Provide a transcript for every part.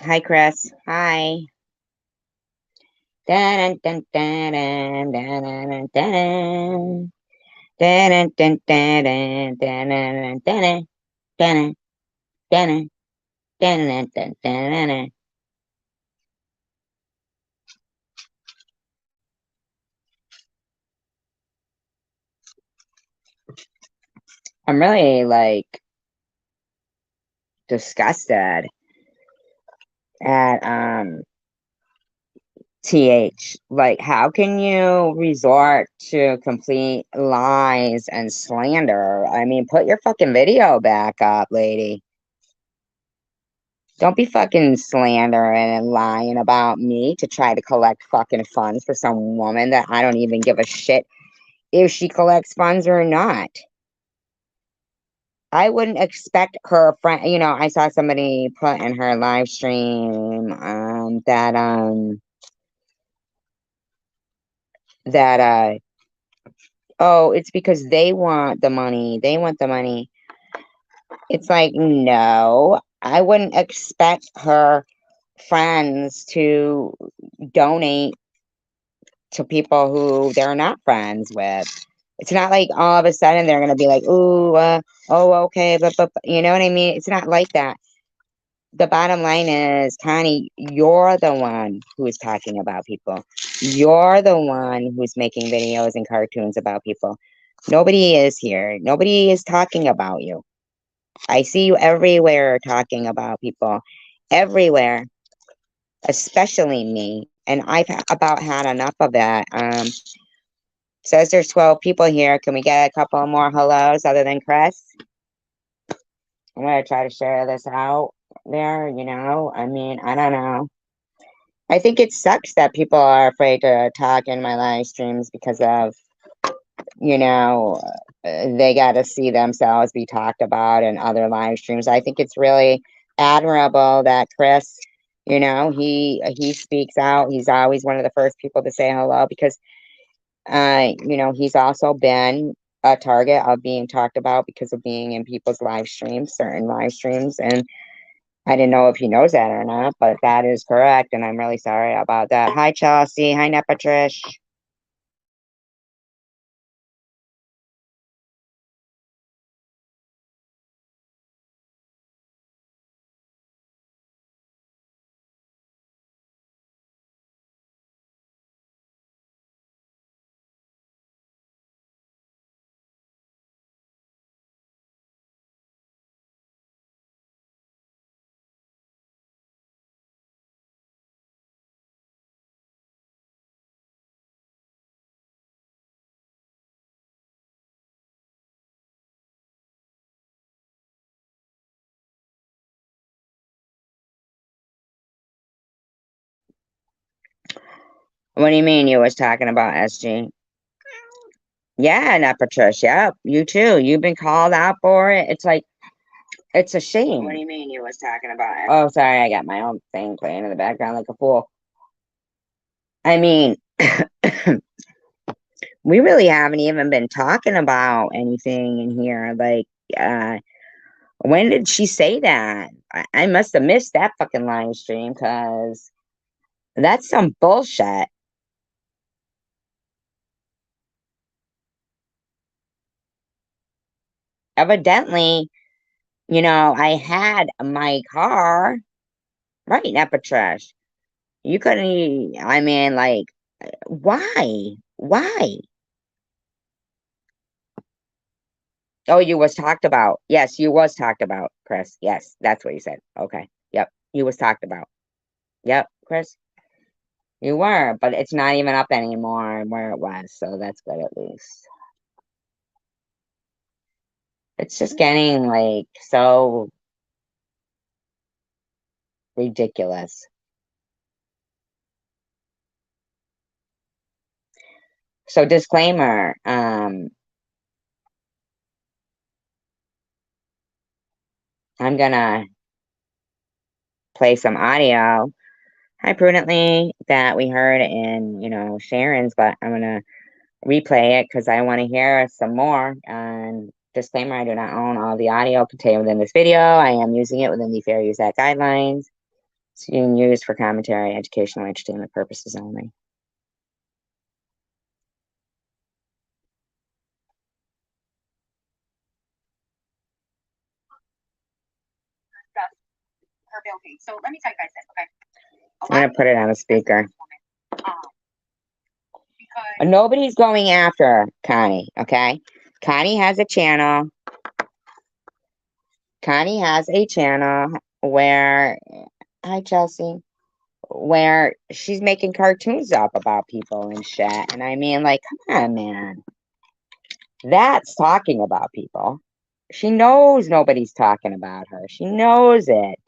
Hi, Chris. Hi. Dun, dun, dun, dun, dun, dun, dun, dun, dun, dun, dun, dun, dun, dun, dun, dun, dun, dun, dun, dun. I'm really like disgusted at TH. Like, how can you resort to complete lies and slander? I mean, put your fucking video back up, lady. Don't be fucking slandering and lying about me to try to collect fucking funds for some woman that I don't even give a shit if she collects funds or not. I wouldn't expect her friend, I saw somebody put in her live stream that oh, it's because they want the money. They want the money. It's like, no, I wouldn't expect her friends to donate to people who they're not friends with. It's not like all of a sudden they're gonna be like, "Ooh, oh, okay," but you know what I mean? It's not like that. The bottom line is, Connie, you're the one who is talking about people. You're the one who's making videos and cartoons about people. Nobody is here. Nobody is talking about you. I see you everywhere talking about people, everywhere, especially me. And I've about had enough of that. Says there's 12 people here. Can we get a couple more hellos other than Chris? I'm going to try to share this out there, I mean, I don't know. I think it sucks that people are afraid to talk in my live streams because of, you know, they got to see themselves be talked about in other live streams. I think it's really admirable that Chris, he speaks out. He's always one of the first people to say hello because he's also been a target of being talked about because of being in people's live streams, certain live streams. And I didn't know if he knows that or not, but that is correct. And I'm really sorry about that. Hi, Chelsea. Hi, Nepatrish. What do you mean you was talking about SG? Yeah, Nepatrish. Yep, you too. You've been called out for it. It's like, it's a shame. What do you mean you was talking about it? Oh, sorry. I got my own thing playing in the background like a fool. I mean, we really haven't even been talking about anything in here. Like, when did she say that? I must have missed that fucking live stream because that's some bullshit. Evidently, I had my car right, Nepatrash. You couldn't, I mean, like, why? Why? Oh, you was talked about. Yes, you was talked about, Chris. Yes, that's what you said. Okay. Yep. You was talked about. Yep, Chris. You were, but it's not even up anymore where it was, so that's good at least. It's just getting like so ridiculous. So disclaimer, I'm gonna play some audio hi prudently that we heard in, Sharon's, but I'm gonna replay it because I want to hear some more. And disclaimer, I do not own all the audio contained within this video. I am using it within the Fair Use Act guidelines. It's being used for commentary, educational, entertainment purposes only. So let me tell you guys this, okay? I'm going to put it on a speaker. Nobody's going after Connie, okay? Connie has a channel. Connie has a channel where, hi Chelsea, where she's making cartoons up about people and shit. And I mean, like, come on, man. That's talking about people. She knows nobody's talking about her. She knows it.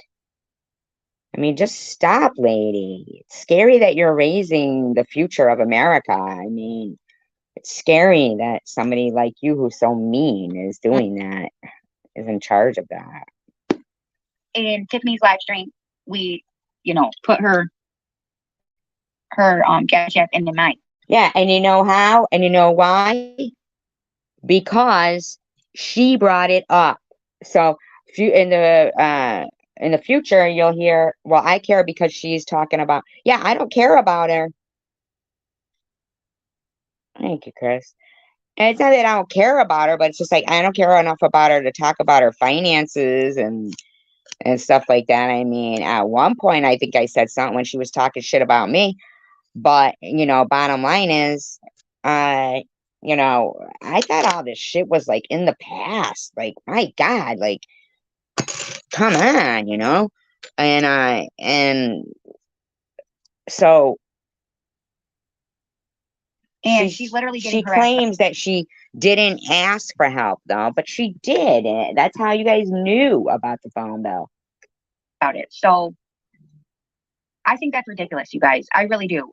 I mean, just stop, lady. It's scary that you're raising the future of America. I mean, it's scary that somebody like you who's so mean is doing that, is in charge of that. In Tiffany's live stream, we, put her Cash App in the night. Yeah, and you know how? And you know why? Because she brought it up. So in the future, you'll hear, well, I care because she's talking about, yeah, I don't care about her. Thank you, Chris. And it's not that I don't care about her, but it's just like I don't care enough about her to talk about her finances and stuff like that. I mean, at one point, I think I said something when she was talking shit about me. But, bottom line is, I thought all this shit was like in the past. Like, my God, like, come on, and so And she's literally getting she claims that she didn't ask for help though, but she did. And that's how you guys knew about the phone bill. About it. So I think that's ridiculous, you guys. I really do.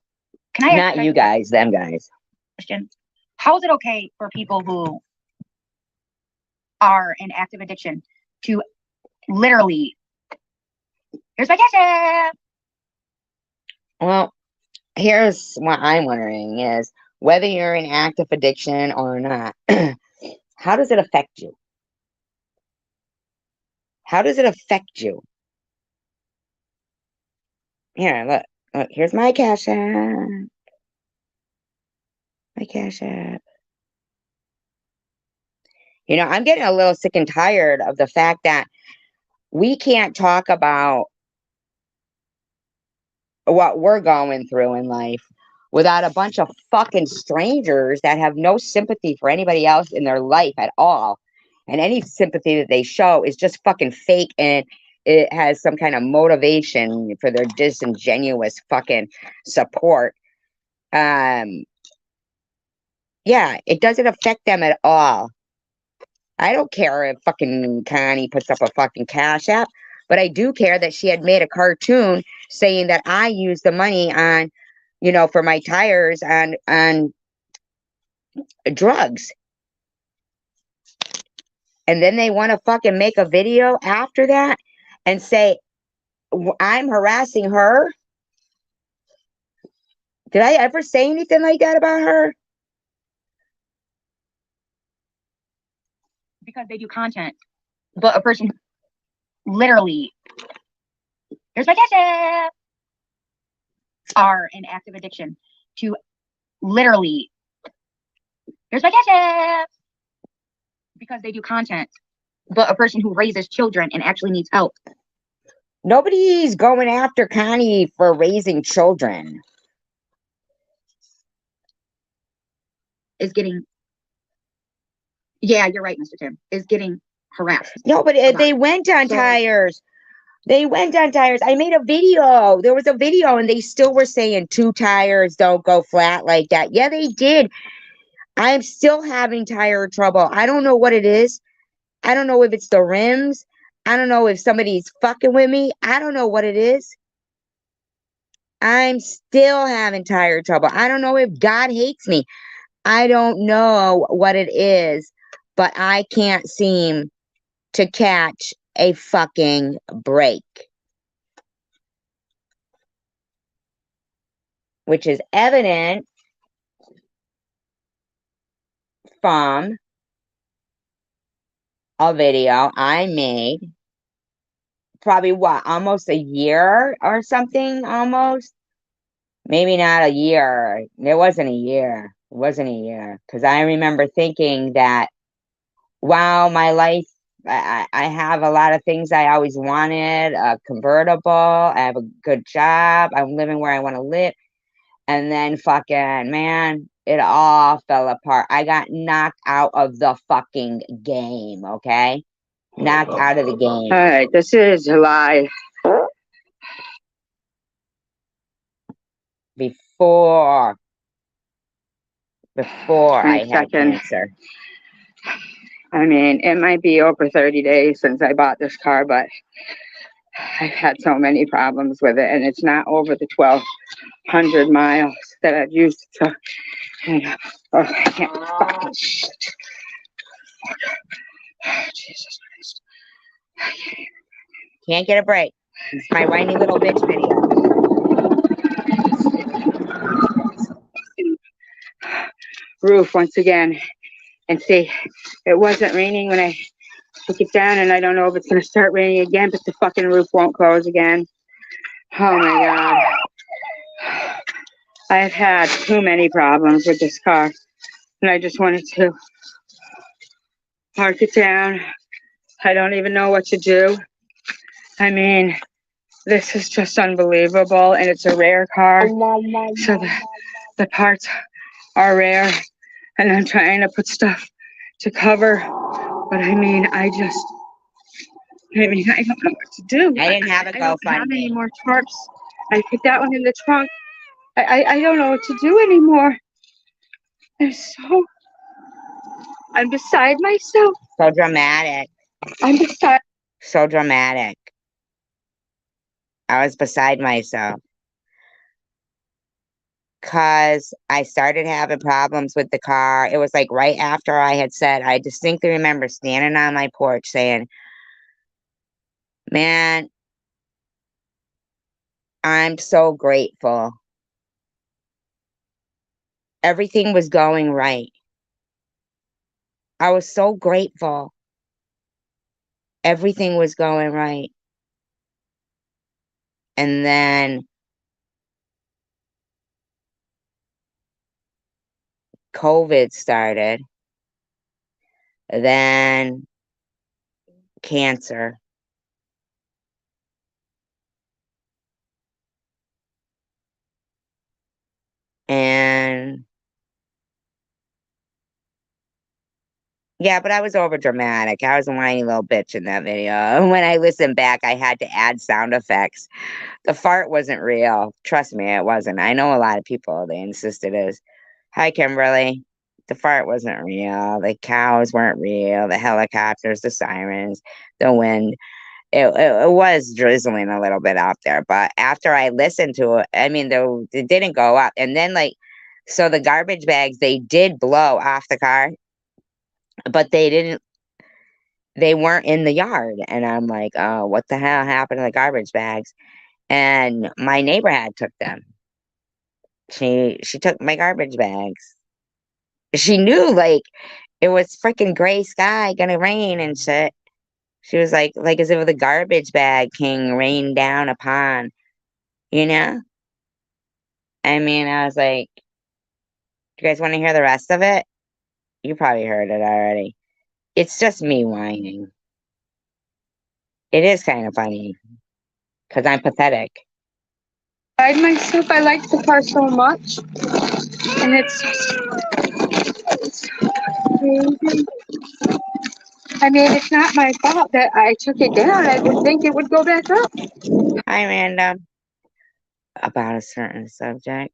Can I Not you guys, them guys. Question. How is it okay for people who are in active addiction to literally, here's my Cash App? Well, here's what I'm wondering is whether you're in active addiction or not, how does it affect you? How does it affect you? Here, look, here's my Cash App. My Cash App. I'm getting a little sick and tired of the fact that we can't talk about what we're going through in life without a bunch of fucking strangers that have no sympathy for anybody else in their life at all. And any sympathy that they show is just fucking fake, and it has some kind of motivation for their disingenuous fucking support. Yeah, it doesn't affect them at all. I don't care if fucking Connie puts up a fucking Cash App, but I do care that she had made a cartoon saying that I used the money on, for my tires on drugs. And then they want to fucking make a video after that and say, I'm harassing her. Did I ever say anything like that about her? Because they do content. But a person literally, here's my Cash App, are in active addiction to literally, here's my Cash App, because they do content. But a person who raises children and actually needs help. Nobody's going after Connie for raising children. Is getting, yeah, you're right, Mr. Tim, is getting harassed. No, but they went on tires. They went on tires. I made a video. There was a video and they still were saying 2 tires don't go flat like that. Yeah, they did. I'm still having tire trouble. I don't know what it is. I don't know if it's the rims. I don't know if somebody's fucking with me. I don't know what it is. I'm still having tire trouble. I don't know if God hates me. I don't know what it is, but I can't seem to catch a fucking break. Which is evident from a video I made probably what, almost a year or something, almost. Maybe not a year. It wasn't a year. It wasn't a year. Because I remember thinking that, wow, my life, I have a lot of things I always wanted, a convertible, I have a good job, I'm living where I want to live. And then fucking, man, it all fell apart. I got knocked out of the fucking game, okay? Knocked out of the game. All right, this is July. Before I had 22nd. cancer. I mean, it might be over 30 days since I bought this car, but I've had so many problems with it, and it's not over the 1,200 miles that I've used it. So, oh, I can't fucking shit. Oh, Jesus Christ. Can't get a break. It's my whiny little bitch video. Roof once again, and see, it wasn't raining when I took it down, and I don't know if it's going to start raining again, but the fucking roof won't close again. Oh my God. I've had too many problems with this car, and I just wanted to park it down. I don't even know what to do. I mean, this is just unbelievable, and it's a rare car, so the parts are rare, and I'm trying to put stuff to cover, but I mean, I don't know what to do. I didn't have a I don't have any GoFundMe. more tarps. I put that one in the trunk. I don't know what to do anymore. I'm beside myself. So dramatic. I'm beside. So dramatic. I was beside myself. Because I started having problems with the car. It was like right after I had said, I distinctly remember standing on my porch saying, man, I'm so grateful. Everything was going right. I was so grateful. Everything was going right. And then COVID started. Then cancer. And yeah, but I was over dramatic. I was a whiny little bitch in that video. And when I listened back, I had to add sound effects. The fart wasn't real. Trust me, it wasn't. I know a lot of people, they insist it is. Hi, Kimberly. The fart wasn't real. The cows weren't real. The helicopters, the sirens, the wind. It was drizzling a little bit out there. But after I listened to it, I mean, it didn't go up. And then, like, so the garbage bags, they did blow off the car, but they weren't in the yard. And I'm like, oh, what the hell happened to the garbage bags? And my neighbor had took them. She took my garbage bags. She knew, like, it was freaking gray sky, gonna rain and shit. She was like as if the garbage bag king rained down upon, you know? I mean, I was like, you guys want to hear the rest of it? You probably heard it already. It's just me whining. It is kind of funny because I'm pathetic. Beside myself. I like the car so much, and it's crazy. I mean, it's not my fault that I took it down. I didn't think it would go back up. Hi, Amanda. About a certain subject.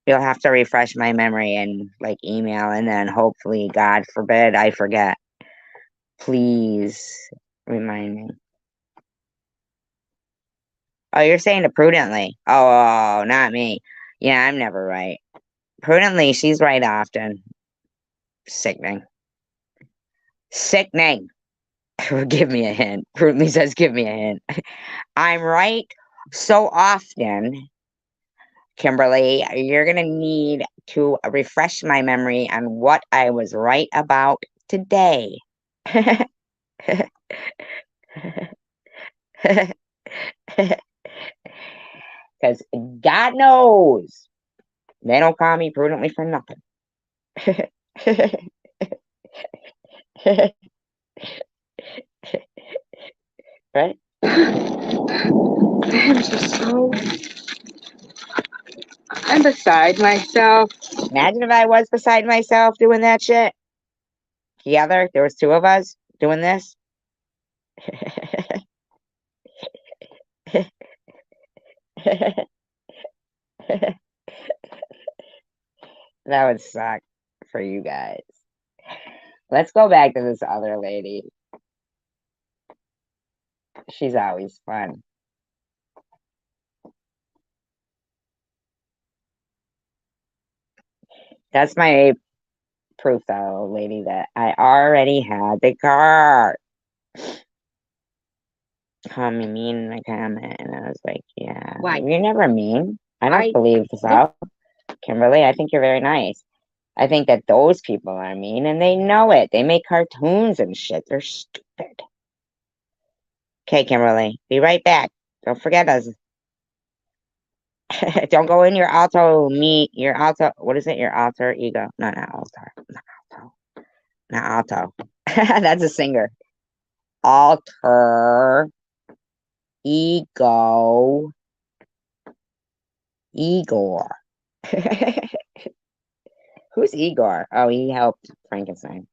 You'll have to refresh my memory and like email, and then hopefully, God forbid, I forget. Please remind me. Oh, you're saying to prudently. Oh, not me. Yeah, I'm never right. Prudently, she's right often. Sickening. Sickening. Give me a hint. Prudently says, give me a hint. I'm right so often, Kimberly. You're going to need to refresh my memory on what I was right about today. Because God knows they don't call me prudently for nothing. Right? I'm just so. I'm beside myself. Imagine if I was beside myself doing that shit. Together, there was two of us doing this. That would suck for you guys. Let's go back to this other lady. She's always fun. That's my proof, though, lady, that I already had the car. Call me mean in a comment, and I was like, yeah. Why? You're never mean. I don't I- believe so. Kimberly, I think you're very nice. I think that those people are mean, and they know it. They make cartoons and shit. They're stupid. Okay, Kimberly, be right back. Don't forget us. Don't go in your what is it? Your alter ego. No, not alter. Not alto. Not alto. That's a singer. Alter ego. Igor. Who's Igor? Oh, he helped Frankenstein.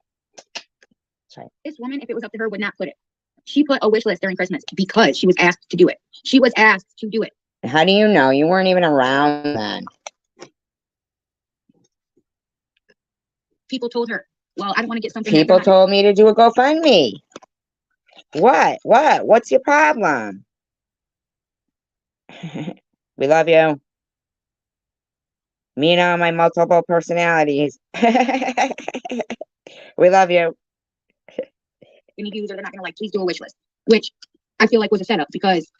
This woman, if it was up to her, would not put it. She put a wish list during Christmas because she was asked to do it. She was asked to do it. How do you know? You weren't even around then. People told her, well, I don't want to get something. People told me to do a GoFundMe. What? What's your problem? We love you. Me and all my multiple personalities. We love you. Any views are they're not going to like, please do a wish list, which I feel like was a setup because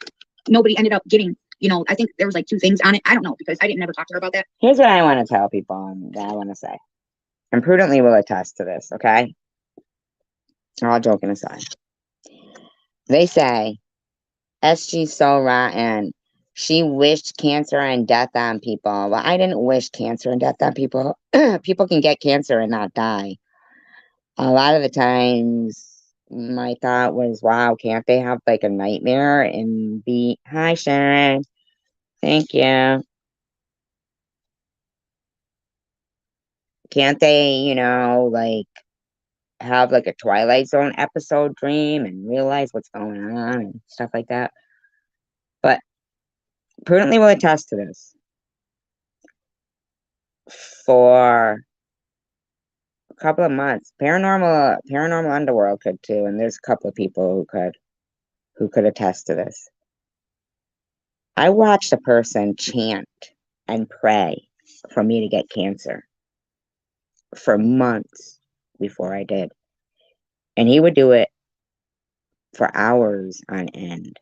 nobody ended up getting, I think there was like 2 things on it. I don't know because I didn't never talk to her about that. Here's what I want to tell people and that I want to say. And Prudently will attest to this, okay? All joking aside. They say SG's so rotten. She wished cancer and death on people. Well, I didn't wish cancer and death on people. People can get cancer and not die. A lot of the times, my thought was, wow, can't they have like a nightmare and be, hi, Sharon. Thank you. Can't they, like have like a Twilight Zone episode dream and realize what's going on and stuff like that? But Prudently will attest to this. For a couple of months, paranormal underworld could too, and there's a couple of people who could attest to this. I watched a person chant and pray for me to get cancer for months before I did. And he would do it for hours on end.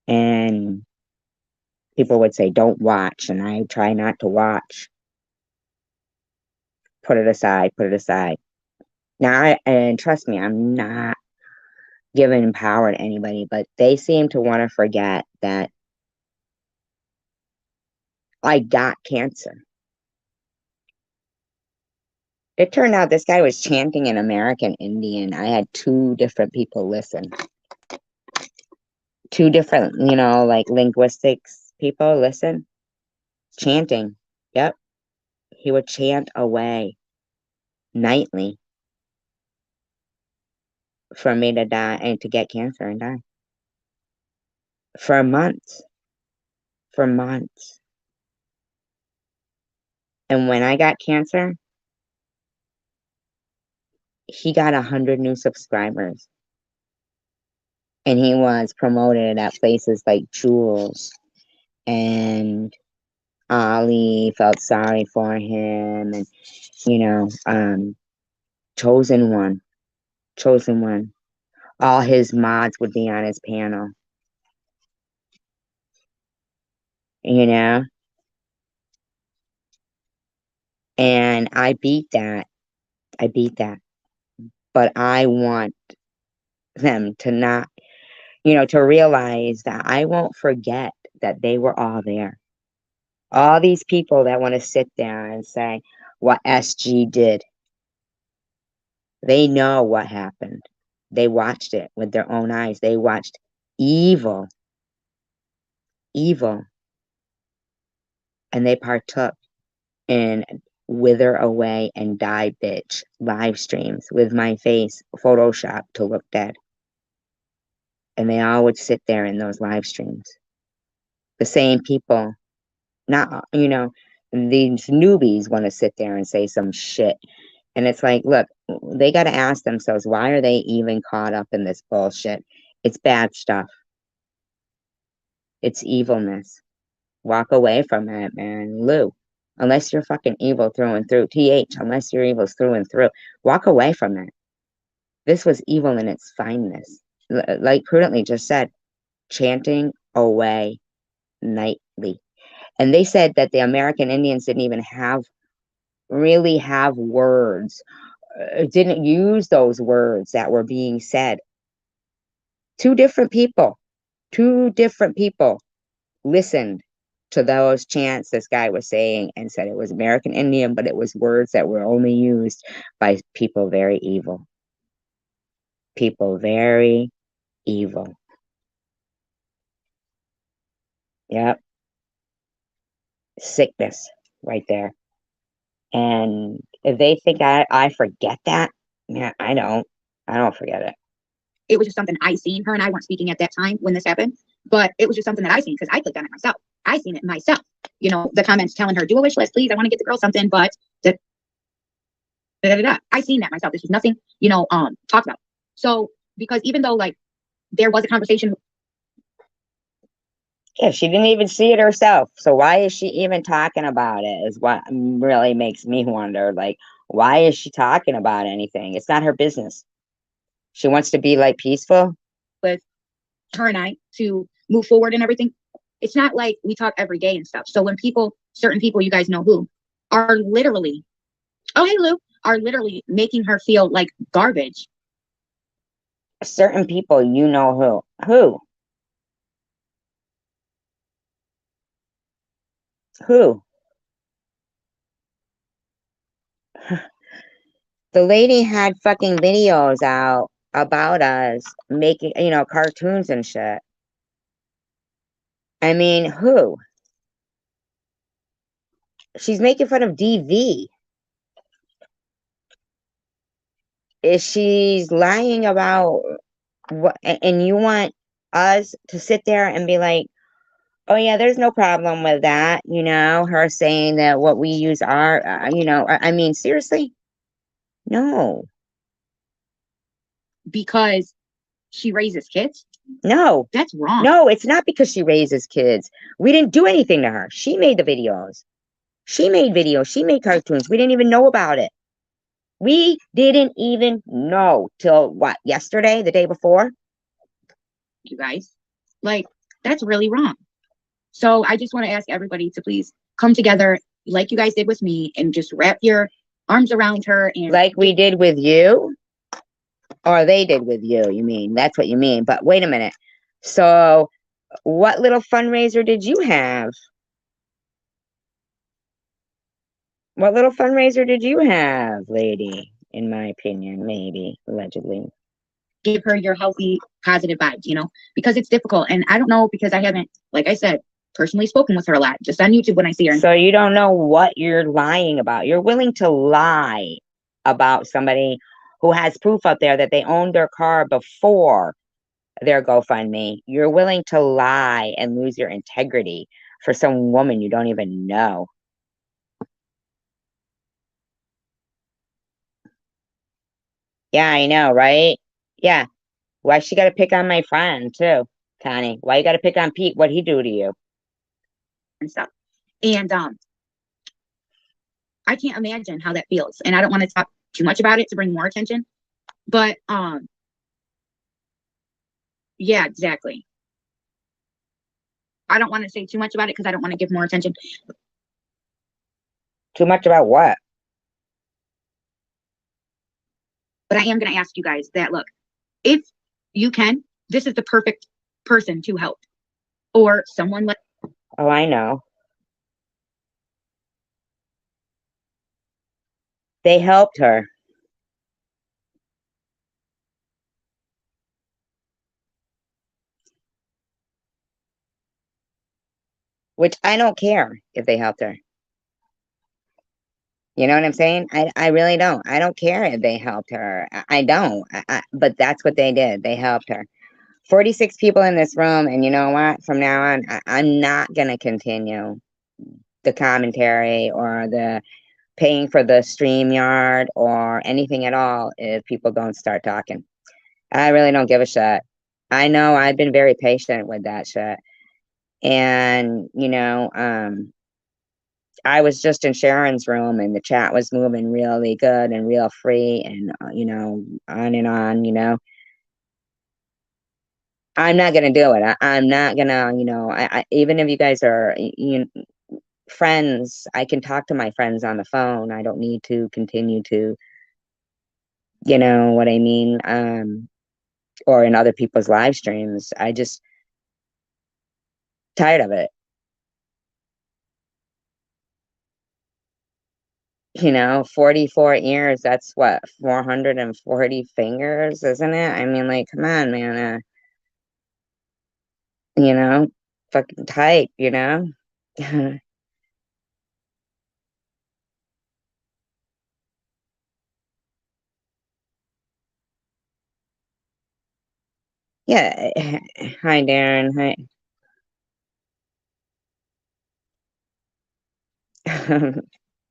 And people would say, don't watch. And I try not to watch. Put it aside, put it aside. Now, and trust me, I'm not giving power to anybody, but they seem to want to forget that I got cancer. It turned out this guy was chanting in American Indian. I had 2 different people listen. 2 different, like linguistics people listen. Chanting. Yep. He would chant away nightly for me to die and to get cancer and die. For months. For months. And when I got cancer, he got 100 new subscribers. And he was promoted at places like Jules. And Ollie felt sorry for him. And, Chosen One. All his mods would be on his panel. And I beat that. but I want them to not, to realize that I won't forget that they were all there. All these people that want to sit there and say what SG did, they know what happened. They watched it with their own eyes. They watched evil, evil, and they partook in Wither Away and Die Bitch live streams with my face photoshopped to look dead. And they all would sit there in those live streams. The same people, not, these newbies want to sit there and say some shit. And it's like, look, they got to ask themselves, why are they even caught up in this bullshit? It's bad stuff. It's evilness. Walk away from it, man. Lou, unless you're fucking evil through and through. TH, unless you're evil through and through. Walk away from it. This was evil in its fineness. Like Prudently just said, chanting away nightly. And they said that the American Indians didn't even really have words, didn't use those words that were being said. Two different people listened to those chants this guy was saying and said it was American Indian, but it was words that were only used by people very evil. People very evil. Yep. Sickness right there. And if they think I forget that, yeah, I don't forget it. It was just something I seen. Her and I weren't speaking at that time when this happened, but it was just something that I seen because I clicked on it myself. I seen it myself. The comments telling her, do a wish list, please. I want to get the girl something, but I seen that myself. This was nothing, talked about. So because even though like there was a conversation. Yeah, she didn't even see it herself. So why is she even talking about it is what really makes me wonder. Like, why is she talking about anything? It's not her business. She wants to be like peaceful. With her and I to move forward and everything. It's not like we talk every day and stuff. So when certain people, you guys know who, are literally, oh, hey, Lou, are literally making her feel like garbage. Certain people, you know who. Who? The lady had fucking videos out about us making, cartoons and shit. I mean, who? She's making fun of DV. Is she's lying about what? And you want us to sit there and be like, oh yeah, there's no problem with that. Her saying that what we use are, I mean, seriously? No. Because she raises kids? No. That's wrong. No, it's not because she raises kids. We didn't do anything to her. She made the videos. She made videos. She made cartoons. We didn't even know about it. We didn't even know till what? Yesterday, the day before? You guys, like, that's really wrong. So I just want to ask everybody to please come together like you guys did with me and just wrap your arms around her. And like we did with you? Or they did with you, you mean? That's what you mean. But wait a minute. So what little fundraiser did you have? What little fundraiser did you have, lady? In my opinion, maybe, allegedly. Give her your healthy, positive vibes, because it's difficult. And I don't know, because I haven't, like I said, personally spoken with her a lot, just on YouTube when I see her. So you don't know what you're lying about. You're willing to lie about somebody who has proof out there that they owned their car before their GoFundMe. You're willing to lie and lose your integrity for some woman you don't even know. Yeah, I know, right? Yeah. Why she got to pick on my friend too, Connie? Why you got to pick on Pete? What'd he do to you? And stuff. And I can't imagine how that feels. And I don't want to talk too much about it to bring more attention. But yeah, exactly. I don't want to say too much about it because I don't want to give more attention. Too much about what? But I am going to ask you guys that, look, if you can, this is the perfect person to help. Or someone like, Oh, I know. They helped her. Which I don't care if they helped her. You know what I'm saying? I really don't. I don't care if they helped her. I don't. But that's what they did. They helped her. 46 people in this room, and you know what? From now on, I'm not going to continue the commentary or the paying for the StreamYard or anything at all if people don't start talking. I really don't give a shit. I know I've been very patient with that shit. And, I was just in Sharon's room and the chat was moving really good and real free and, on and on. I'm not going to do it. I'm not going to, even if you guys are friends, I can talk to my friends on the phone. I don't need to continue to, you know what I mean? Or in other people's live streams. I just tired of it. 44 ears, that's what, 440 fingers, isn't it? I mean, like, come on, man. You know, fucking type. Yeah. Hi, Darren. Hi.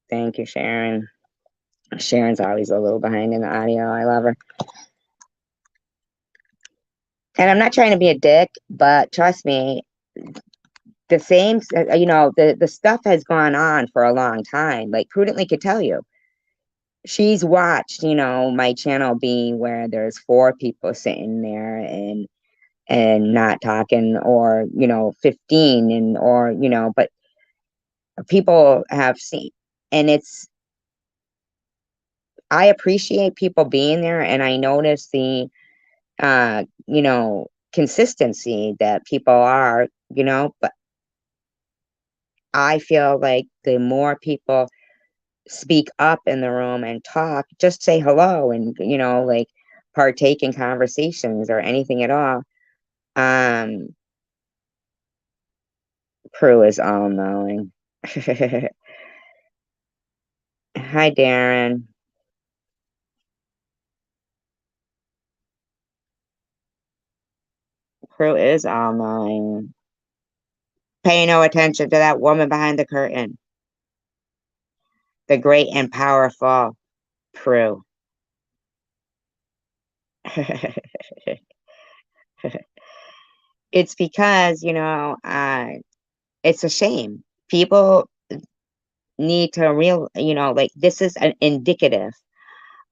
Thank you, Sharon. Sharon's always a little behind in the audio. I love her. And I'm not trying to be a dick, but trust me, the same, the stuff has gone on for a long time. Like Prudently could tell you. She's watched, my channel be where there's 4 people sitting there and not talking, or 15, but people have seen, and I appreciate people being there, and I notice the consistency that people are, but I feel like the more people speak up in the room and talk, just say hello and, like partake in conversations or anything at all. Prue is all knowing. Hi, Darren. Prue is all knowing. Pay no attention to that woman behind the curtain. The great and powerful Prue. It's because, it's a shame. People need to like this is an indicative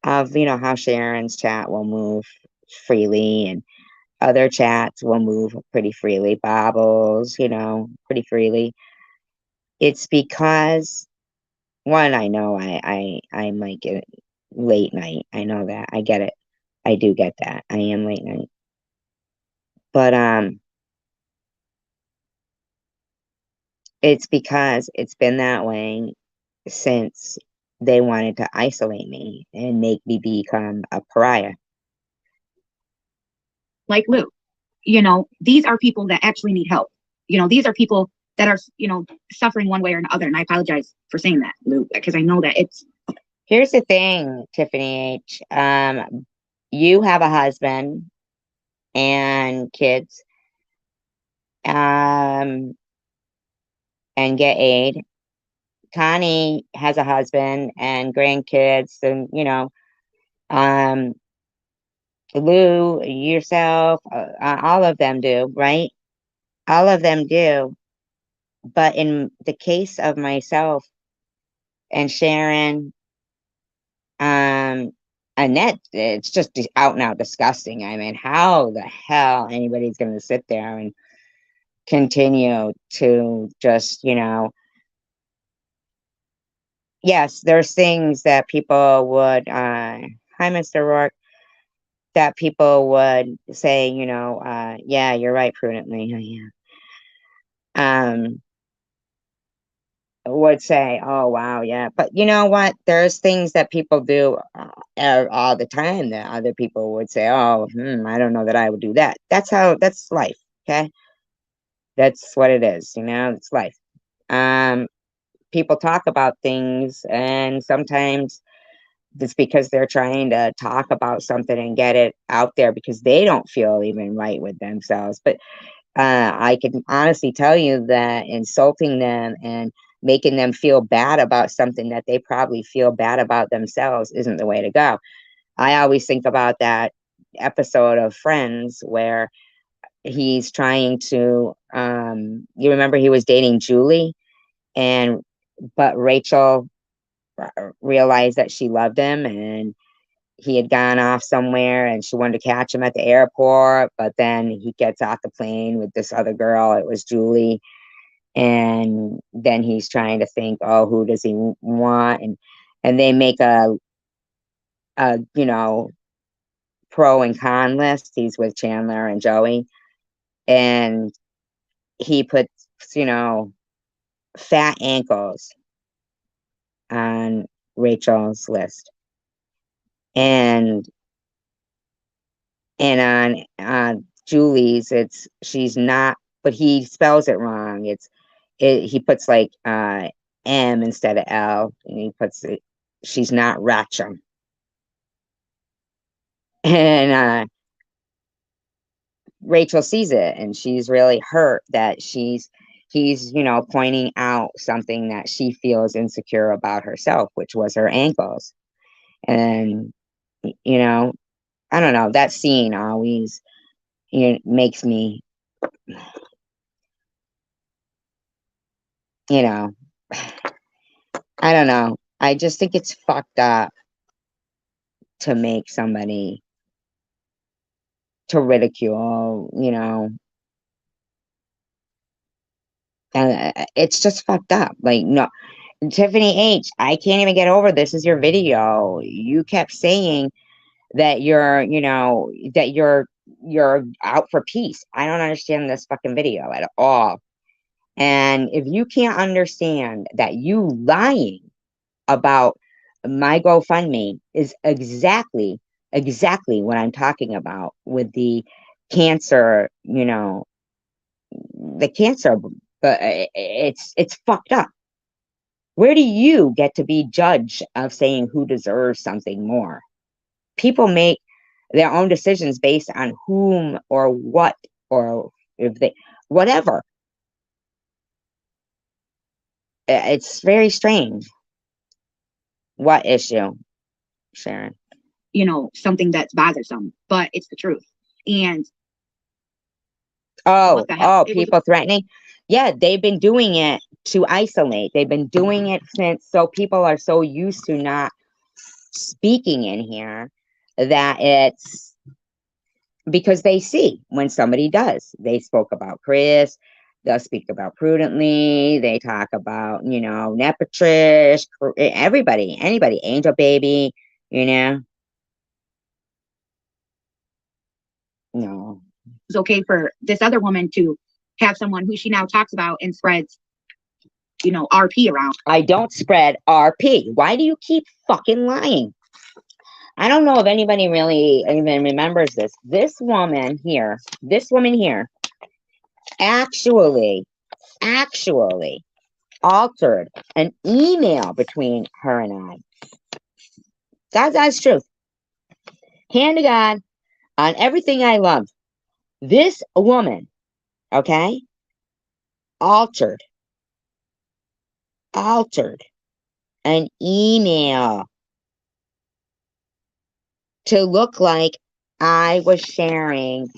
of, how Sharon's chat will move freely and other chats will move pretty freely. Bobbles, pretty freely. It's because one, I know I might get late night. I know that. I get it. I do get that. I am late night. But it's because it's been that way since they wanted to isolate me and make me become a pariah. like Lou, these are people that actually need help. These are people that are, suffering one way or another. And I apologize for saying that, Lou, because I know that it's. Here's the thing, Tiffany H. You have a husband and kids, and get aid. Connie has a husband and grandkids, and Lou, yourself, all of them do, right? All of them do. But in the case of myself and Sharon, Annette, it's just out and out disgusting. I mean, how the hell anybody's going to sit there and continue to just, yes, there's things that people would, hi, Mr. Rourke. that people would say, yeah, you're right, prudently. Yeah. Would say, oh, wow, yeah. But you know what? There's things that people do all the time that other people would say, oh, I don't know that I would do that. That's life. Okay. That's what it is. It's life. Um, People talk about things, and sometimes it's because they're trying to talk about something and get it out there because they don't feel even right with themselves. But I can honestly tell you that insulting them and making them feel bad about something that they probably feel bad about themselves isn't the way to go. I always think about that episode of Friends where he's trying to, you remember he was dating Julie, and but Rachel realized that she loved him, and he had gone off somewhere and she wanted to catch him at the airport, but then he gets off the plane with this other girl. It was Julie. And then he's trying to think, oh, who does he want? And they make a pro and con list. He's with Chandler and Joey. And he puts, fat ankles on Rachel's list. And on Julie's, she's not, but he spells it wrong. He puts like M instead of L, and he puts it. She's not Rachel, and Rachel sees it, and she's really hurt that he's pointing out something that she feels insecure about herself, which was her ankles, and you know, I don't know. That scene always makes me, you know, I don't know. I just think it's fucked up to make somebody to ridicule, and it's just fucked up. Like, no, Tiffany H, I can't even get over this is your video. You kept saying that you're out for peace. I don't understand this fucking video at all. And if you can't understand that you lying about my GoFundMe is exactly what I'm talking about with the cancer, the cancer, but it's fucked up. Where do you get to be judge of saying who deserves something more? People make their own decisions based on whom or what or if they whatever. It's very strange. What issue, Sharon? Something that's bothersome, but it's the truth. And Oh, what the hell? people threatening. Yeah, they've been doing it to isolate. They've been doing it since, so people are so used to not speaking in here that it's because they see when somebody does. They spoke about Chris. They'll speak about Prudently. They talk about, Nepatrish, everybody, anybody, Angel Baby, No. It's okay for this other woman to have someone who she now talks about and spreads, RP around. I don't spread RP. Why do you keep fucking lying? I don't know if anybody really even remembers this. This woman here actually altered an email between her and I. That's truth. Hand to God on everything I love. This woman, okay, altered an email to look like I was sharing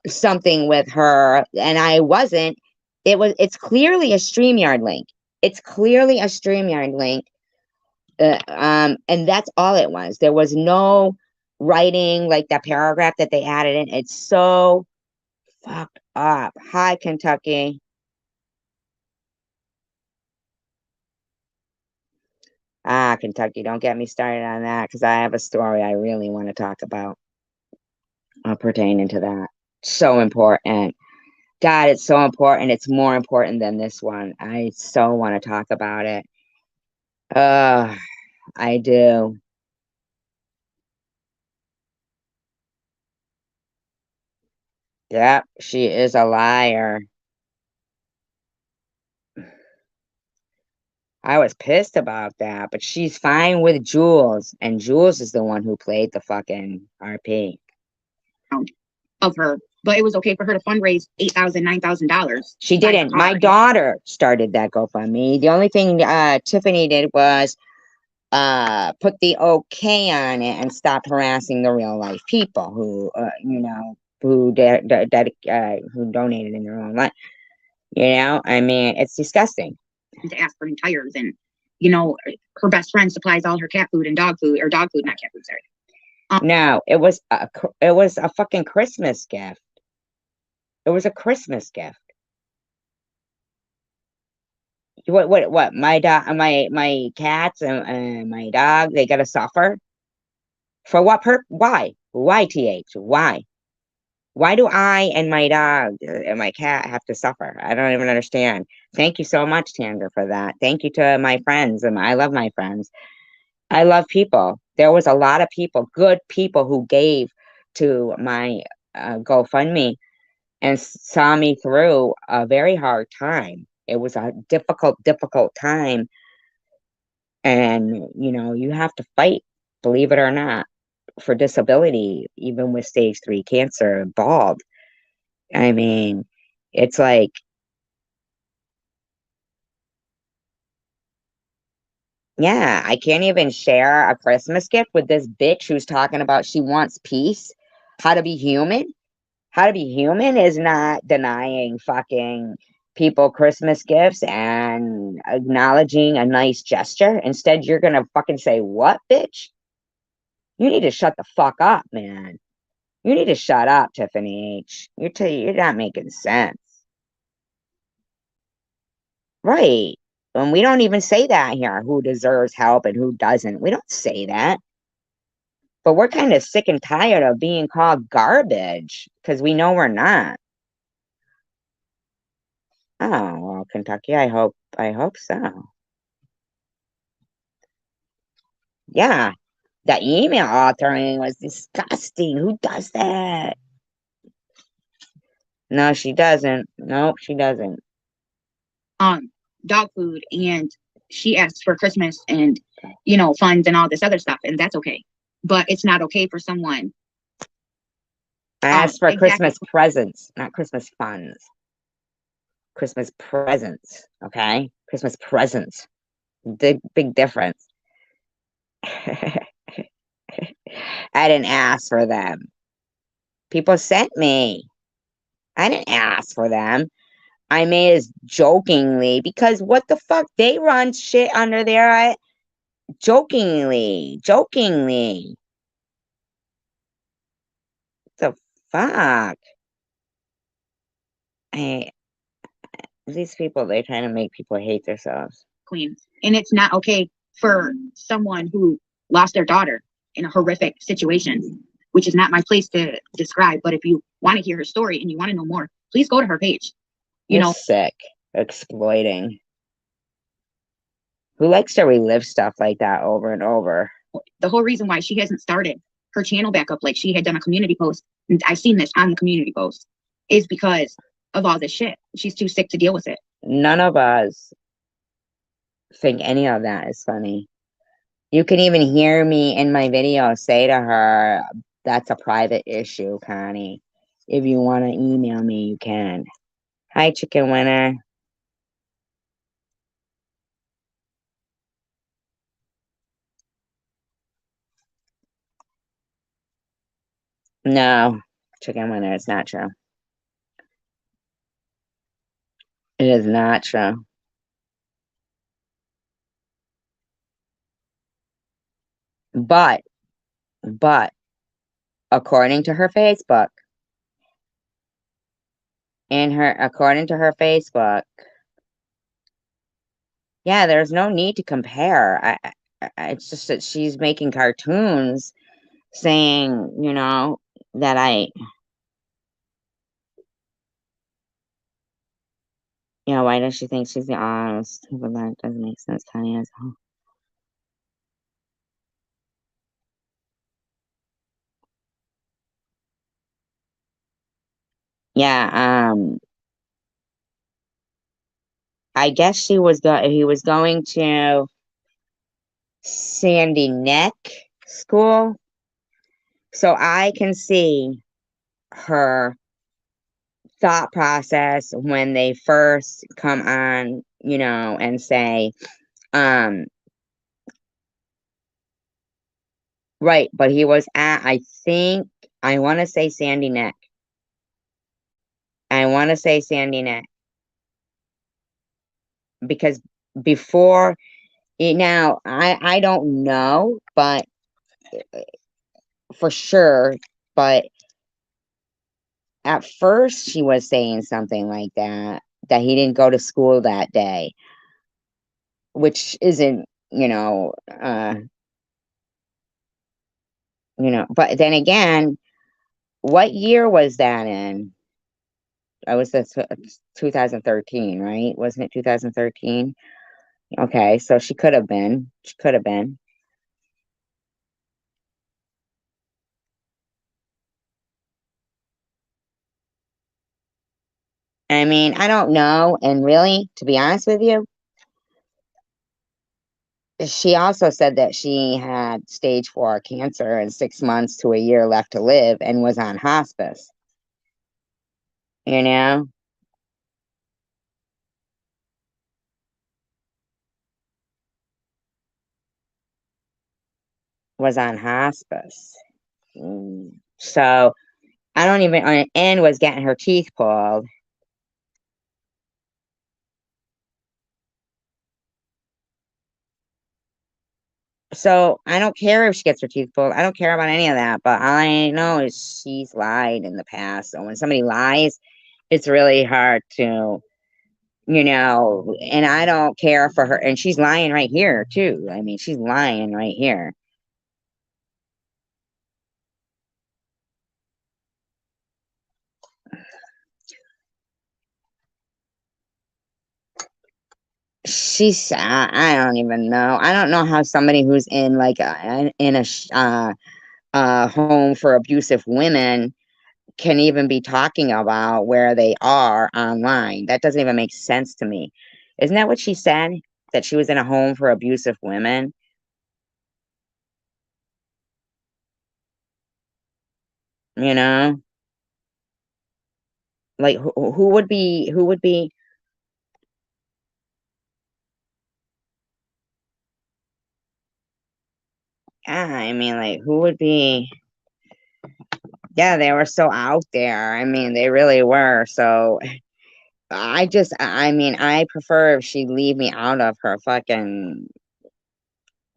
something with her and I wasn't. It's clearly a StreamYard link. And that's all it was. There was no writing like that paragraph that they added in. It's so fucked up. Hi, Kentucky. Kentucky, don't get me started on that because I have a story I really want to talk about. pertaining to that. So important. God, it's so important. It's more important than this one. I so want to talk about it. I do. Yep, she is a liar. I was pissed about that, but she's fine with Jules, and Jules is the one who played the fucking RP. Of her, but it was okay for her to fundraise $8,000, $9,000. She didn't. My daughter started that GoFundMe. The only thing Tiffany did was put the okay on it and stop harassing the real life people who who donated in their own life. I mean, it's disgusting. To ask for new tires, and her best friend supplies all her cat food and dog food, or dog food, not cat food, sorry. No, it was a fucking Christmas gift. It was a Christmas gift. What? My dog, my cats and my dog, they gotta suffer for what? Why? Why? Why do I and my dog and my cat have to suffer? I don't even understand. Thank you so much, Tandra, for that. Thank you to my friends, and I love my friends. I love people. There was a lot of people, good people, who gave to my GoFundMe and saw me through a very hard time. It was a difficult time. And, you have to fight, believe it or not, for disability, even with stage 3 cancer, bald. I mean, it's like, yeah, I can't even share a Christmas gift with this bitch who's talking about she wants peace. How to be human? How to be human is not denying fucking people Christmas gifts and acknowledging a nice gesture. Instead, you're gonna fucking say, what, bitch? You need to shut the fuck up, man. You need to shut up, Tiffany H. You're not making sense. Right. And we don't even say that here, who deserves help and who doesn't. We don't say that. But we're kind of sick and tired of being called garbage because we know we're not. Oh, well, Kentucky, I hope so. Yeah. The email authoring was disgusting. Who does that? No, she doesn't. Nope, she doesn't. Dog food, and she asks for Christmas and funds and all this other stuff, and that's okay. But it's not okay for someone. I asked for Christmas presents, not Christmas funds. Christmas presents, okay? Christmas presents. Big difference. I didn't ask for them. People sent me. I didn't ask for them. I made it jokingly because what the fuck? They run shit under there. Jokingly. The fuck? These people, they're trying to make people hate themselves. Queen. And it's not okay for someone who lost their daughter in a horrific situation, which is not my place to describe. But if you want to hear her story and you want to know more, please go to her page. You're sick. Exploiting. Who likes to relive stuff like that over and over? The whole reason why she hasn't started her channel back up, like she had done a community post, and I've seen this on the community post, is because of all this shit. She's too sick to deal with it. None of us think any of that is funny. You can even hear me in my video say to her, that's a private issue, Connie. If you want to email me, you can. Hi, Chicken Winner. No, Chicken Winner, it's not true. It is not true. But, according to her Facebook, yeah, there's no need to compare. It's just that she's making cartoons saying, that why does she think she's the honest? But that doesn't make sense, Connie. As well. Yeah, I guess he was going to Sandy Neck School. So I can see her thought process when they first come on, and say, um, right, but he was I want to say Sandy Neck. I want to say Sandy Neck because before now, I don't know, but for sure, but at first she was saying something like that he didn't go to school that day, which isn't, but then again, what year was that in? I was 2013, right? Wasn't it 2013? Okay, so she could have been. She could have been. I mean, I don't know. And really, to be honest with you, she also said that she had stage 4 cancer and 6 months to a year left to live and was on hospice. You know, was on hospice. So I don't even, and was getting her teeth pulled. So I don't care if she gets her teeth pulled. I don't care about any of that. But all I know is she's lied in the past. So when somebody lies, it's really hard to, and I don't care for her. And she's lying right here, too. I mean, she's lying right here. I don't even know. I don't know how somebody who's in like a home for abusive women can even be talking about where they are online. That doesn't even make sense to me. Isn't that what she said? That she was in a home for abusive women? You know? Like who would be I mean, like who would be yeah, they were so out there. I mean, they really were. So I mean, I prefer if she'd leave me out of her fucking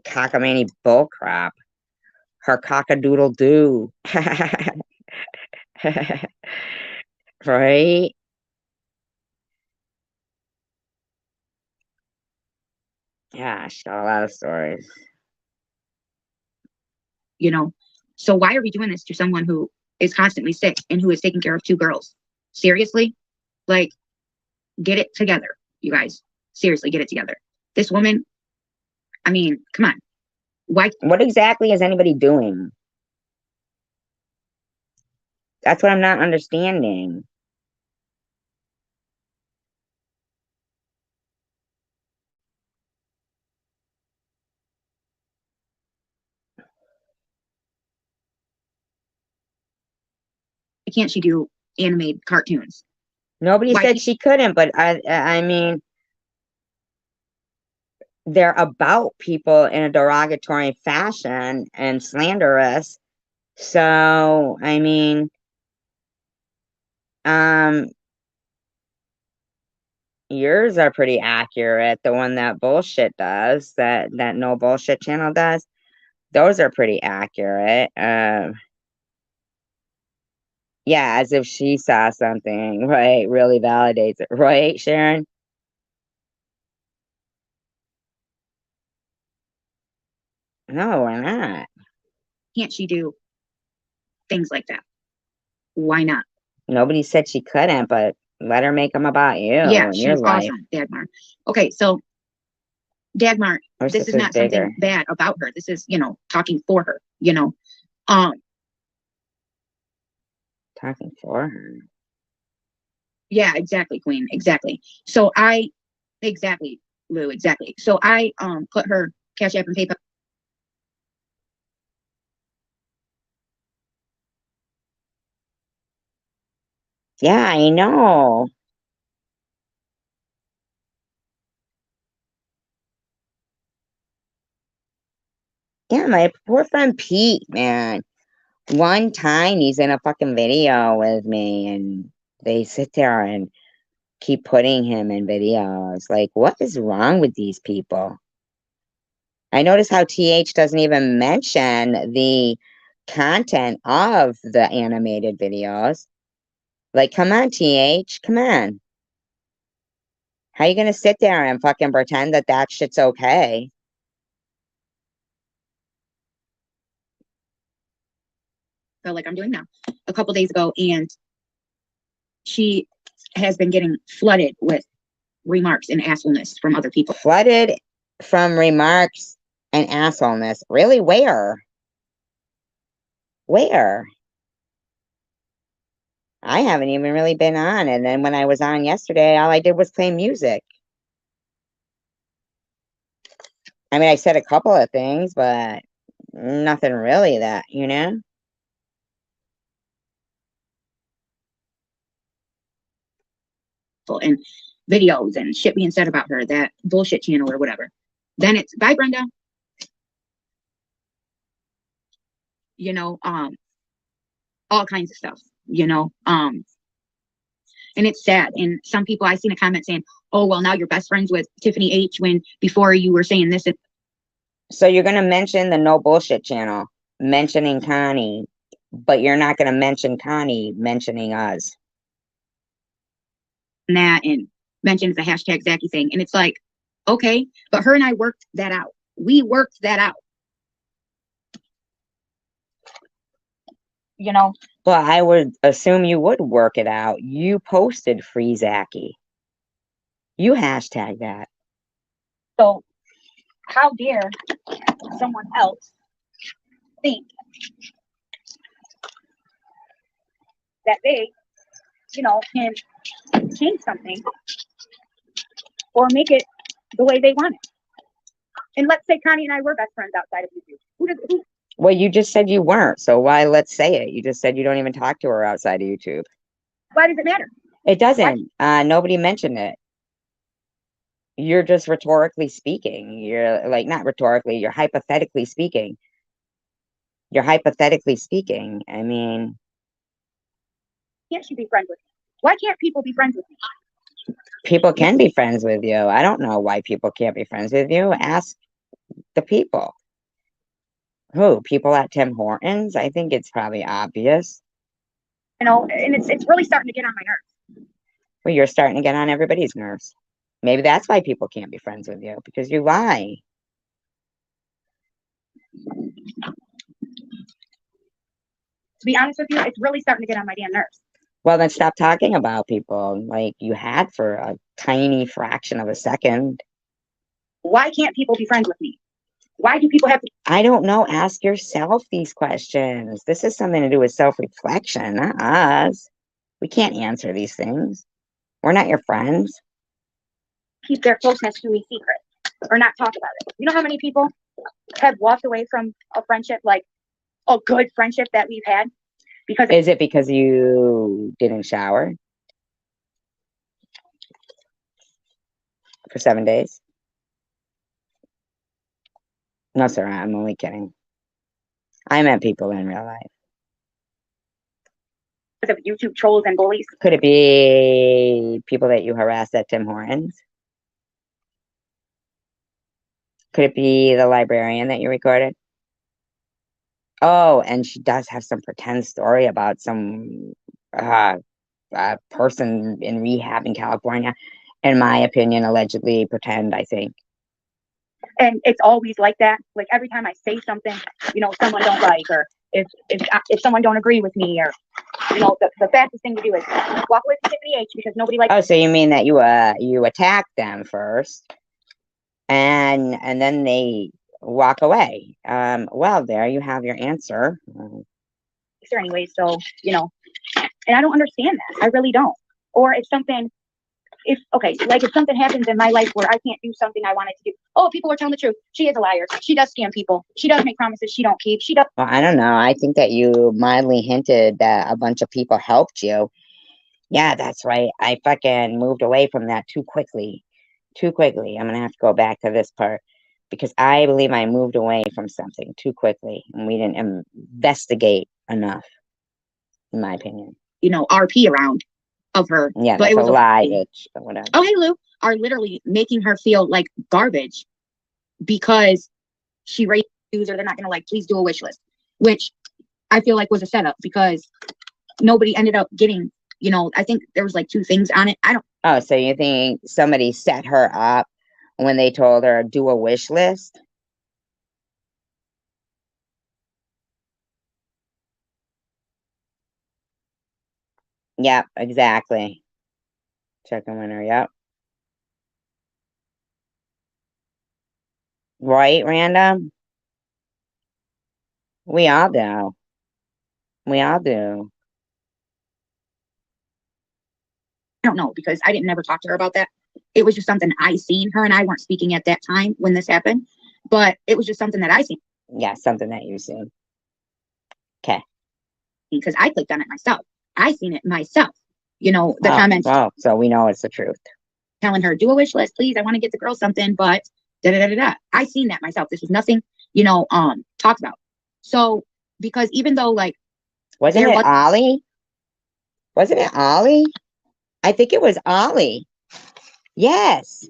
cockamamie bull crap. Her cockadoodle doo. Right? Yeah, she got a lot of stories. So why are we doing this to someone who is constantly sick and who is taking care of 2 girls? Seriously? Like, get it together, you guys. Seriously, get it together. This woman, I mean, come on. Why? What exactly is anybody doing? That's what I'm not understanding. Can't she do animated cartoons? Nobody Why said can't- she couldn't, but I mean, they're about people in a derogatory fashion and slanderous. So, I mean, um, yours are pretty accurate. The one that bullshit does, that no bullshit channel does, those are pretty accurate. Yeah, as if she saw something, right? Really validates it, right, Sharon? No, we're not. Can't she do things like that? Why not? Nobody said she couldn't, but let her make them about you Yeah, and your she's life. awesome, Dagmar. Okay, so Dagmar, Her this is sister's not bigger. something bad about her. This is, you know, talking for her, you know. Um, Talking for her. yeah, exactly, Queen. Exactly. So exactly, Lou, exactly. So I put her Cash App and PayPal. Yeah, I know. Yeah, my poor friend Pete, man. One time he's in a fucking video with me and they sit there and keep putting him in videos. Like, what is wrong with these people? I notice how TH doesn't even mention the content of the animated videos. Like, come on, TH, come on. How you gonna sit there and fucking pretend that that shit's okay? So like I'm doing now, a couple days ago, and she has been getting flooded with remarks and assholeness from other people. Flooded from remarks and assholeness. Really, where? Where? I haven't even really been on. And then when I was on yesterday, all I did was play music. I mean, I said a couple of things, but nothing really that, you know? And videos and shit being said about her, that bullshit channel or whatever. Then it's bye, Brenda. You know, all kinds of stuff, you know. And it's sad. And some people, I seen a comment saying, oh, well, now you're best friends with Tiffany H when before you were saying this. So you're going to mention the No Bullshit channel, mentioning Connie, but you're not going to mention Connie mentioning us. And that, and mentions the hashtag Zachy thing. And it's like, okay, but her and I worked that out. We worked that out. You know? Well, I would assume you would work it out. You posted Free Zachy. You hashtag that. So how dare someone else think that they, you know, can change something or make it the way they want it? And let's say Connie and I were best friends outside of YouTube. Well, you just said you weren't, so why let's say it? You just said you don't even talk to her outside of YouTube. Why does it matter? It doesn't. Nobody mentioned it. You're just rhetorically speaking. You're like, not rhetorically, you're hypothetically speaking. You're hypothetically speaking. I mean, Can't she be friends with me? Why can't people be friends with me? people can be friends with you. I don't know why people can't be friends with you. Ask the people. Who? People at Tim Hortons? I think it's probably obvious. You know, and it's really starting to get on my nerves. Well, you're starting to get on everybody's nerves. Maybe that's why people can't be friends with you, because you lie. To be honest with you, it's really starting to get on my damn nerves. Well, then stop talking about people like you had for a tiny fraction of a second. Why can't people be friends with me? Why do people have to? I don't know. Ask yourself these questions. This is something to do with self-reflection, not us. We can't answer these things. We're not your friends. Keep their closeness to me secret or not talk about it. You know how many people have walked away from a friendship, like a good friendship that we've had? Because Is it because you didn't shower for 7 days? No, sir, I'm only kidding. I met people in real life. of YouTube trolls and bullies. Could it be people that you harassed at Tim Hortons? Could it be the librarian that you recorded? Oh, and she does have some pretend story about some person in rehab in California. In my opinion, allegedly pretend, I think. And it's always like that. Like every time I say something, you know, someone don't like, or if someone don't agree with me, or You know, the fastest thing to do is walk away from Tiffany H because nobody likes Oh, so you mean that you attack them first, and then they walk away? Well, there you have your answer. her anyway. So, you know, and I don't understand that. I really don't. Or if something, like if something happens in my life where I can't do something I wanted to do. Oh, people are telling the truth. She is a liar. She does scam people. She does make promises she don't keep. She does. Well, I don't know. I think that you mildly hinted that a bunch of people helped you. Yeah, that's right. I fucking moved away from that too quickly. Too quickly. I'm gonna have to go back to this part because I believe I moved away from something too quickly and we didn't investigate enough, in my opinion. You know, RP around of her. Yeah, but that's it was a lie, bitch, or whatever. Oh, hey, Lou, are literally making her feel like garbage because she raised user. They're not gonna like, please do a wish list, which I feel like was a setup because nobody ended up getting, you know, I think there was like 2 things on it. I don't. Oh, so you think somebody set her up when they told her do a wish list? Yep, exactly. Chicken winner, yep. Right, random? We all do. We all do. I don't know because I didn't never talk to her about that. It was just something I seen. Her and I weren't speaking at that time when this happened, but it was just something that I seen. Yeah, something that you seen. Okay. Because I clicked on it myself. I seen it myself. You know, the comments. Oh, so we know it's the truth. Telling her, do a wish list, please. I want to get the girl something, but da da da da da. I seen that myself. This was nothing, you know, talked about. So because even though like wasn't it Ollie? Wasn't it Ollie? I think it was Ollie. Yes.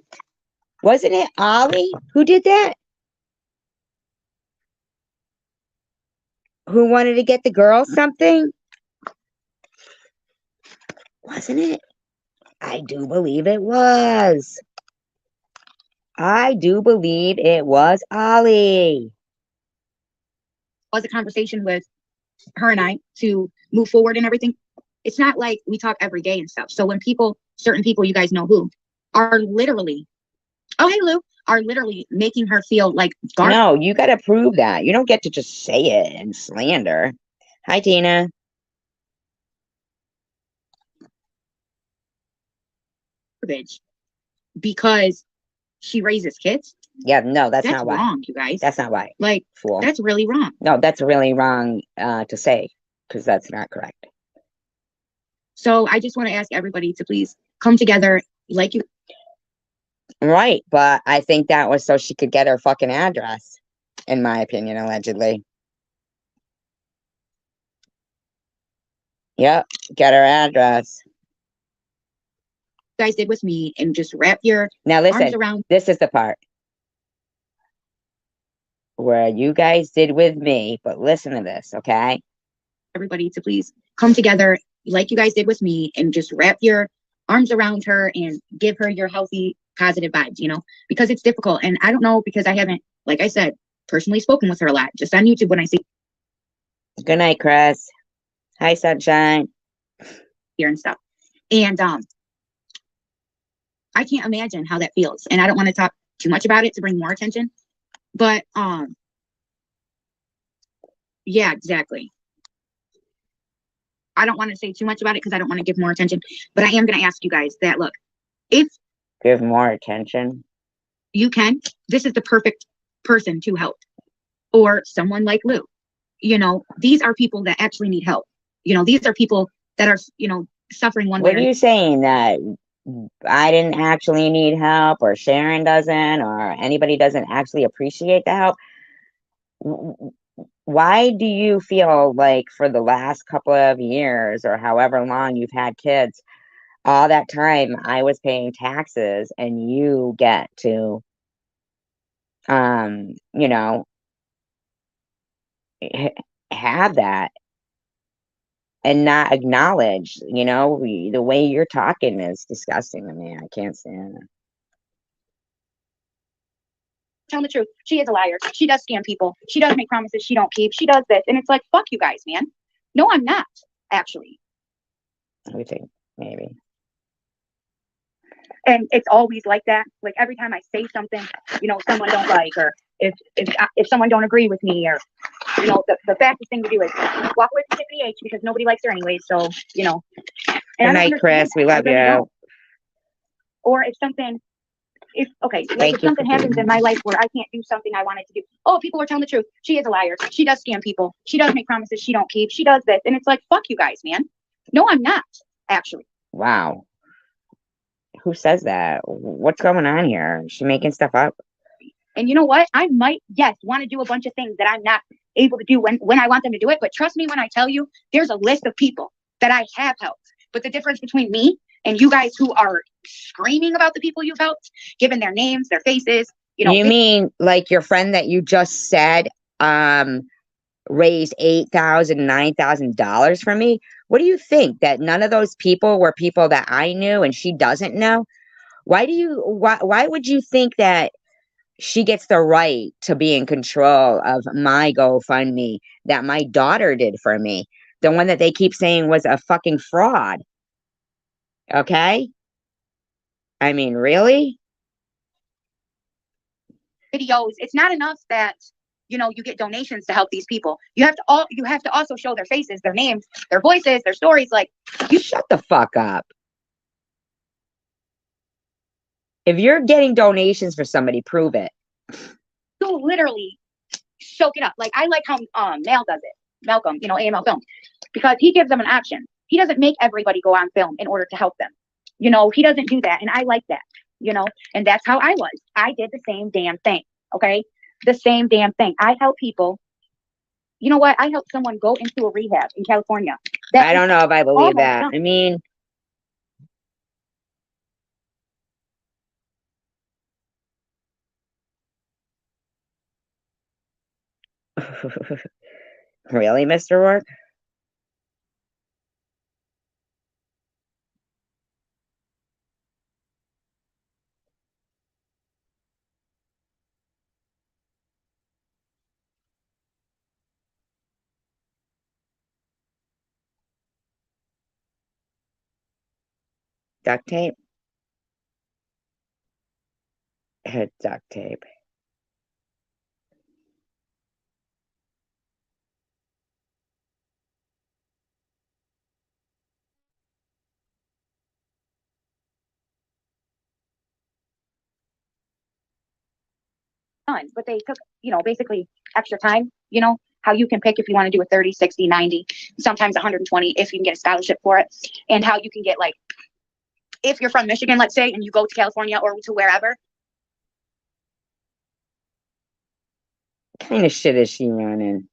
Wasn't it Ollie who did that? Who wanted to get the girl something? Wasn't it? I do believe it was. I do believe it was Ollie. Was a conversation with her and I to move forward and everything. It's not like we talk every day and stuff. So when people, certain people, you guys know who, are literally, oh, hey, Lou, are literally making her feel like garbage. No, you got to prove that. You don't get to just say it and slander. Hi, Tina. Garbage because she raises kids. Yeah, no, that's not why. Wrong, you guys. That's not why. Like, fool. That's really wrong. No, that's really wrong to say because that's not correct. So I just want to ask everybody to please come together like you. Right, but I think that was so she could get her fucking address, in my opinion, allegedly. Yep, get her address. You guys did with me and just wrap your now listen, arms around. This is the part where you guys did with me, but listen to this, okay? Everybody to please come together like you guys did with me and just wrap your arms around her and give her your healthy, positive vibes, you know, because it's difficult. And I don't know, because I haven't, like I said, personally spoken with her a lot, just on YouTube when I see. Good night, Chris. Hi, sunshine. Here and stuff. And I can't imagine how that feels. And I don't want to talk too much about it to bring more attention. But yeah, exactly. I don't want to say too much about it because I don't want to give more attention. But I am going to ask you guys that, look, if give more attention, you can, this is the perfect person to help. Or someone like Lou. You know, these are people that actually need help. You know, these are people that are, you know, suffering one way. What are you saying? That I didn't actually need help, or Sharon doesn't, or anybody doesn't actually appreciate the help? Why do you feel like for the last couple of years or however long you've had kids, all that time I was paying taxes and you get to, you know, have that and not acknowledge, you know, the way you're talking is disgusting to me. I can't stand it. Telling the truth. She is a liar. She does scam people. She does make promises she don't keep. She does this. And it's like, fuck you guys, man. No, I'm not, actually. We think maybe. And it's always like that. Like every time I say something, someone don't like, or if someone don't agree with me, or the fastest thing to do is walk away from Tiffany H because nobody likes her anyway. So And Good I don't night, understand Chris. that. We I love really you. don't. Or if something, like Thank if you something for happens being in my life where I can't do something I wanted to do, oh, people are telling the truth. She is a liar. She does scam people. She does make promises she don't keep. She does this, and it's like, fuck you guys, man. No, I'm not actually. Wow. Who says that? What's going on here? Is she making stuff up? And you know what? I might, yes, want to do a bunch of things that I'm not able to do when I want them to do it. But trust me when I tell you, there's a list of people that I have helped. But the difference between me and you guys who are screaming about the people you've helped, giving their names, their faces, You mean like your friend that you just said raised $8,000, $9,000 for me? What do you think? That none of those people were people that I knew and she doesn't know? Why would you think that she gets the right to be in control of my GoFundMe that my daughter did for me? The one that they keep saying was a fucking fraud. Okay? I mean, really? videos. It's not enough that you get donations to help these people. You have to also show their faces, their names, their voices, their stories. Like, You shut the fuck up. If you're getting donations for somebody, prove it. you literally soak it up. Like, I like how Mal does it. Malcolm, AML Film, because he gives them an option. He doesn't make everybody go on film in order to help them. He doesn't do that, and I like that. And that's how I was. I did the same damn thing. Okay, the same damn thing. I help people. You know what? I helped someone go into a rehab in California. I don't know if I believe almost that. done. I mean, really, Mr. Work? Duct tape? Duct tape. Done, but they took, basically extra time, how you can pick if you want to do a 30, 60, 90, sometimes 120 if you can get a scholarship for it, and how you can get, like, if you're from Michigan, let's say, and you go to California or to wherever. What kind of shit is she running?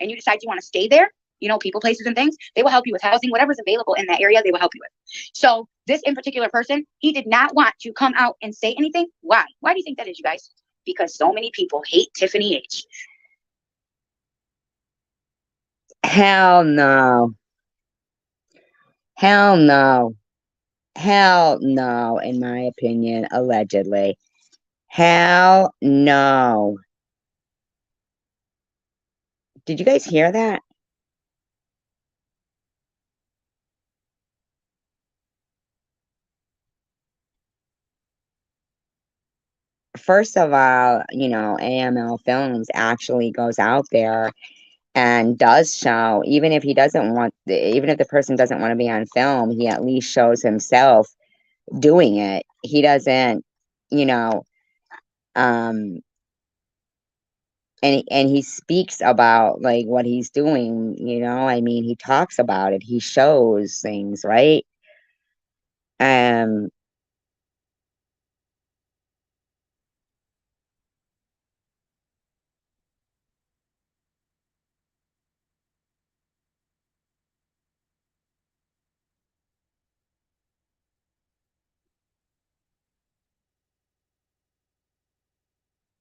And you decide you want to stay there, people, places, and things, they will help you with housing, whatever's available in that area, they will help you with. So this in particular person, he did not want to come out and say anything. Why? Why do you think that is, you guys? Because so many people hate Tiffany H. Hell no. Hell no. Hell no, in my opinion, allegedly. Hell no. Did you guys hear that? First of all, AML Films actually goes out there and does show, even if even if the person doesn't want to be on film, he at least shows himself doing it. He doesn't, you know, um, and he speaks about like what he's doing, I mean, he talks about it, he shows things, right? Um,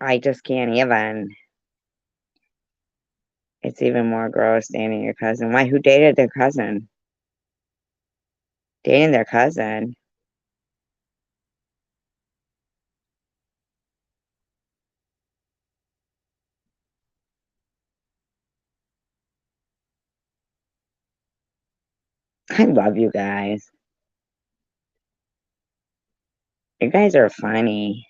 I just can't even. It's even more gross dating your cousin. Why? Who dated their cousin? Dating their cousin. I love you guys. You guys are funny.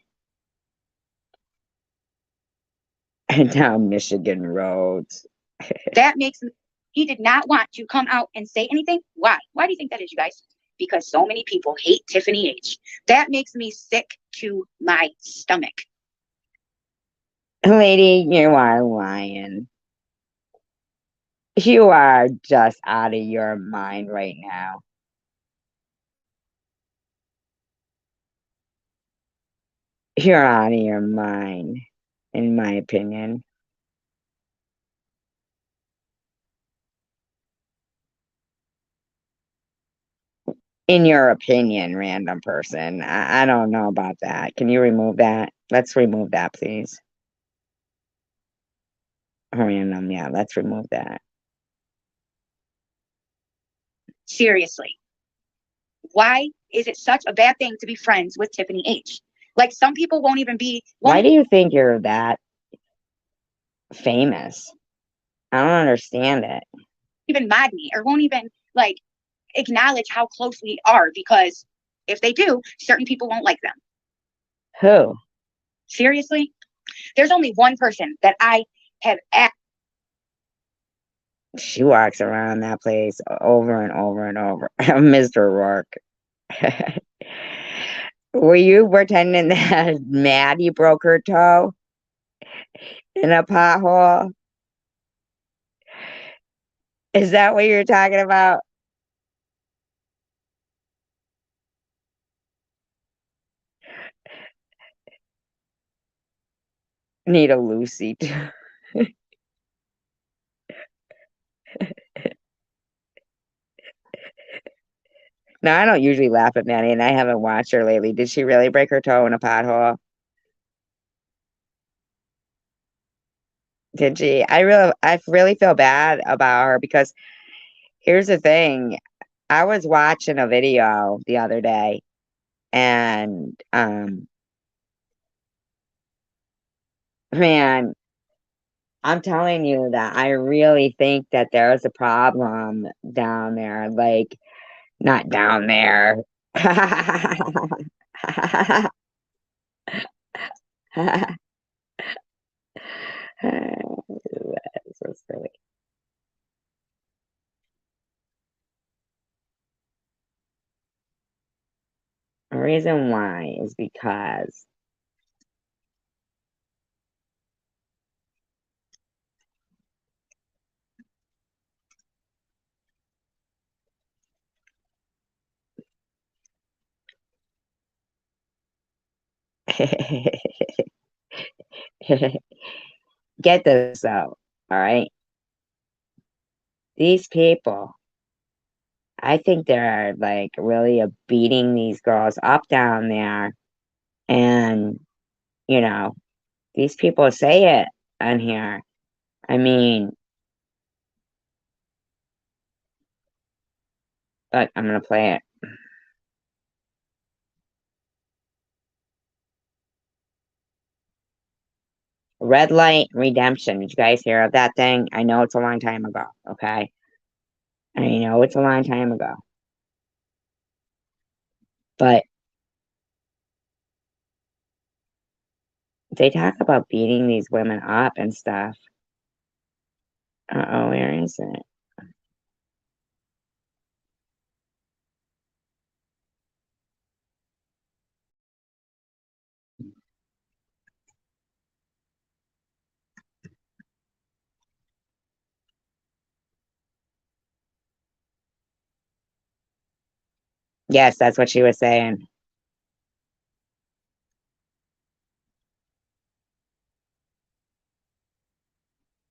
Down Michigan roads. That makes me, he did not want to come out and say anything. Why? Why do you think that is, you guys? Because so many people hate Tiffany H. That makes me sick to my stomach. Lady, you are lying. You are just out of your mind right now. You're out of your mind, in my opinion. In your opinion, random person. I don't know about that. Can you remove that? Let's remove that, please. Random, yeah, let's remove that. Seriously. Why is it such a bad thing to be friends with Tiffany H? Like, some people won't even be, Why won't do you think you're that famous? I don't understand it. even mod me or won't even like acknowledge how close we are, because if they do, certain people won't like them. Who? Seriously? There's only one person that I have She walks around that place over and over and over. Mr. Rourke. Were you pretending that Maddie broke her toe in a pothole? Is that what you're talking about? Need a Lucy too. No, I don't usually laugh at Maddie, and I haven't watched her lately. Did she really break her toe in a pothole? Did she? I really feel bad about her because here's the thing. I was watching a video the other day, and man, I'm telling you that I really think that there's a problem down there. Like, not down there. So silly. The reason why is because get this out, all right? These people, I think they're like really beating these girls up down there. And, you know, these people say it on here. I mean, but I'm going to play it. Red Light Redemption. Did you guys hear of that thing? I know it's a long time ago, okay? I know it's a long time ago. But they talk about beating these women up and stuff. Uh-oh, where is it? Yes, that's what she was saying.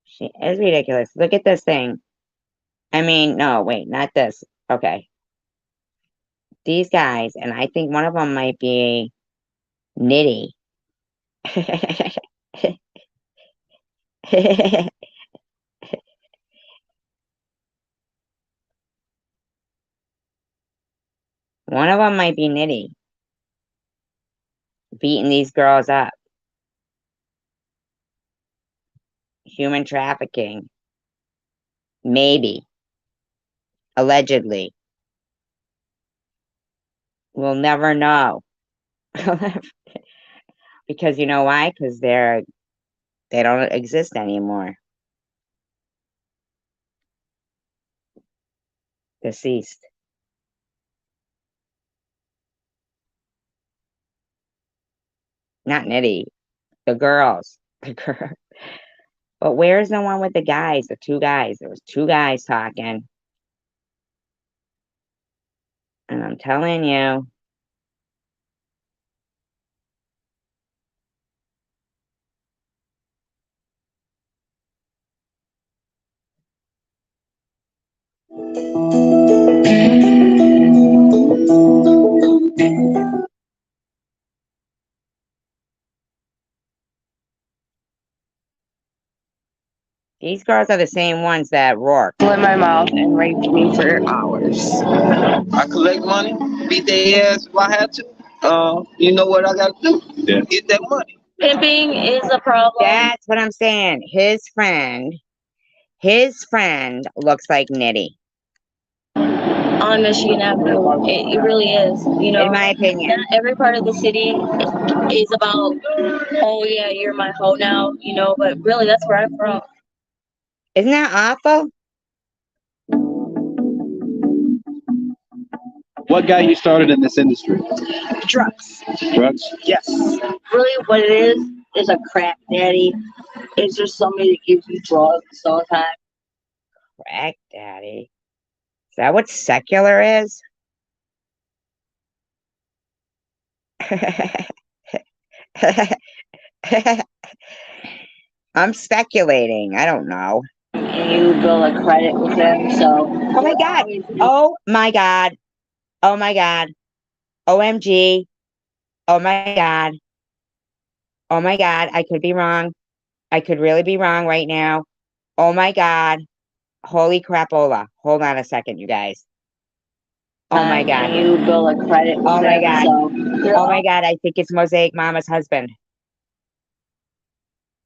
She is ridiculous. Look at this thing. I mean, no, wait, not this. Okay. These guys, and I think one of them might be Nitty. One of them might be Nitty, beating these girls up. Human trafficking. Maybe. Allegedly. We'll never know. Because you know why? Because they don't exist anymore. Deceased. Not Nitty. The girls. The girl. But where's the one with the guys? The two guys. There was two guys talking. And I'm telling you. These girls are the same ones that roar. In my mouth and raped me for hours. I collect money, beat their ass if I have to. You know what I gotta do? Yeah. Get that money. Pimping is a problem. That's what I'm saying. His friend looks like Nitty. On Michigan Avenue. It really is. You know, In my opinion. not every part of the city is about, oh yeah, you're my hoe now, you know, but really that's where I'm from. Isn't that awful? What got you started in this industry? Drugs. Drugs? Yes. Really what it is a crack daddy. It's just somebody that gives you drugs all the time. Crack daddy. Is that what secular is? I'm speculating. I don't know. And you build a credit with them, so. Oh my God. Oh my God. Oh my God. OMG. Oh my God. Oh my God. I could be wrong. I could really be wrong right now. Oh my God. Holy crapola. Hold on a second, you guys. Oh my God. And you build a credit with Oh my them, God. so. Oh my God. I think it's Mosaic Mama's husband.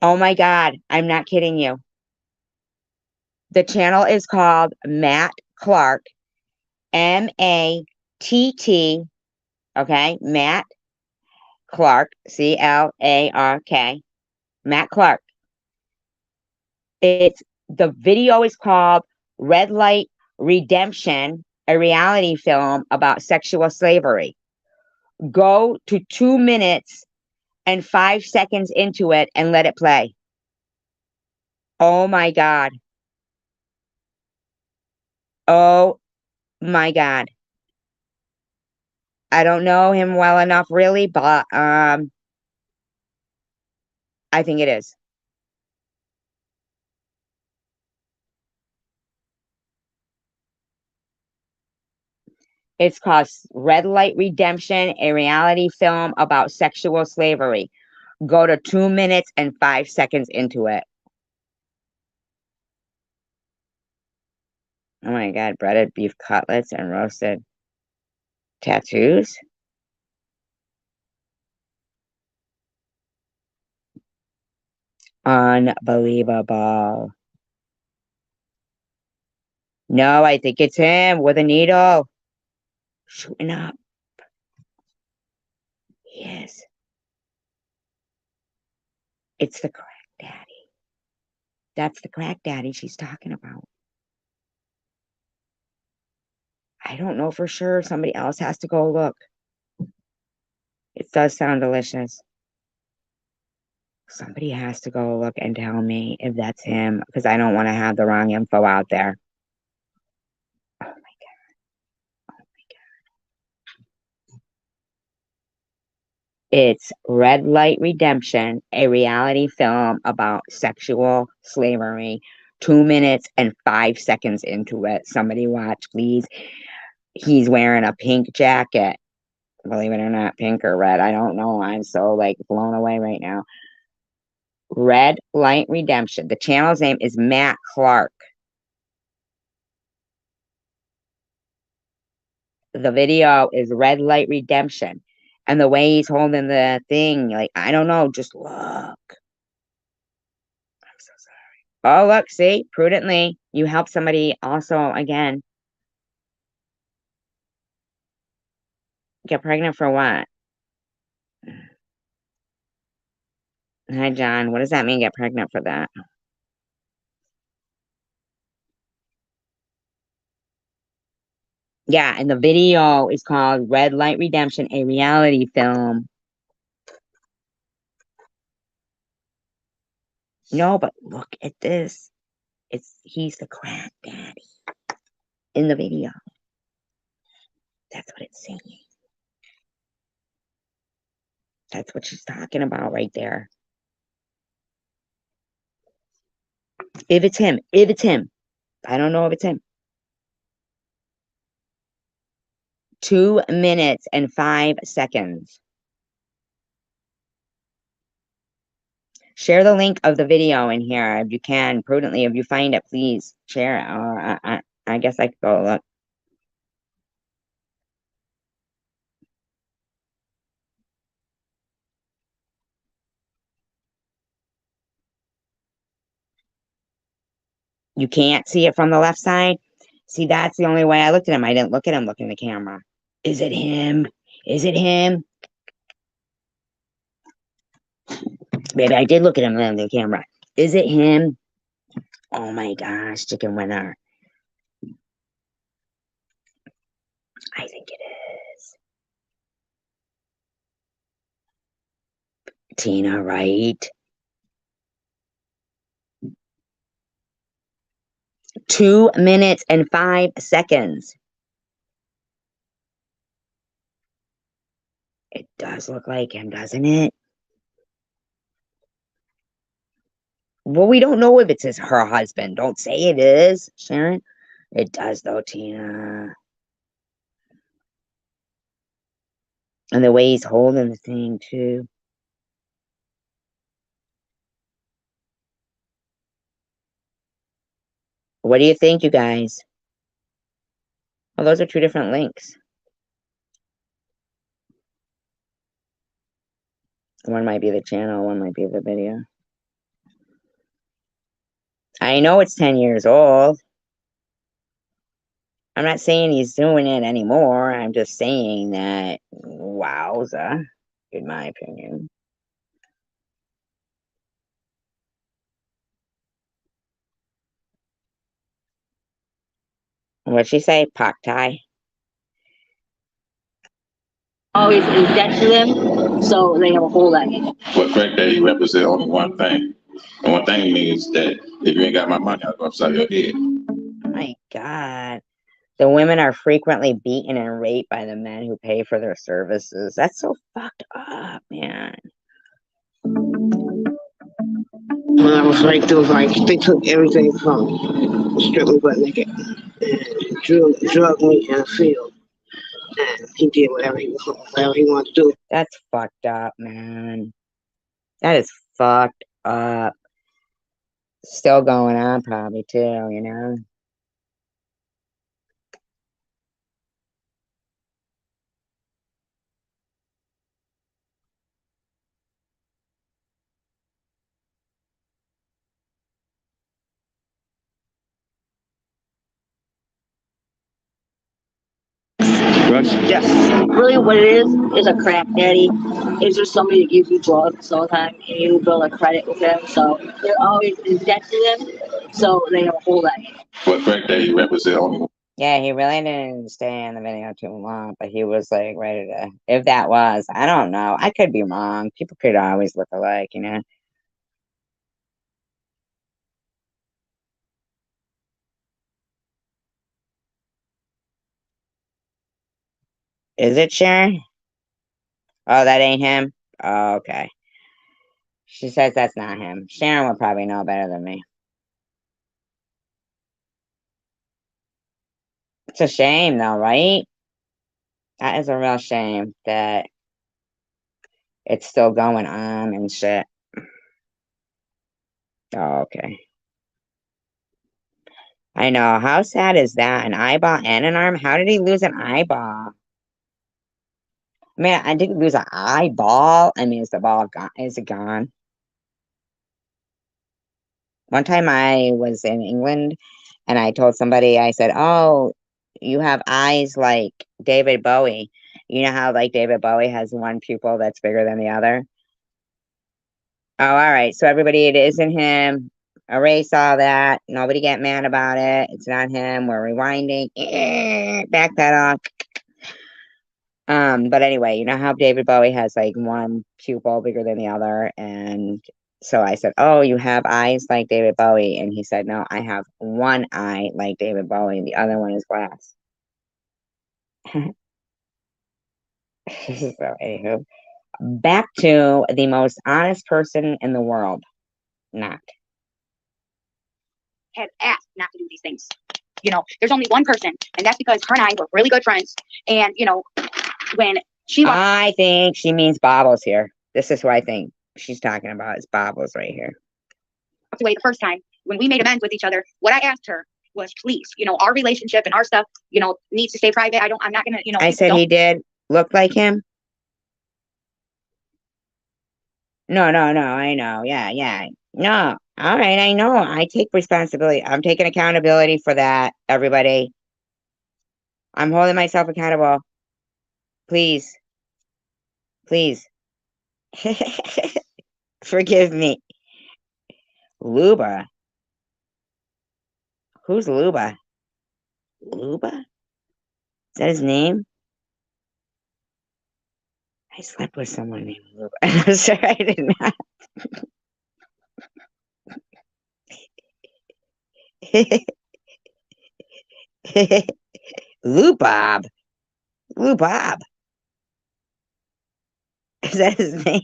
Oh my God. I'm not kidding you. The channel is called Matt Clark. M-A-T-T. Okay. Matt Clark. C-L-A-R-K. Matt Clark. The video is called Red Light Redemption, a reality film about sexual slavery. Go to 2 minutes and 5 seconds into it and let it play. Oh my God. Oh my God. I don't know him well enough really, but I think it is. It's called Red Light Redemption, a reality film about sexual slavery. Go to 2 minutes and 5 seconds into it. Oh my God, breaded beef cutlets and roasted tattoos. Unbelievable. No, I think it's him with a needle. Shooting up. Yes. It's the crack daddy. That's the crack daddy she's talking about. I don't know for sure. Somebody else has to go look. It does sound delicious. Somebody has to go look and tell me if that's him, because I don't want to have the wrong info out there. Oh my God. Oh my God. It's Red Light Redemption, a reality film about sexual slavery. 2 minutes and 5 seconds into it. Somebody watch, please. He's wearing a pink jacket. Believe it or not, pink or red. I don't know. I'm so like blown away right now. Red Light Redemption. The channel's name is Matt Clark. The video is Red Light Redemption. And the way he's holding the thing, like, I don't know, just look. I'm so sorry. Oh, look, see? Prudently, you help somebody also again. Get pregnant for what? Hi, John. What does that mean, get pregnant for that? Yeah, and the video is called Red Light Redemption, a reality film. No, but look at this. He's the crack daddy in the video. That's what it's saying. That's what she's talking about right there. If it's him. I don't know if it's him. 2 minutes and 5 seconds. Share the link of the video in here if you can, prudently. If you find it, please share it. Or I guess I could go look. You can't see it from the left side. See, that's the only way I looked at him. I didn't look at him looking at the camera. Is it him? Is it him? Maybe I did look at him on the camera. Is it him? Oh my gosh, chicken winner. I think it is. Tina, right? 2 minutes and 5 seconds. It does look like him, doesn't it? Well, we don't know if it's her husband. Don't say it is, Sharon. It does, though, Tina. And the way he's holding the thing, too. What do you think, you guys? Well, those are 2 different links. One might be the channel, one might be the video. I know it's 10 years old. I'm not saying he's doing it anymore. I'm just saying that, wowza, in my opinion. What'd she say? Pak Thai? Always in debt to them, so they have a whole lot. What crack daddy represent only one thing. And one thing means that if you ain't got my money, I'll go upside your head. Oh my God. The women are frequently beaten and raped by the men who pay for their services. That's so fucked up, man. When I was like, there was like, they took everything from me, stripped me butt naked, and drugged me in a field. And he did whatever he wanted to do. That's fucked up, man. That is fucked up. Still going on, probably, too, you know? Yes. Really, what it is a crack daddy. It's just somebody that gives you drugs all the time, and you build a credit with them. So they're always in debt to them, so they have a whole lot. What crack daddy represent only. Yeah, he really didn't stay in the video too long, but he was like ready to. If that was, I don't know. I could be wrong. People could always look alike, you know? Is it Sharon? Oh, that ain't him? Oh, okay. She says that's not him. Sharon would probably know better than me. It's a shame, though, right? That is a real shame that it's still going on and shit. Oh, okay. I know. How sad is that? An eyeball and an arm? How did he lose an eyeball? I mean, I didn't lose an eyeball. I mean, is the ball gone? Is it gone? One time I was in England and I told somebody, I said, oh, you have eyes like David Bowie. You know how like David Bowie has one pupil that's bigger than the other? Oh, all right. So everybody, it isn't him. Erase all that. Nobody get mad about it. It's not him. We're rewinding. Back that off. But anyway, you know how David Bowie has like one pupil bigger than the other, and so I said, "Oh, you have eyes like David Bowie," and he said, "No, I have one eye like David Bowie, and the other one is glass." So, anywho, back to the most honest person in the world. Not. Have asked not to do these things. You know, there's only one person, and that's because her and I were really good friends. And, you know, when she walked I think she means Bobbles here. This is who I think she's talking about. Is Bobbles right here. away the first time, when we made amends with each other, what I asked her was, please, you know, our relationship and our stuff, you know, needs to stay private. I'm not gonna, you know. I said don't- he did look like him. No, I know. Yeah. No, all right, I know. I take responsibility. I'm taking accountability for that, everybody. I'm holding myself accountable. Please. Forgive me. Luba. Who's Luba? Luba? Is that his name? I slept with someone named Luba. I'm sorry, I did not. Lubob. Lubob. Is that his name?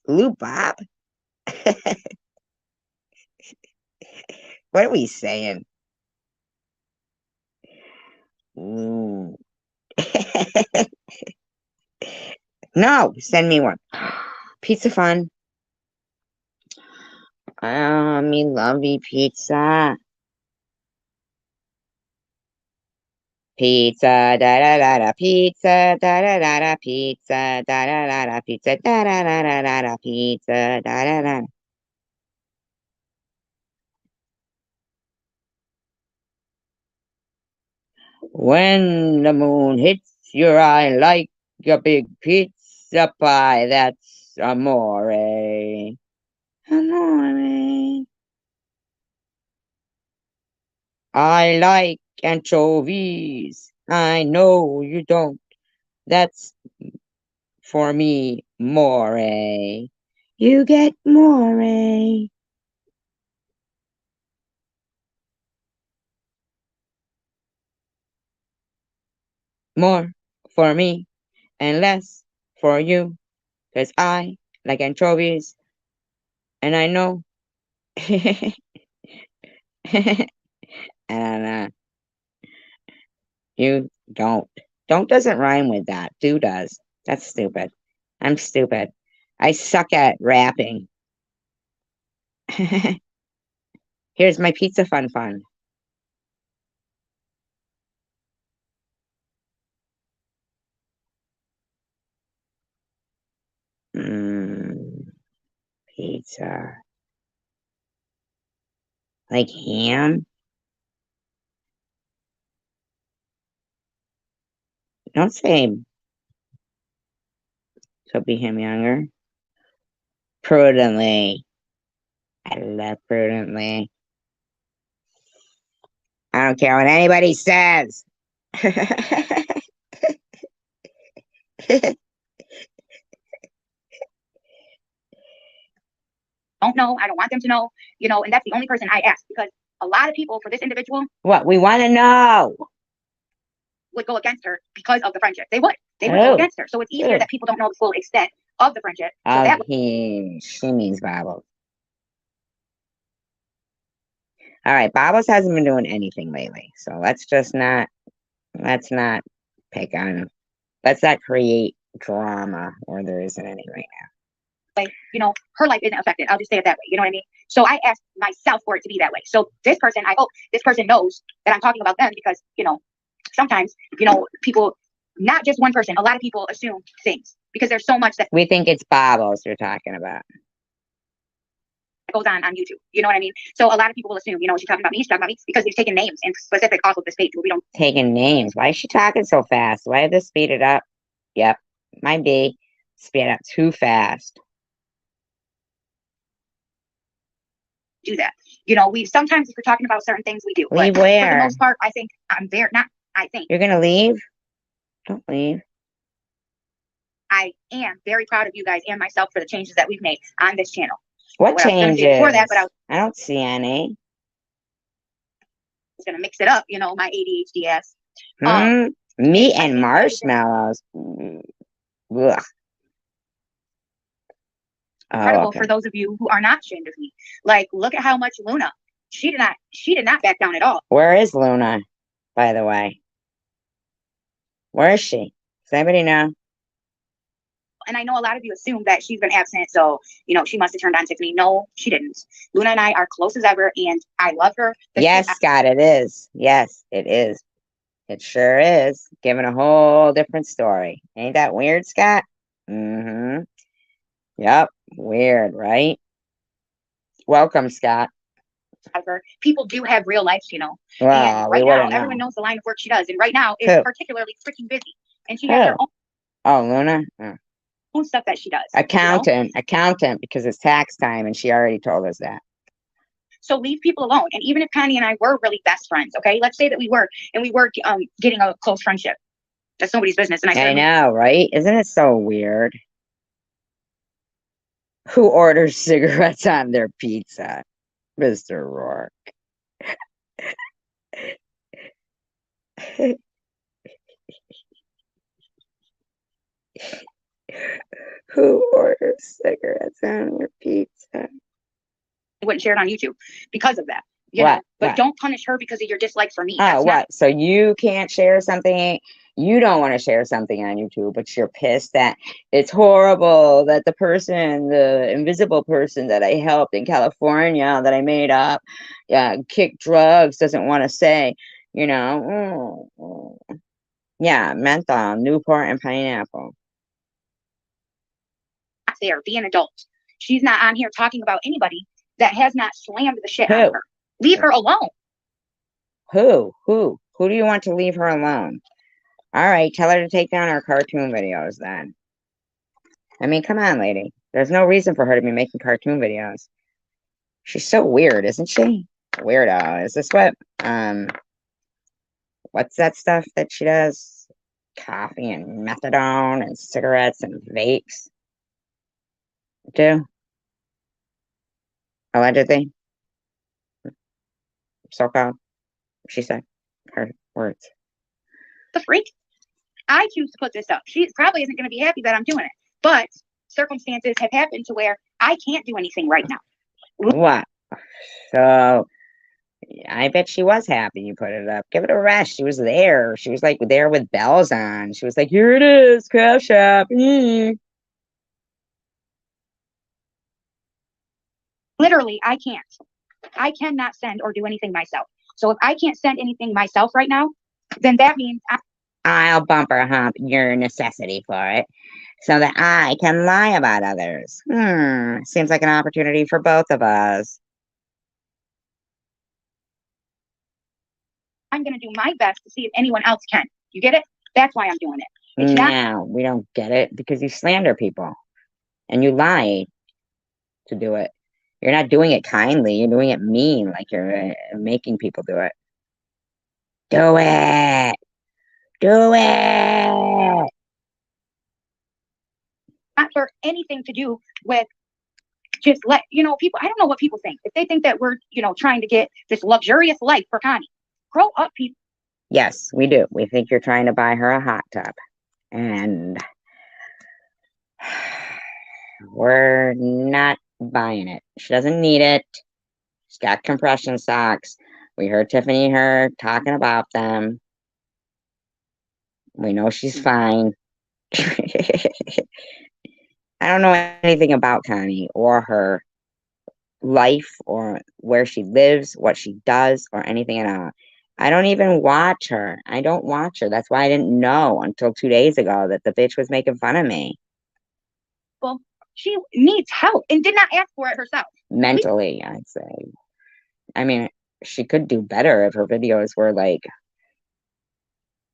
Lubob? What are we saying? Lou. No, send me one. Pizza fun. Me lovey pizza. Pizza, da da da da, pizza, da da da da, pizza, da da da da, pizza, da da da da da da, pizza, da da da. When the moon hits your eye like a big pizza pie, that's amore. Amore. I like anchovies. I know you don't. That's for me, more. You get more. More for me and less for you. Because I like anchovies and I know. And you don't. Don't doesn't rhyme with that. Do does. That's stupid. I'm stupid. I suck at rapping. Here's my pizza fun. Pizza. Like ham? Don't say so be him younger. Prudently. I love prudently. I don't care what anybody says. don't know. I don't want them to know, you know, and that's the only person I ask, because a lot of people for this individual What we want to know. would go against her because of the friendship. They would Oh. go against her. So it's easier Oh. that people don't know the full extent of the friendship. So that She means Bobbles. All right, Bobbles hasn't been doing anything lately, so let's not pick on. Let's not create drama where there isn't any right now. way, you know, her life isn't affected. I'll just say it that way. You know what I mean? So I asked myself for it to be that way. So this person, I hope this person knows that I'm talking about them, because, you know, sometimes, you know, people, not just one person, a lot of people assume things because there's so much that We think it's Bobbles you're talking about. goes on YouTube. You know what I mean? So a lot of people will assume, she's talking about me, because we've taken names in specific off of this page where we don't. Taking names. Why is she talking so fast? Why have to speed it up? Yep, might be. Speed it up too fast. Do that. We sometimes, if we're talking about certain things, we do. Leave but where? For the most part, I think I'm there. Not, I think. You're gonna leave? Don't leave. I am very proud of you guys and myself for the changes that we've made on this channel. What I was gonna say changes? before that, but I don't see any. was gonna mix it up. My ADHD ass. Meat I and think marshmallows. Ugh. Incredible okay. for those of you who are not ashamed of me. Like, look at how much Luna. She did not back down at all. Where is Luna, by the way? Where is she? Does anybody know? And I know a lot of you assume that she's been absent, so she must have turned on Tiffany. No, she didn't. Luna and I are close as ever, and I love her. Yes, Scott, it is. Yes, it is. It sure is. Giving a whole different story. Ain't that weird, Scott? Mm-hmm. Yep. Weird, right? Welcome, Scott. People do have real lives, Well, and right now, everyone knows the line of work she does, and right now is particularly freaking busy. And she has her own. Oh, Luna. Own stuff that she does. Accountant, because it's tax time, and she already told us that. So leave people alone. And even if Connie and I were really best friends, okay, let's say that we were, and we were getting a close friendship. That's nobody's business. And I know, right? Isn't it so weird? Who orders cigarettes on their pizza? Mr. Rourke. Who orders cigarettes on their pizza? I wouldn't share it on YouTube because of that. But don't punish her because of your dislike for me. Oh, what? So you can't share something? You don't want to share something on YouTube, but you're pissed that it's horrible that the invisible person that I helped in California that I made up, kicked drugs, doesn't want to say, yeah, menthol, Newport, and pineapple. There, be an adult. She's not on here talking about anybody that has not slammed the shit out of her. Leave her alone. Who do you want to leave her alone? All right, tell her to take down her cartoon videos then. I mean, come on, lady. There's no reason for her to be making cartoon videos. She's so weird, isn't she? Weirdo. Is this what's that stuff that she does? Coffee and methadone and cigarettes and vapes. Do? Allegedly? So-called. She said her words. The freak? I choose to put this up. She probably isn't going to be happy that I'm doing it. But circumstances have happened to where I can't do anything right now. What? So I bet she was happy you put it up. Give it a rest. She was there. She was like there with bells on. She was like, here it is, Craft Shop. Literally, I can't. I cannot send or do anything myself. So if I can't send anything myself right now, then that means I'll bumper hump your necessity for it so that I can lie about others. Seems like an opportunity for both of us. I'm going to do my best to see if anyone else can. You get it? That's why I'm doing it. No, we don't get it because you slander people and you lie to do it. You're not doing it kindly. You're doing it mean, like you're making people do it. Do it. Do it. Not for anything to do with just people. I don't know what people think. If they think that we're, trying to get this luxurious life for Connie, grow up, people. Yes, we do. We think you're trying to buy her a hot tub. And we're not buying it. She doesn't need it. She's got compression socks. We heard Tiffany and her talking about them. We know she's fine. I don't know anything about Connie or her life or where she lives, what she does, or anything at all. I don't even watch her. I don't watch her. That's why I didn't know until 2 days ago that the bitch was making fun of me. Well, She needs help and did not ask for it herself. Mentally, I'd say. I mean, she could do better if her videos were like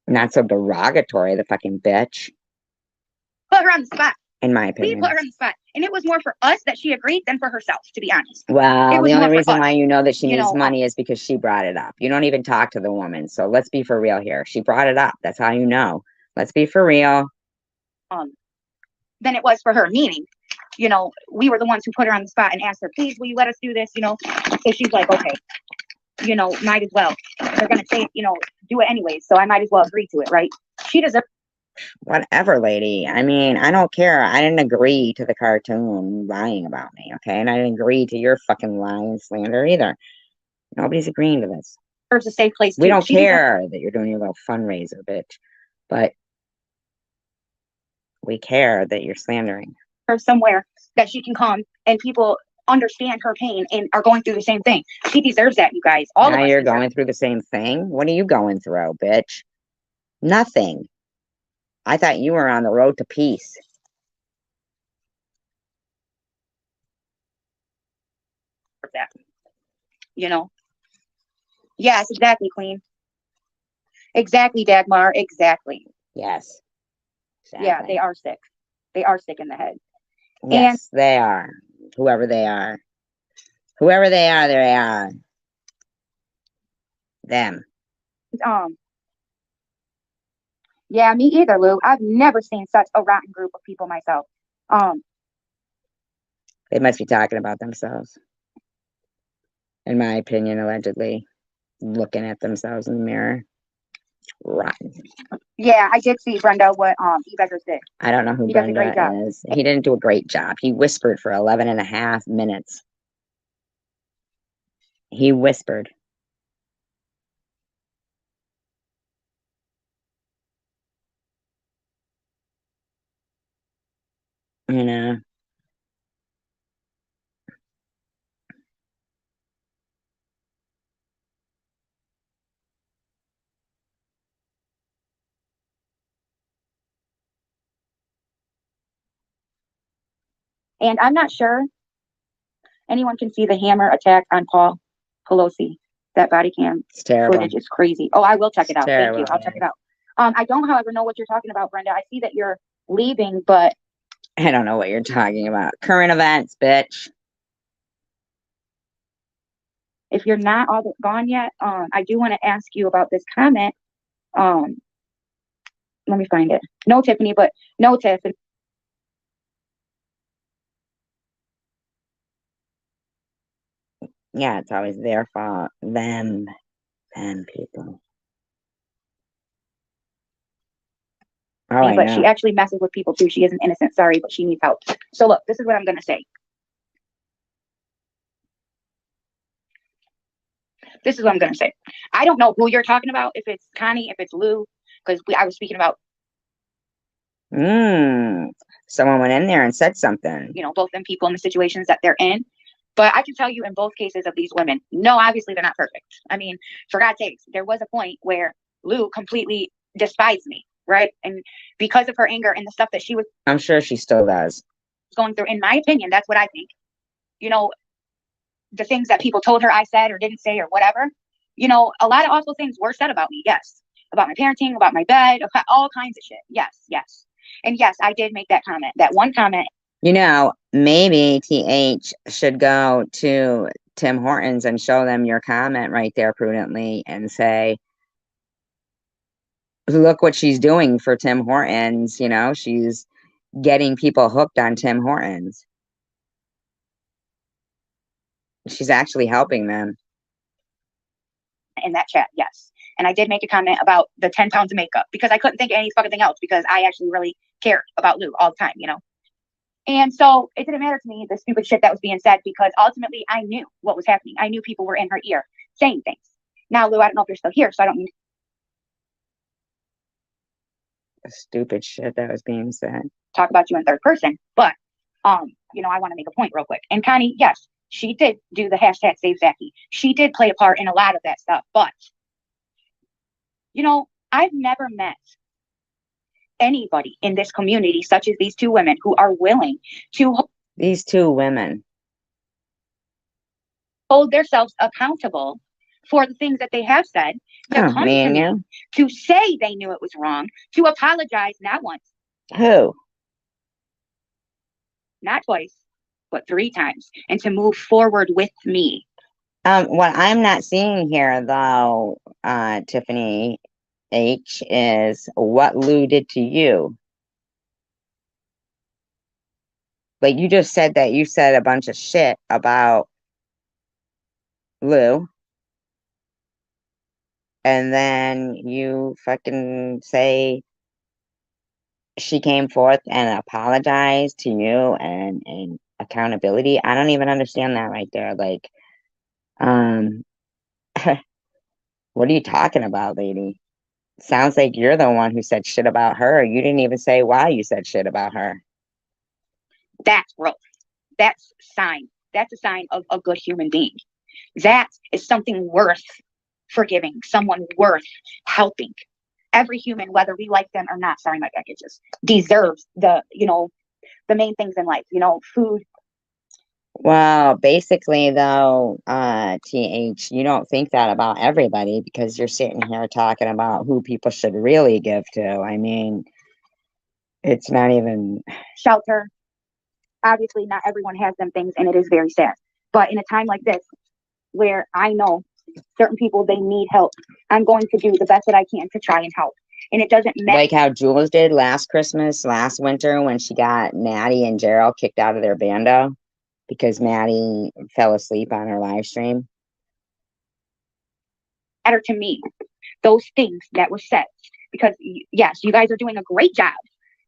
not so derogatory, the fucking bitch, Put her on the spot. in my We opinion. put her on the spot. And it was more for us that she agreed than for herself, to be honest. Well, It was the only more for reason us, why you know that she you needs know, money is because she brought it up. You don't even talk to the woman. So let's be for real here. She brought it up. That's how you know. Let's be for real. Than it was for her. Meaning, you know, we were the ones who put her on the spot and asked her, please, will you let us do this? You know, so she's like, okay, you know, might as well. They're going to say, you know, do it anyways. So I might as well agree to it, right? She deserves. Whatever, lady. I mean, I don't care. I didn't agree to the cartoon lying about me, okay? And I didn't agree to your fucking lie and slander either. Nobody's agreeing to this. A safe place. We too. don't She deserves care that you're doing your little fundraiser, bitch. But we care that you're slandering. her somewhere that she can come and people understand her pain and are going through the same thing. She deserves that, you guys. All of Now us you're deserve going through the same thing? What are you going through, bitch? Nothing. I thought you were on the road to peace. that. You know? Yes, exactly, Queen. Exactly, Dagmar. Exactly. Yes. Yeah, Exactly. they are sick. They are sick in the head. Yes, they are. Whoever they are. Whoever they are, they are. Them. Yeah, me either, Lou. I've never seen such a rotten group of people myself. They must be talking about themselves. In my opinion, allegedly. Looking at themselves in the mirror. Rotten. Yeah, I did see, Brenda, what you guys did. I don't know who He does a great Brenda job. is. He didn't do a great job. He whispered for 11 and a half minutes. He whispered. You know. And I'm not sure anyone can see the hammer attack on Paul Pelosi. That body cam It's terrible. footage is crazy. Oh, I will check it out. Thank Terrible. you. I'll check it out. I don't, however, know what you're talking about, Brenda. I see that you're leaving, but I don't know what you're talking about. Current events, bitch. if you're not all gone yet, I do want to ask you about this comment. Let me find it. No, Tiffany, but no, Tiffany. Yeah, it's always their fault. Them people. Oh, I But she know. actually messes with people too. She isn't innocent. Sorry, but she needs help. So look, this is what I'm gonna say. This is what I'm gonna say. I don't know who you're talking about. If it's Connie, if it's Lou, because I was speaking about, Someone went in there and said something. you know, both them people and the situations that they're in. But I can tell you in both cases of these women, no, obviously they're not perfect. I mean, for God's sakes, there was a point where Lou completely despised me, right? And because of her anger and the stuff that she was I'm sure she still does. going through, in my opinion, that's what I think. You know, the things that people told her I said or didn't say or whatever, you know, a lot of awful things were said about me. Yes. About my parenting, about my bed, about all kinds of shit. Yes, yes. And yes, I did make that comment. That one comment. You know, maybe TH should go to Tim Hortons and show them your comment right there prudently and say, look what she's doing for Tim Hortons. You know, she's getting people hooked on Tim Hortons. She's actually helping them. In that chat, yes. And I did make a comment about the 10 pounds of makeup because I couldn't think of any fucking thing else because I actually really cared about Lou all the time, you know? And so it didn't matter to me, the stupid shit that was being said, because ultimately I knew what was happening. I knew people were in her ear saying things. Now, Lou, I don't know if you're still here, so I don't mean The stupid shit that was being said. talk about you in third person, but, you know, I want to make a point real quick. And Connie, yes, she did do the hashtag Save Zachy. She did play a part in a lot of that stuff, but, you know, I've never met anybody in this community, such as these two women, who are willing to These two women. hold themselves accountable for the things that they have said, to Oh, come me to and me, you? to say they knew it was wrong, to apologize not once, Who? not twice, but 3 times, and to move forward with me. What I'm not seeing here, though, Tiffany H, is what Lou did to you. Like, you just said that you said a bunch of shit about Lou, and then you fucking say she came forth and apologized to you and accountability. I don't even understand that right there. Like, um, what are you talking about, lady? Sounds like you're the one who said shit about her. You didn't even say why you said shit about her. That's growth. That's sign. That's a sign of a good human being. That is something worth forgiving, someone worth helping. Every human, whether we like them or not, sorry, my packages, deserves the main things in life, food. Well, basically, though, TH, you don't think that about everybody because you're sitting here talking about who people should really give to. I mean, it's not even. Shelter. Obviously, not everyone has them things, and it is very sad. But in a time like this, where I know certain people, they need help, I'm going to do the best that I can to try and help. And it doesn't matter. Like how Jules did last Christmas, last winter, when she got Maddie and Gerald kicked out of their bando because Maddie fell asleep on her live stream. Matter to me, those things that were said, because yes, you guys are doing a great job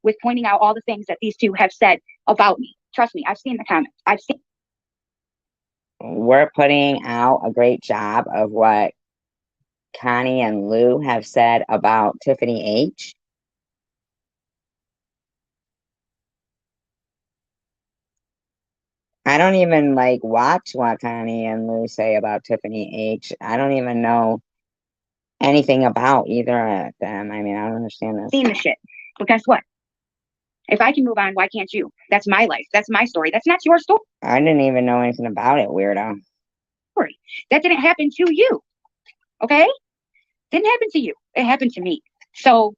with pointing out all the things that these two have said about me. Trust me, I've seen the comments. I've seen. We're putting out a great job of what Connie and Lou have said about Tiffany H. I don't even like watch what Connie and Lou say about Tiffany H. I don't even know anything about either of them. I mean, I don't understand this. Seen the shit. But guess what? If I can move on, why can't you? That's my life. That's my story. That's not your story. I didn't even know anything about it, weirdo. That didn't happen to you. Okay? Didn't happen to you. It happened to me. So,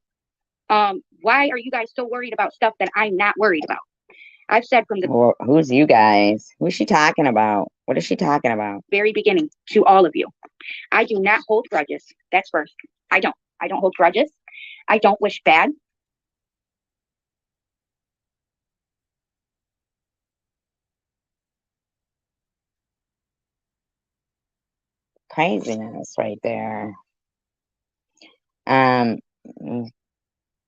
why are you guys so worried about stuff that I'm not worried about? I've said from the Well, who's you guys? Who's she talking about? What is she talking about? very beginning to all of you, I do not hold grudges. That's first. I don't. I don't hold grudges. I don't wish bad. Craziness right there. All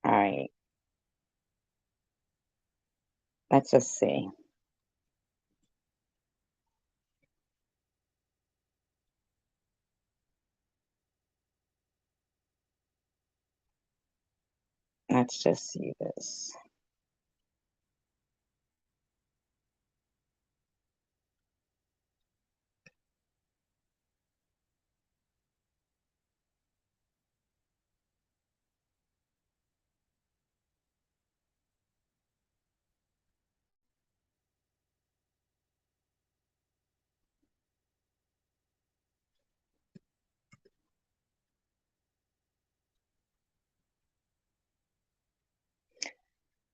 right. Let's just see. Let's just see this.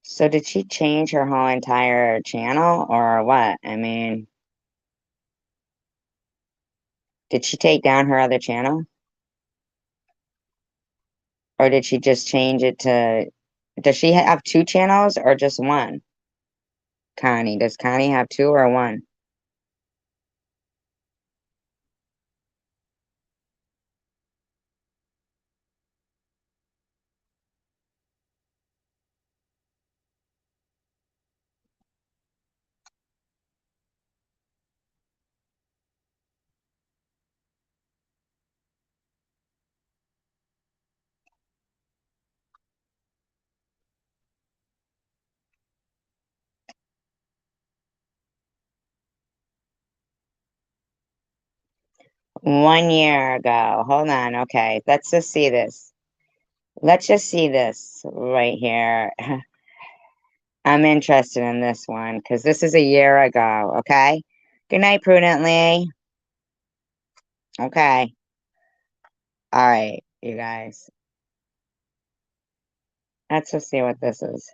So did she change her whole entire channel or what? I mean, did she take down her other channel? Or did she just change it to, does she have 2 channels or just one? Connie, does Connie have 2 or 1? One year ago. Hold on. Okay. Let's just see this. Let's just see this right here. I'm interested in this one because this is a year ago, okay? Good night, Prudently. Okay. All right, you guys. Let's just see what this is.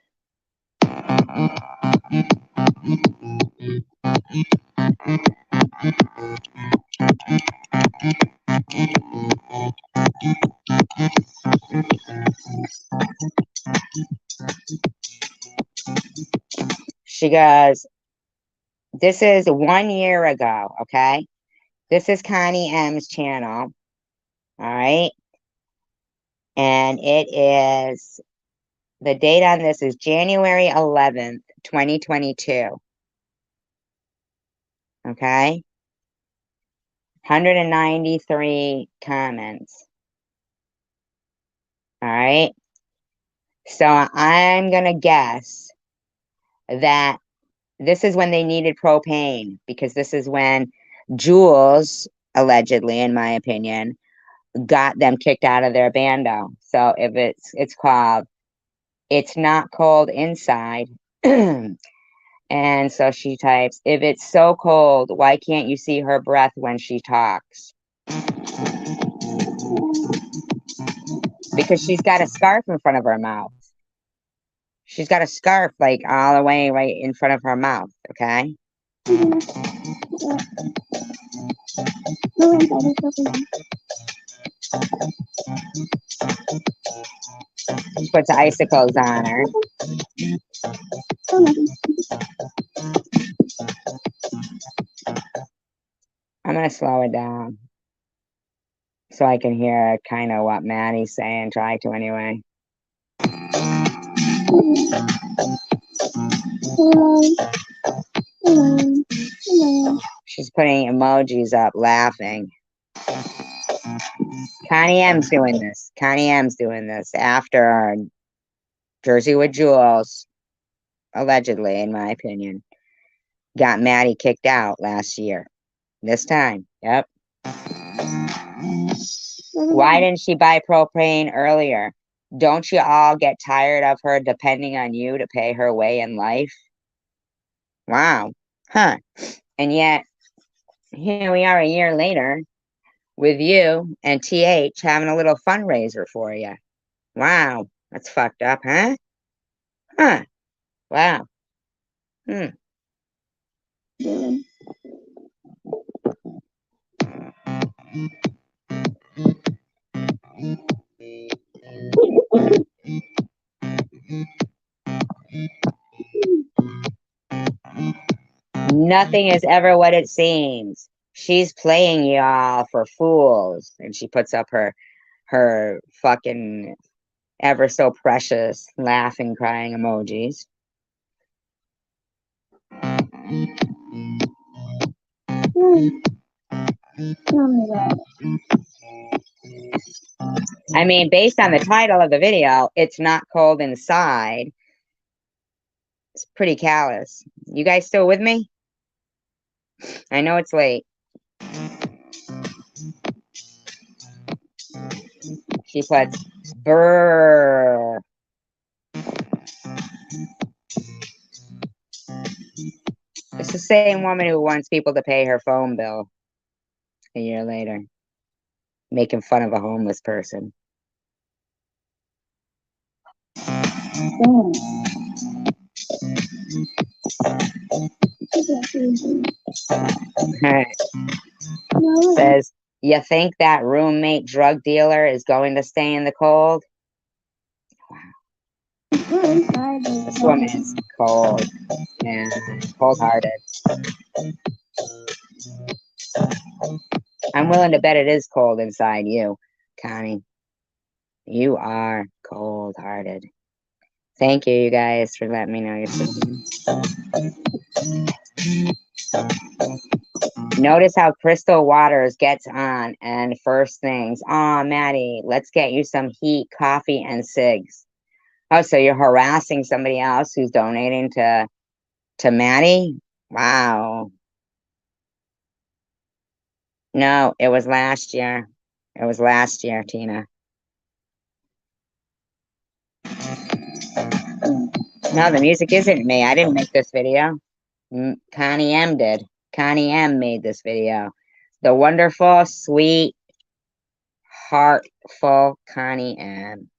She goes, this is 1 year ago, okay? This is Connie M's channel, all right? And it is, the date on this is January 11th, 2022. Okay? 193 comments. All right? So I'm going to guess that this is when they needed propane, because this is when Jules, allegedly, in my opinion, got them kicked out of their bando. So if it's called It's Not Cold Inside. And so she types, if it's so cold, why can't you see her breath when she talks? Because she's got a scarf in front of her mouth. She's got a scarf like all the way right in front of her mouth, okay? She puts icicles on her. I'm going to slow it down so I can hear kind of what Maddie's saying. Try to anyway. She's putting emojis up, laughing. Connie M's doing this. Connie M's doing this after Jersey with Jules, allegedly, in my opinion, got Maddie kicked out last year. This time, yep. Why didn't she buy propane earlier? Don't you all get tired of her depending on you to pay her way in life? Wow. Huh. And yet, here we are a year later with you and TH having a little fundraiser for you. Wow. That's fucked up, huh? Huh. Wow. Hmm. Nothing is ever what it seems. She's playing y'all for fools. And she puts up her fucking ever so precious laughing, crying emojis. I mean, based on the title of the video, It's Not Cold Inside. It's pretty callous. You guys still with me? I know it's late. She puts brrr. It's the same woman who wants people to pay her phone bill a year later, making fun of a homeless person. Says, you think that roommate drug dealer is going to stay in the cold? Wow. This woman is cold and cold-hearted. I'm willing to bet it is cold inside you, Connie. You are cold-hearted. Thank you, you guys, for letting me know you're sitting. Notice how Crystal Waters gets on and first things. Oh, Maddie, let's get you some heat, coffee, and cigs. Oh, so you're harassing somebody else who's donating to Maddie? Wow. No, it was last year. It was last year, Tina. No, the music isn't me. I didn't make this video. Connie M did. Connie M made this video. The wonderful, sweet, heartful Connie M.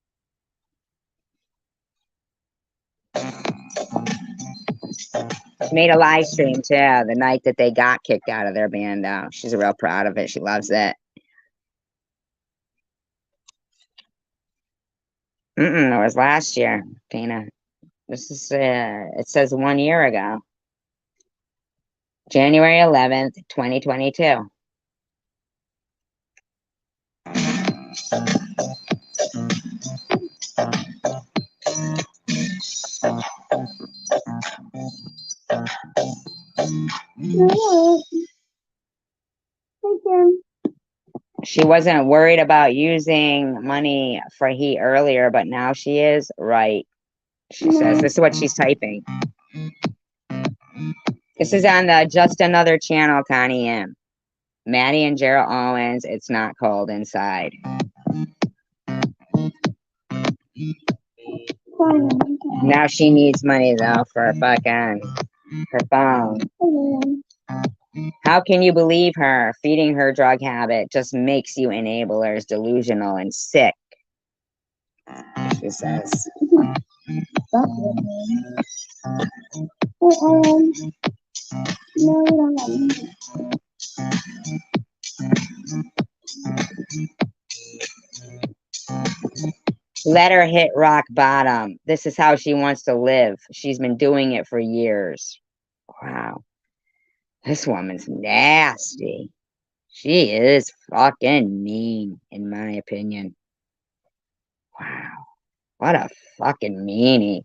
She made a live stream too the night that they got kicked out of their band. She's real proud of it. She loves it. It was last year, Tina. This is, it says 1 year ago. January 11th, 2022. She wasn't worried about using money for heat earlier, but now she is. Right. She says, this is what she's typing. This is on the Just Another channel, Connie M. Maddie and Gerald Owens, It's Not Cold Inside. Now she needs money, though, for her phone. How can you believe her? Feeding her drug habit just makes you enablers, delusional, and sick. She says. Let her hit rock bottom. This is how she wants to live. She's been doing it for years. Wow. This woman's nasty. She is fucking mean, in my opinion. Wow. What a fucking meanie.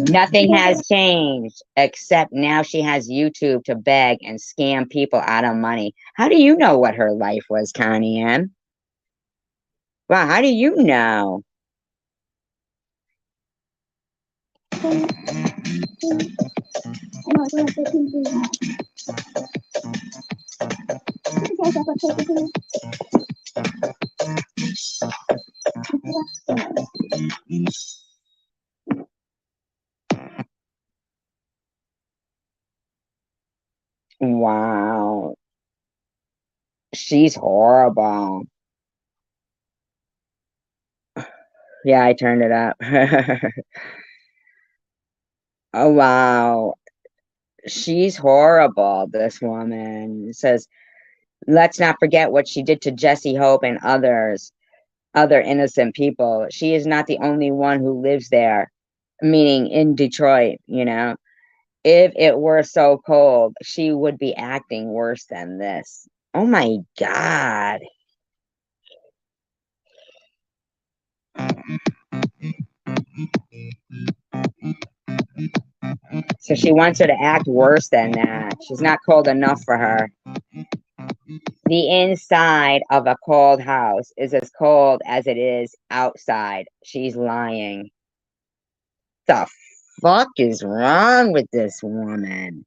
Nothing has changed, except now she has YouTube to beg and scam people out of money. How do you know what her life was, Connie M? Wow, how do you know? Wow. She's horrible. Yeah, I turned it up. Oh, wow. She's horrible, this woman. It says, let's not forget what she did to Jesse Hope and other innocent people. She is not the only one who lives there, meaning in Detroit, you know. If it were so cold, she would be acting worse than this. Oh my God. So she wants her to act worse than that. She's not cold enough for her. The inside of a cold house is as cold as it is outside. She's lying. The fuck is wrong with this woman?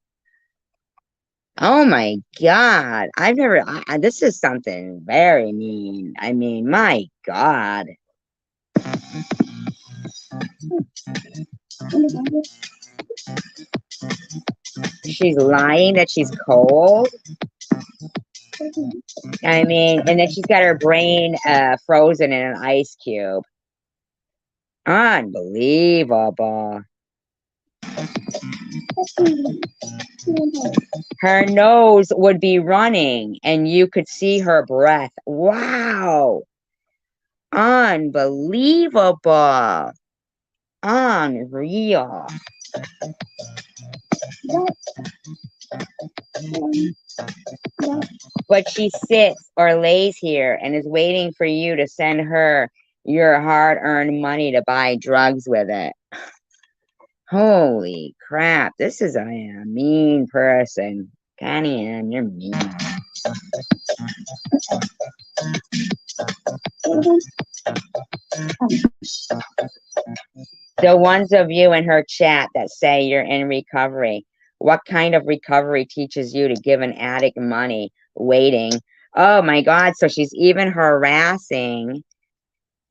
Oh my God. I've never, this is something very mean. I mean, my God. She's lying that she's cold. I mean, and then she's got her brain frozen in an ice cube. Unbelievable. Her nose would be running and you could see her breath. Wow. Unbelievable. Unreal. But she sits or lays here and is waiting for you to send her your hard-earned money to buy drugs with it. Holy crap. This is a mean person. Connie M, you're mean. The ones of you in her chat that say you're in recovery, what kind of recovery teaches you to give an addict money waiting? Oh my God. So she's even harassing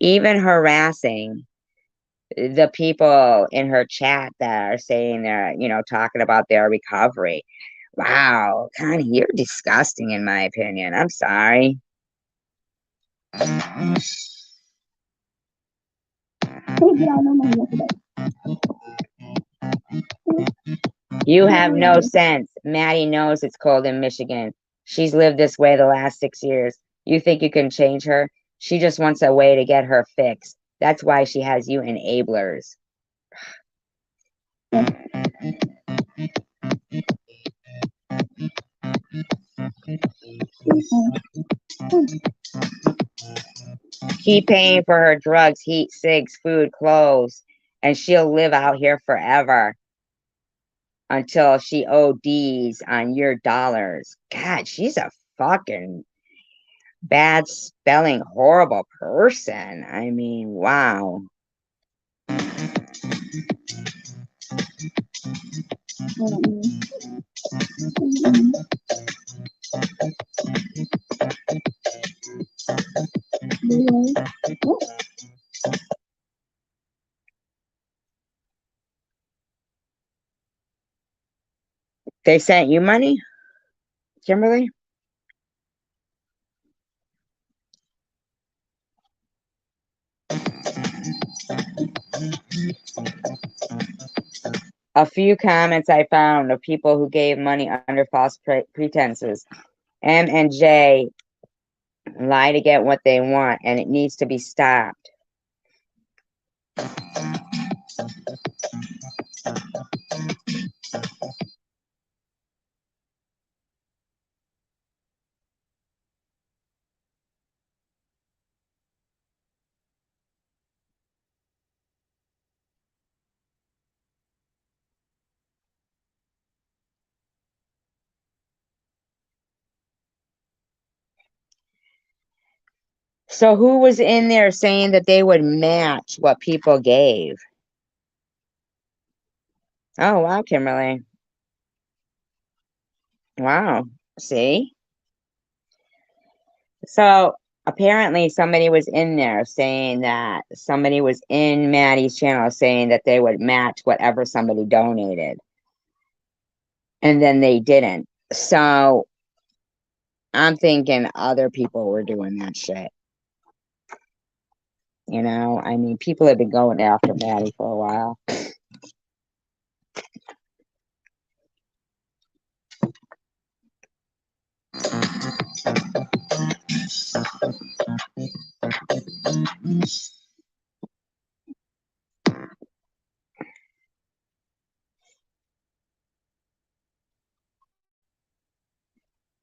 the people in her chat that are saying they're, talking about their recovery. Wow, Connie, you're disgusting in my opinion. I'm sorry. You have no sense. Maddie knows it's cold in Michigan. She's lived this way the last 6 years. You think you can change her? She just wants a way to get her fixed. That's why she has you enablers. Keep paying for her drugs, heat, cigs, food, clothes, and she'll live out here forever until she ODs on your dollars. God, she's a fucking bad spelling, horrible person. I mean, wow. They sent you money, Kimberly? A few comments I found of people who gave money under false pretenses. M and J lie to get what they want, and it needs to be stopped. So who was in there saying that they would match what people gave? Oh, wow, Kimberly. Wow. See? So apparently somebody was in there saying that somebody was in Maddie's channel saying that they would match whatever somebody donated. And then they didn't. So I'm thinking other people were doing that shit. I mean, people have been going after Maddie for a while.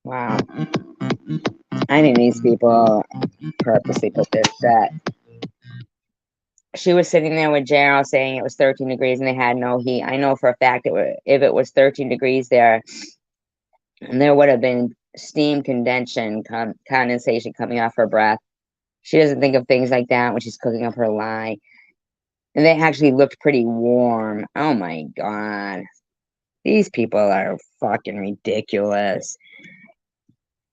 Wow. I think these people purposely put this set. She was sitting there with Gerald saying it was 13 degrees and they had no heat. I know for a fact if it was 13 degrees there, there would have been steam condensation coming off her breath. She doesn't think of things like that when she's cooking up her lie. And they actually looked pretty warm. Oh my God. These people are fucking ridiculous.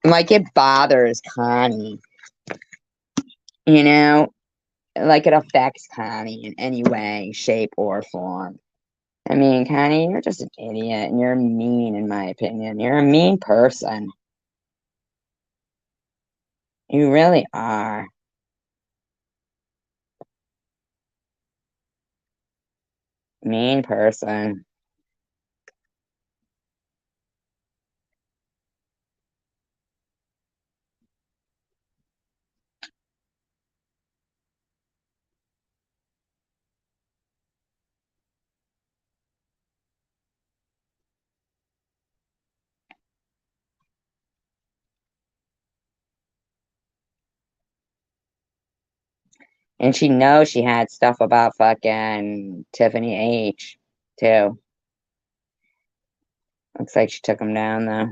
Like, it bothers Connie. Like it affects Connie in any way, shape, or form. I mean, Connie, you're just an idiot and you're mean, in my opinion. You're a mean person. You really are. Mean person. And she knows she had stuff about fucking Tiffany H, too. Looks like she took him down, though.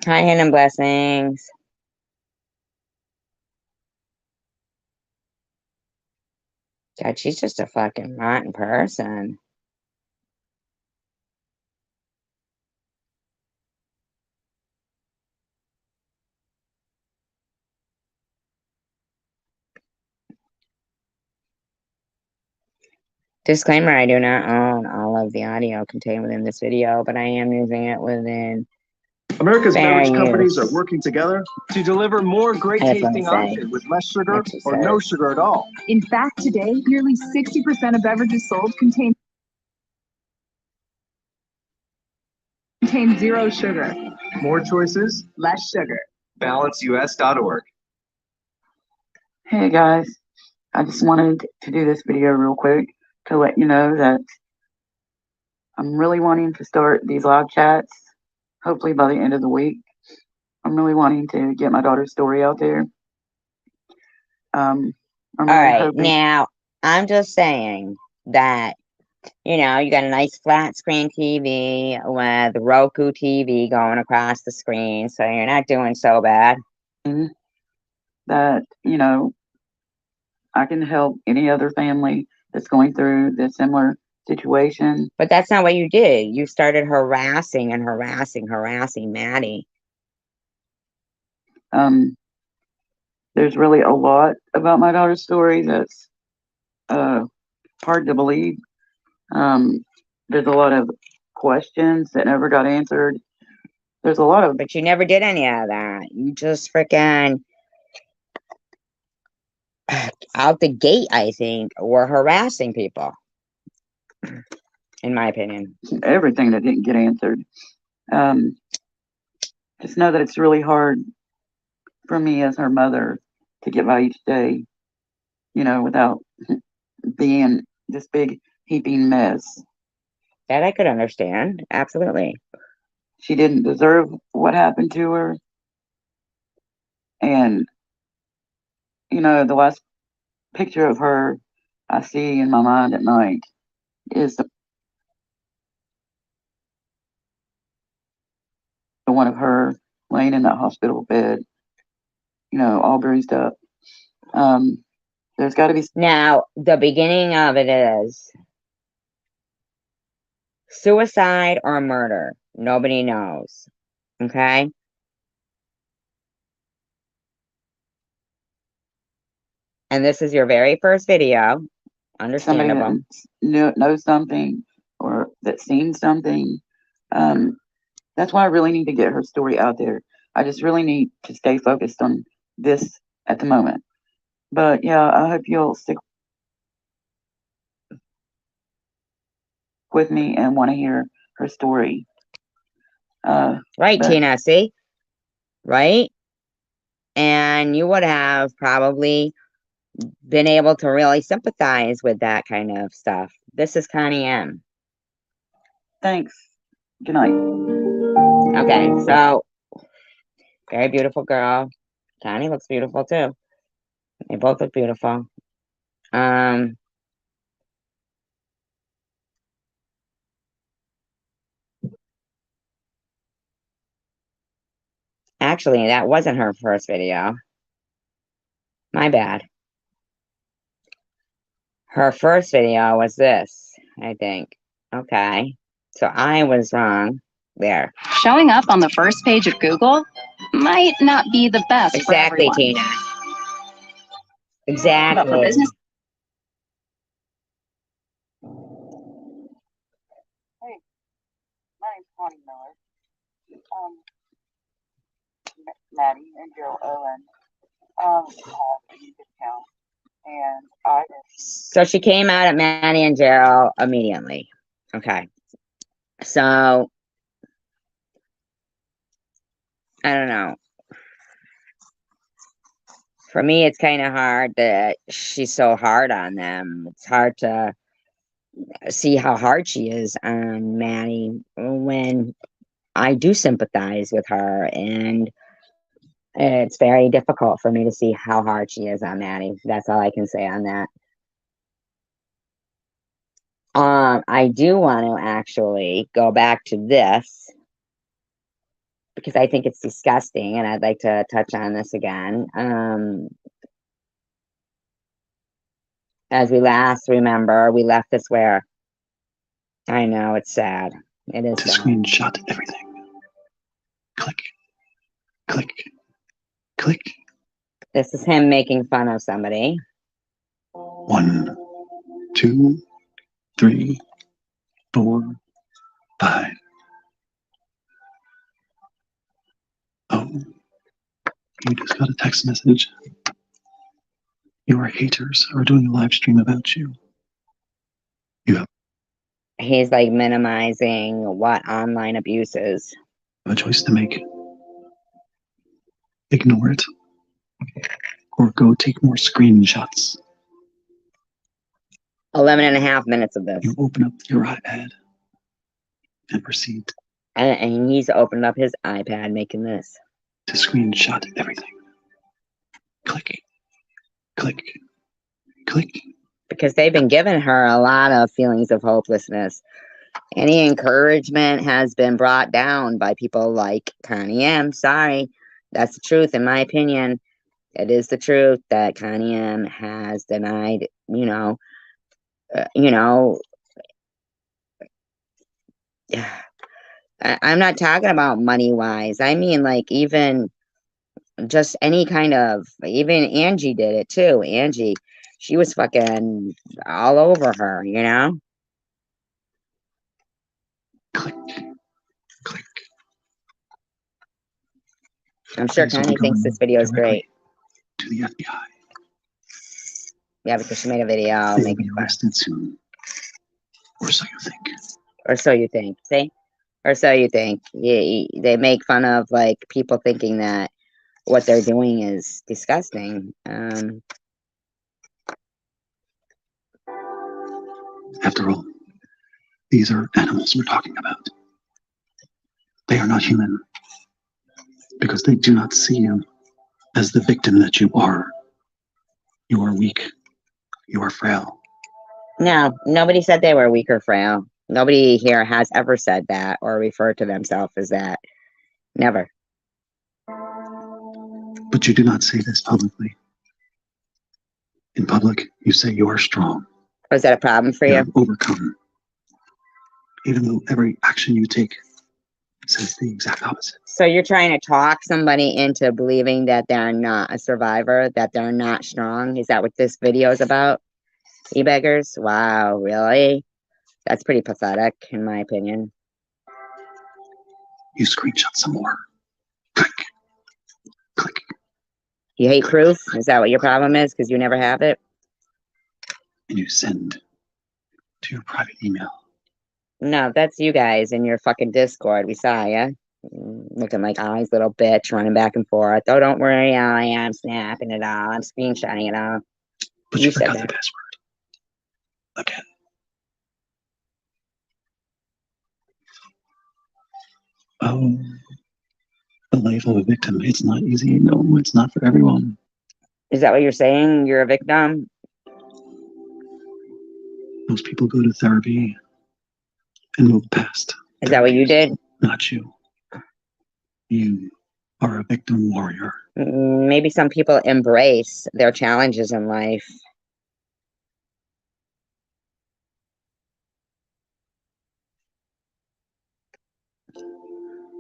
Hi, Hidden Blessings. God, she's just a fucking rotten person. Disclaimer, I do not own all of the audio contained within this video, but I am using it within America's fair beverage companies use. are working together to deliver more great That's what tasting I'm saying. options with less sugar That's what or it no says. sugar at all. In fact, today, nearly 60% of beverages sold contain zero sugar. More choices, Less sugar. balanceus.org. Hey guys, I just wanted to do this video real quick to let you know that I'm really wanting to start these live chats, hopefully by the end of the week. I'm really wanting to get my daughter's story out there. I'm All really right, hoping. now I'm just saying that, you know, you got a nice flat screen TV with Roku TV going across the screen, so you're not doing so bad. That, you know, I can help any other family that's going through this similar situation. But that's not what you did. You started harassing Maddie. There's really a lot about my daughter's story that's hard to believe. There's a lot of questions that never got answered. There's a lot of. But you never did any of that. You just freaking out the gate, I think, were harassing people. In my opinion. Everything that didn't get answered. Just know that it's really hard for me as her mother to get by each day, you know, without being this big heaping mess. That I could understand. Absolutely. She didn't deserve what happened to her. And, you know, the last picture of her I see in my mind at night is the one of her laying in that hospital bed, you know, all bruised up. There's got to be. Now, the beginning of it is suicide or murder. Nobody knows. Okay? And this is your very first video. Understandable. Somebody that knows something or that's seen something. That's why I really need to get her story out there. I just really need to stay focused on this at the moment. But yeah, I hope you'll stick with me and want to hear her story. Right, Tina, see? Right? And you would have probably been able to really sympathize with that kind of stuff. This is Connie M. Thanks. Good night. Okay, so very beautiful girl. Connie looks beautiful too. They both look beautiful. Actually, that wasn't her first video. My bad. Her first video was this, I think. Okay. So I was wrong there. Showing up on the first page of Google might not be the best Exactly, for everyone. Tina. Exactly. But for business. Hey, my name's Connie Miller. Maddie and Joe Owen have a YouTube account, and I. So she came out at Maddie and Gerald immediately. Okay. So I don't know. For me, it's kind of hard that she's so hard on them. It's hard to see how hard she is on Maddie when I do sympathize with her, and it's very difficult for me to see how hard she is on Maddie. That's all I can say on that. I do want to actually go back to this because I think it's disgusting, and I'd like to touch on this again. As we last remember, we left this where? I know, it's sad. It is To sad. screenshot everything. Click. Click. Click. This is him making fun of somebody. 1, 2, 3, 4, 5. Oh, you just got a text message. Your haters are doing a live stream about you. He's like minimizing what online abuse is. You have a choice to make. Ignore it. Or go take more screenshots. 11.5 minutes of this. You open up your iPad and proceed And he's opened up his iPad making this. to screenshot everything. Click. Click. Click. Because they've been giving her a lot of feelings of hopelessness. Any encouragement has been brought down by people like Connie M. Sorry, that's the truth, in my opinion. It is the truth that Connie M has denied, I'm not talking about money-wise. I mean, like, even just any kind of, even Angie did it too. Angie, she was fucking all over her, Click. Click. I'm sure These will be Connie thinks going this video is great. to the FBI. Yeah, because she made a video They will making be fun. arrested soon. Or so you think. Or so you think. See? Or so you think. They make fun of, like, people thinking that what they're doing is disgusting. After all, these are animals we're talking about. They are not human. Because they do not see you as the victim that you are. You are weak. You are frail. No, nobody said they were weak or frail. Nobody here has ever said that or referred to themselves as that. Never. But you do not say this publicly. In public, you say you are strong. Was that a problem for You you? have overcome. Even though every action you take says the exact opposite. So you're trying to talk somebody into believing that they're not a survivor, that they're not strong? Is that what this video is about? E-beggars? Wow, really? That's pretty pathetic, in my opinion. You screenshot some more. Click. Click. You hate proof? Is that what your problem is? Because you never have it? And you send to your private email. No, that's you guys in your fucking Discord. We saw ya. Looking like Ollie's little bitch running back and forth. Oh, don't worry, Ollie. I'm snapping it all. I'm screenshotting it all. But You you said forgot that. the password. Again. Oh, the life of a victim. It's not easy. No, it's not for everyone. Is that what you're saying? You're a victim? Most people go to therapy and move past. Is that what you did? Not you. You are a victim warrior. Maybe some people embrace their challenges in life.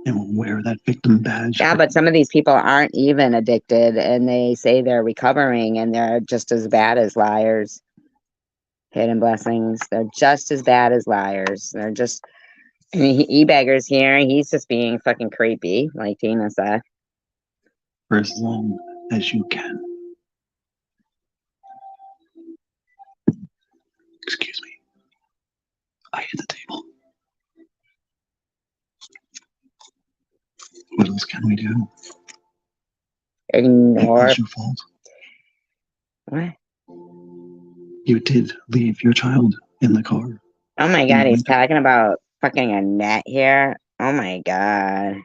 And will wear that victim badge. Yeah, but some of these people aren't even addicted and they say they're recovering and they're just as bad as liars. Hidden blessings. They're just as bad as liars. They're just, I mean, E-beggars here. He's just being fucking creepy, like Tina said. For as long as you can. Excuse me. I hit the table. What else can we do? Ignore. It was your fault. What? You did leave your child in the car. Oh my god, he's talking about fucking Annette here. Oh my god.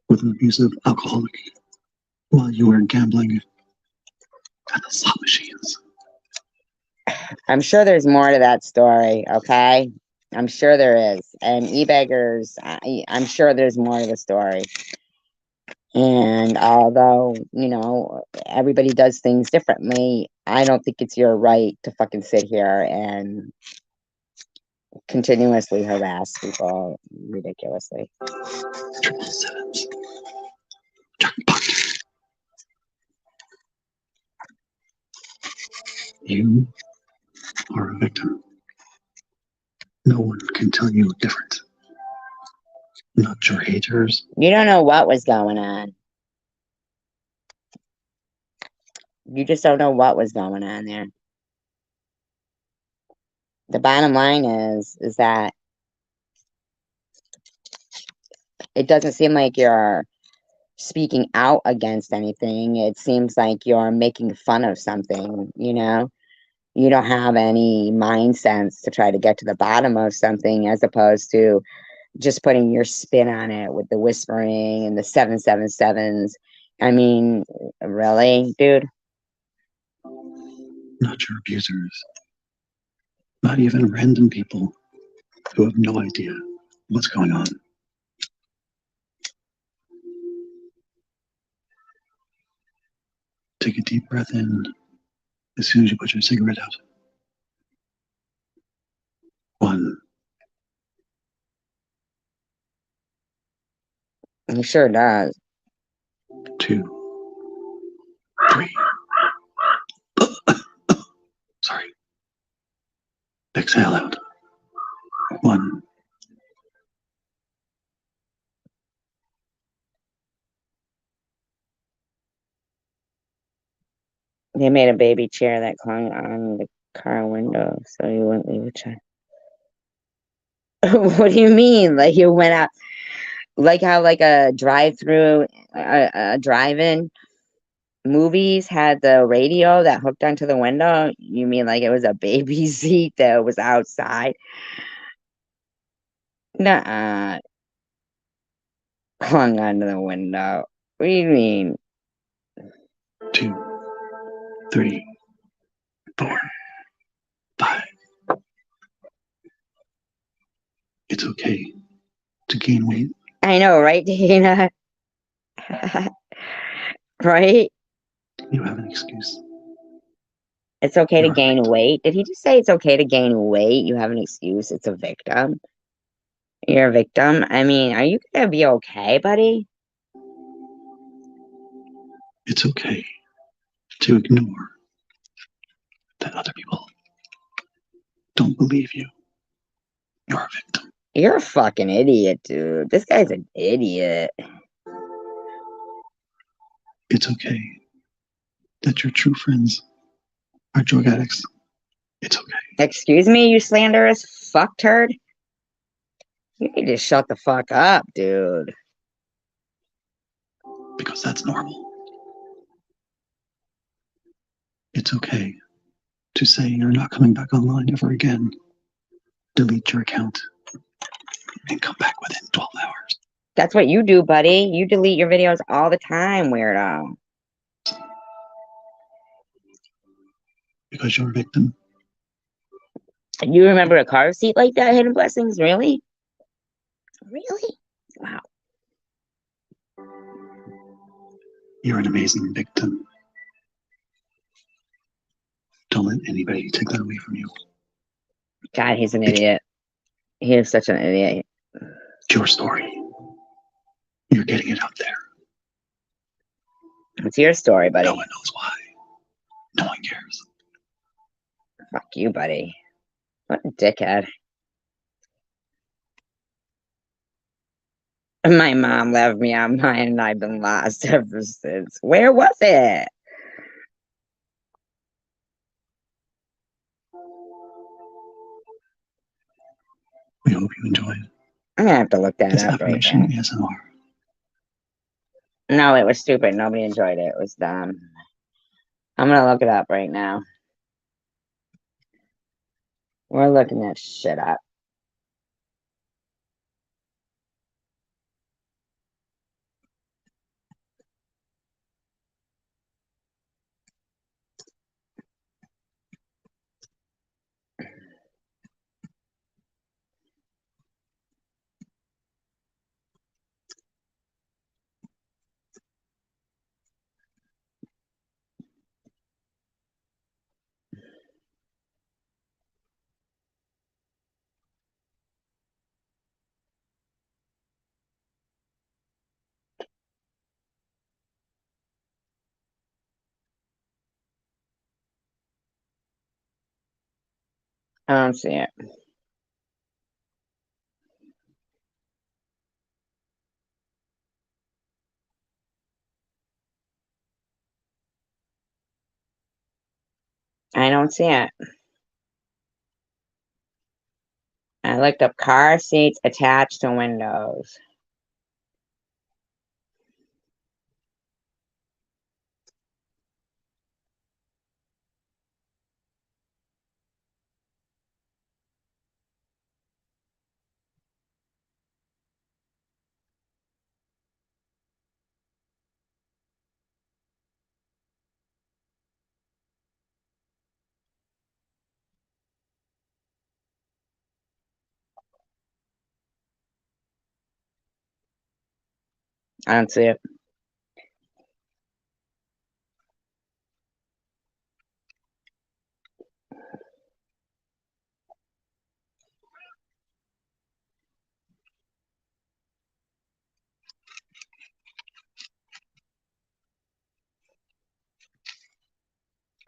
With an abusive alcoholic while you were gambling at the slot machines. I'm sure there's more to that story, okay? I'm sure there is. And e-beggars, I'm sure there's more to the story. And although, you know, everybody does things differently, I don't think it's your right to fucking sit here and continuously harass people ridiculously. Triple sevens. You are a victim. No one can tell you different. Not your haters. You don't know what was going on. You just don't know what was going on there. The bottom line is that it doesn't seem like you're speaking out against anything. It seems like you're making fun of something, you know? You don't have any mind sense to try to get to the bottom of something as opposed to just putting your spin on it with the whispering and the 777s. I mean, really, dude? Not your abusers. Not even random people who have no idea what's going on. Take a deep breath in as soon as you put your cigarette out. 1, He sure does. 2, 3. Sorry. Exhale out. 1. They made a baby chair that clung on the car window so you wouldn't leave a child. What do you mean? Like you went out, like how like a drive-through, a drive-in movies had the radio that hooked onto the window? You mean like it was a baby seat that was outside? Nuh-uh. Hung onto the window. What do you mean? 2, 3, 4, 5. It's okay to gain weight. I know, right, Dana? Right? You have an excuse. It's okay to gain weight. Did he just say it's okay to gain weight? You have an excuse. It's a victim. You're a victim. I mean, are you gonna be okay, buddy? It's okay to ignore that other people don't believe you. You're a victim. You're a fucking idiot, dude. This guy's an idiot. It's okay that your true friends are drug addicts. It's okay. Excuse me, you slanderous fucktard? You need to shut the fuck up, dude. Because that's normal. It's okay to say you're not coming back online ever again. Delete your account and come back within 12 hours. That's what you do, buddy. You delete your videos all the time, weirdo. Because you're a victim. You remember a car seat like that, Hidden Blessings? Really? Really? Wow. You're an amazing victim. Don't let anybody take that away from you. God, he's an idiot. He is such an idiot. It's your story. You're getting it out there. It's your story, buddy. No one knows why. No one cares. Fuck you, buddy. What a dickhead. My mom left me on mine and I've been lost ever since. Where was it? We hope you enjoyed I'm gonna have to look that this up right affirmation now. ASMR. No, it was stupid. Nobody enjoyed it. It was dumb. I'm gonna look it up right now. We're looking that shit up. I don't see it. I don't see it. I looked up car seats attached to windows. I don't see it.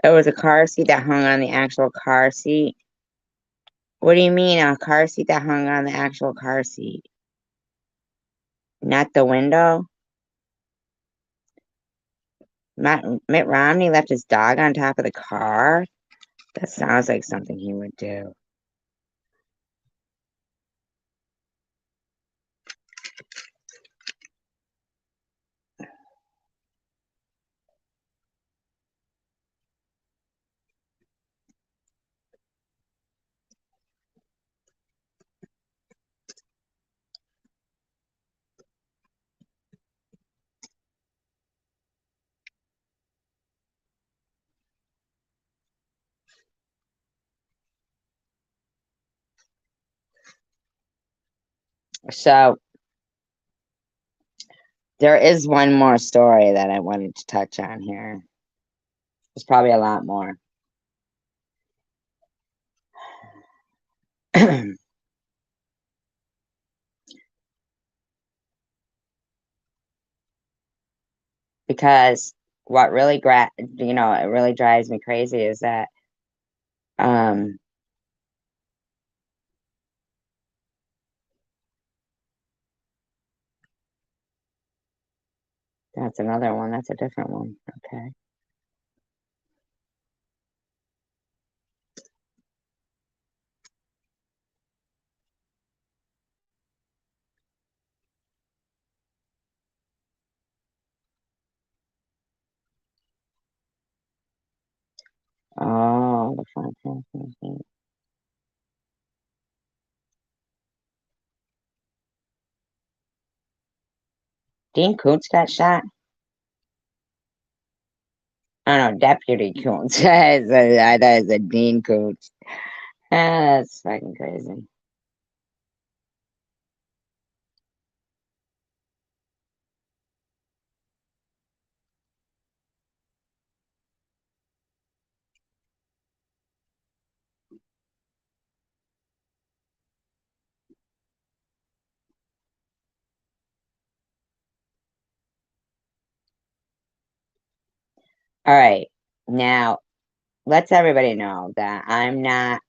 It was a car seat that hung on the actual car seat. What do you mean a car seat that hung on the actual car seat? Not the window? Mitt Romney left his dog on top of the car? That sounds like something he would do. So, there is one more story that I wanted to touch on here. There's probably a lot more. Because what really it really drives me crazy is that um that's another one. That's a different one. Okay. Oh, the front page. Dean Koontz got shot? I don't know, Deputy Koontz. I thought it said Dean Koontz. That's fucking crazy. All right. Now, let's everybody know that I'm not.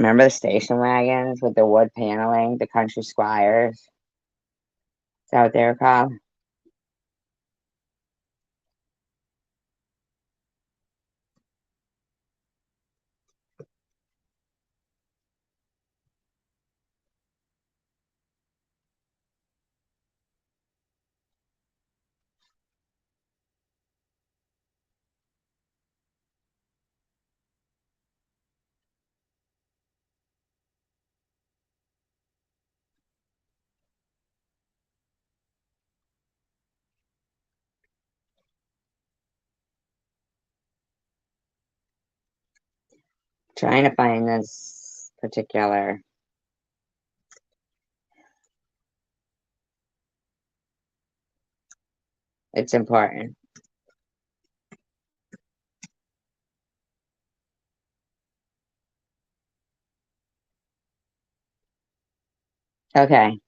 Remember the station wagons with the wood paneling, the country squires? Is that what they were called? Trying to find this particular. It's important. Okay.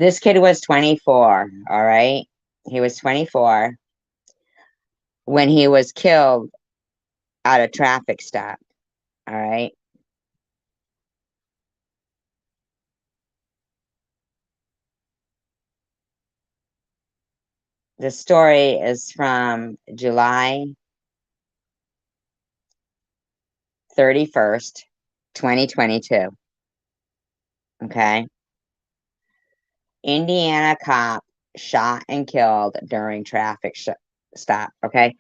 This kid was 24, all right? He was 24 when he was killed at a traffic stop, all right? The story is from July 31st, 2022. Okay. Indiana cop shot and killed during traffic stop. Okay.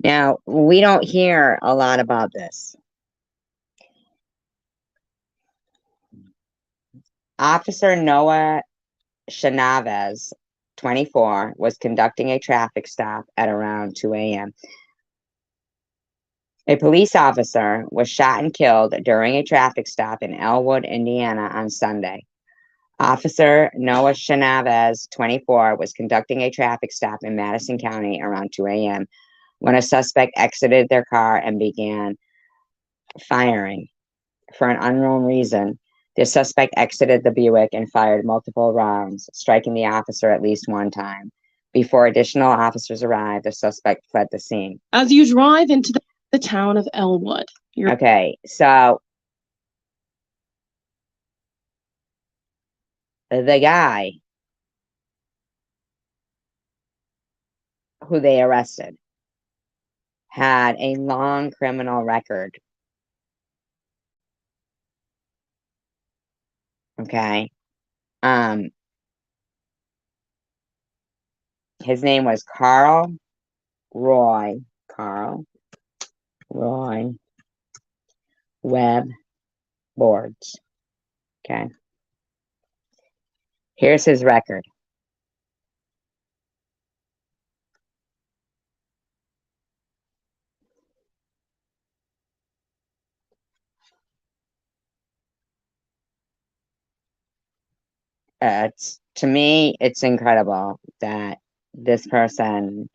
Now, we don't hear a lot about this. Officer Noah Chavez, 24, was conducting a traffic stop at around 2 a.m. A police officer was shot and killed during a traffic stop in Elwood, Indiana on Sunday. Officer Noah Chavez, 24, was conducting a traffic stop in Madison County around 2 a.m. when a suspect exited their car and began firing. For an unknown reason, the suspect exited the Buick and fired multiple rounds, striking the officer at least one time. Before additional officers arrived, the suspect fled the scene. As you drive into the town of Elwood, okay, so the guy who they arrested had a long criminal record. Okay. His name was Carl Roy Webb Boards. Okay. Here's his record. To me, it's incredible that this person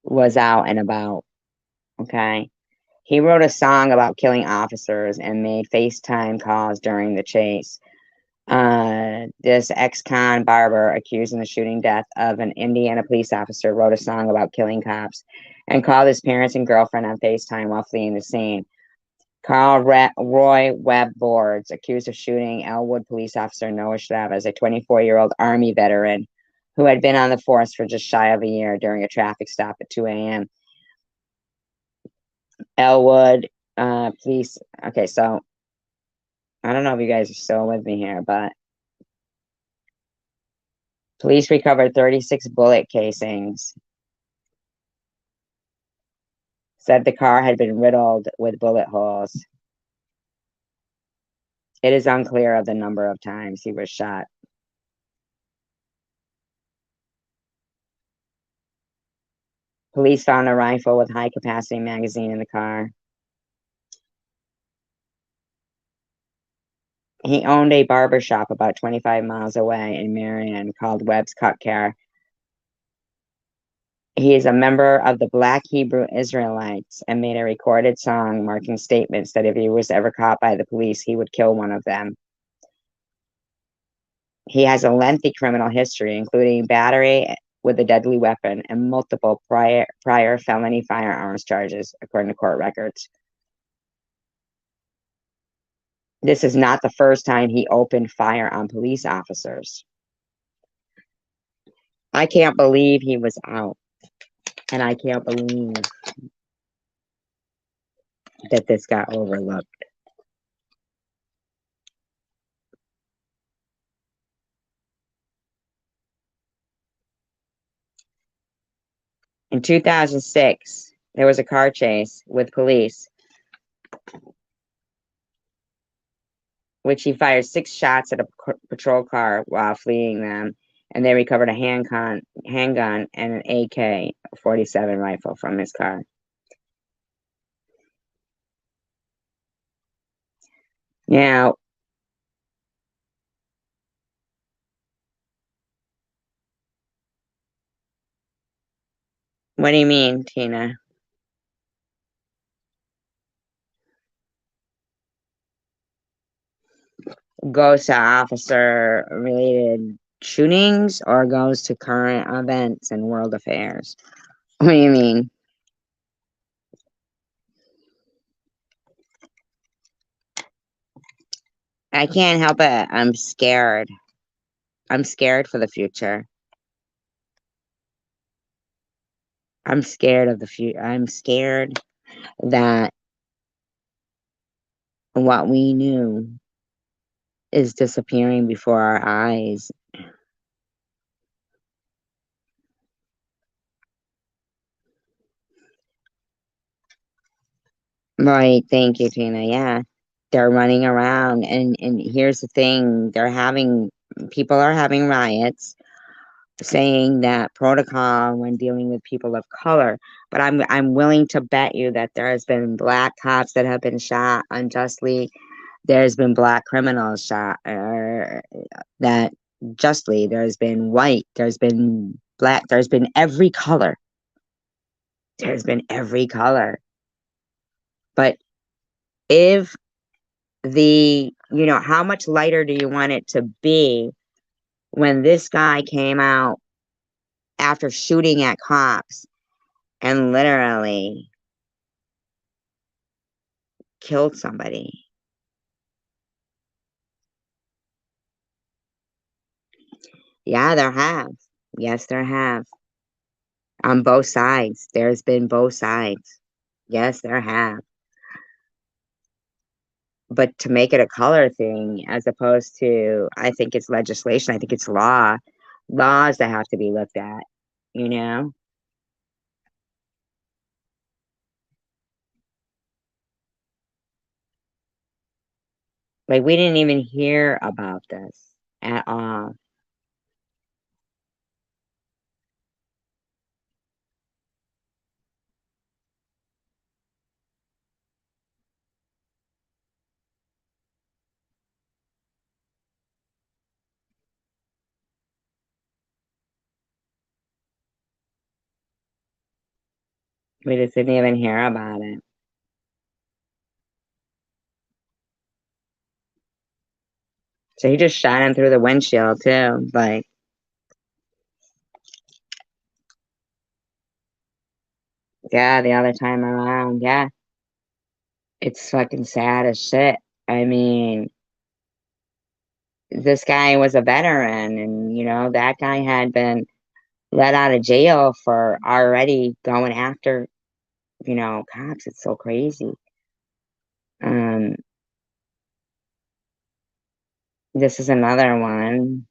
was out and about. Okay. He wrote a song about killing officers and made FaceTime calls during the chase. This ex-con barber accused in the shooting death of an Indiana police officer wrote a song about killing cops and called his parents and girlfriend on FaceTime while fleeing the scene. Carl Roy Webb Boards, accused of shooting Elwood police officer Noah Chavez, a 24-year-old Army veteran who had been on the force for just shy of a year during a traffic stop at 2 a.m. Elwood police. Okay, so I don't know if you guys are still with me here, but police recovered 36 bullet casings. Said the car had been riddled with bullet holes. It is unclear of the number of times he was shot. Police found a rifle with high-capacity magazine in the car. He owned a barber shop about 25 miles away in Marion called Webb's Cut Care. He is a member of the Black Hebrew Israelites and made a recorded song marking statements that if he was ever caught by the police, he would kill one of them. He has a lengthy criminal history, including battery with a deadly weapon and multiple prior felony firearms charges, according to court records. This is not the first time he opened fire on police officers. I can't believe he was out. And I can't believe that this got overlooked. In 2006, there was a car chase with police, which he fired 6 shots at a patrol car while fleeing them, and they recovered a handgun and an AK-47 rifle from his car. Now, what do you mean, Tina? GOSA officer related shootings or goes to current events and world affairs? What do you mean? I can't help it. I'm scared. I'm scared for the future. I'm scared of the future. I'm scared that what we knew is disappearing before our eyes. Right, thank you, Tina. Yeah. They're running around and here's the thing, people are having riots saying that protocol when dealing with people of color, but I'm willing to bet you that there has been black cops that have been shot unjustly. There's been black criminals shot that justly. There's been white, there's been black, there's been every color. There's been every color. But if how much lighter do you want it to be when this guy came out after shooting at cops and literally killed somebody? Yeah, there have. Yes, there have. On both sides. There's been both sides. Yes, there have. But to make it a color thing as opposed to, I think it's legislation, I think it's laws that have to be looked at, you know? Like, we didn't even hear about this at all. We just didn't even hear about it. So he just shot him through the windshield too. Like, yeah, the other time around, yeah. It's fucking sad as shit. I mean, this guy was a veteran and, that guy had been let out of jail for already going after, cops. It's so crazy. This is another one.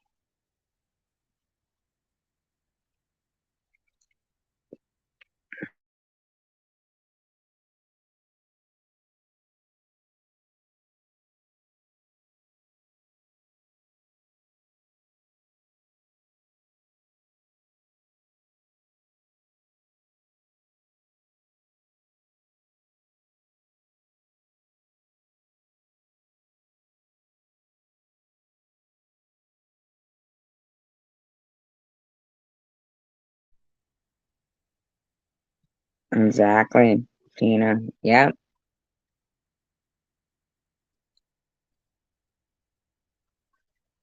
Exactly, Tina. Yep.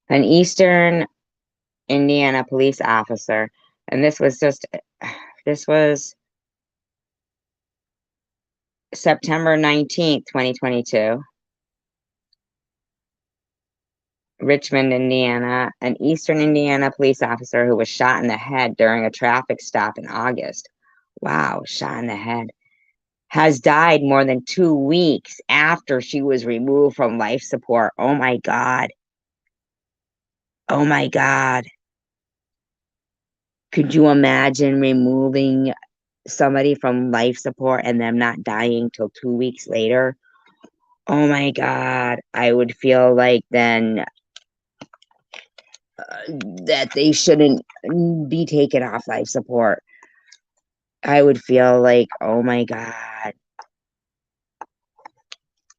An Eastern Indiana police officer. And this was September 19th, 2022. Richmond, Indiana. An Eastern Indiana police officer who was shot in the head during a traffic stop in August. Wow, shot in the head. Has died more than 2 weeks after she was removed from life support. Oh my God. Oh my God. Could you imagine removing somebody from life support and them not dying till 2 weeks later? Oh my God. I would feel like then that they shouldn't be taken off life support. I would feel like, oh my God.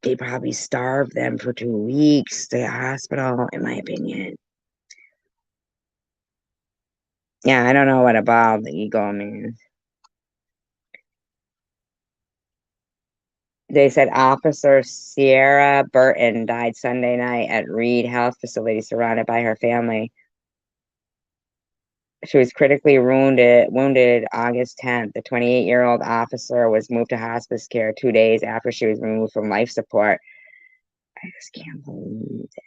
They probably starved them for 2 weeks, the hospital, in my opinion. Yeah, I don't know what about the ego means. They said Officer Sierra Burton died Sunday night at Reed Health Facility surrounded by her family. She was critically wounded August 10th. The 28-year-old officer was moved to hospice care 2 days after she was removed from life support. I just can't believe it.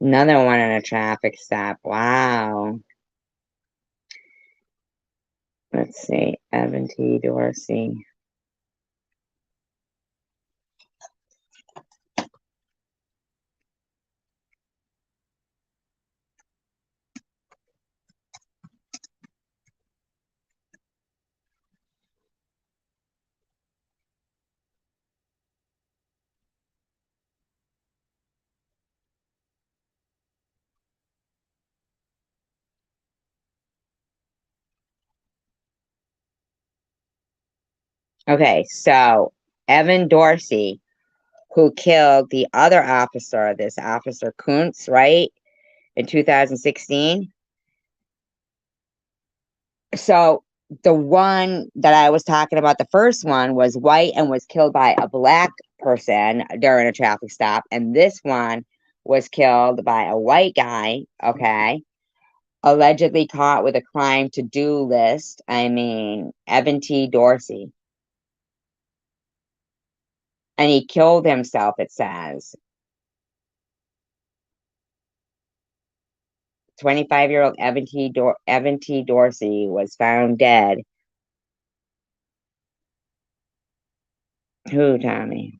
Another one in a traffic stop. Wow. Let's see. Evan T. Dorsey. Okay, so Evan Dorsey, who killed the other officer, this Officer Kuntz, right, in 2016. So the one that I was talking about, the first one, was white and was killed by a black person during a traffic stop. And this one was killed by a white guy, okay, allegedly caught with a crime to-do list. I mean, Evan T. Dorsey. And he killed himself, it says. 25-year-old Evan T. Dorsey was found dead. Who, Tommy?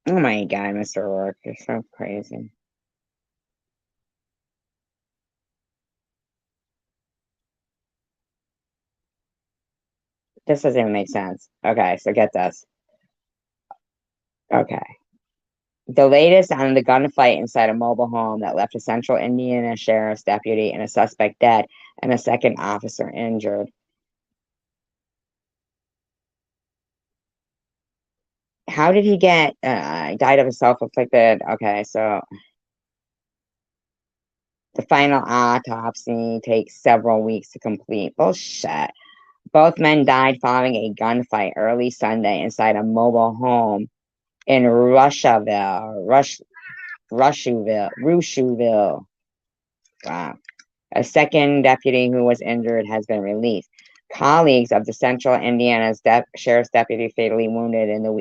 Oh my God, Mr. Rourke, you're so crazy. This doesn't even make sense. Okay, so get this. Okay. The latest on the gunfight inside a mobile home that left a central Indiana sheriff's deputy and a suspect dead and a second officer injured. How did he get died of a self-inflicted? Okay, so the final autopsy takes several weeks to complete. Bullshit. Both men died following a gunfight early Sunday inside a mobile home in Rushville. Wow. A second deputy who was injured has been released. Colleagues of the Central Indiana's sheriff's deputy fatally wounded in the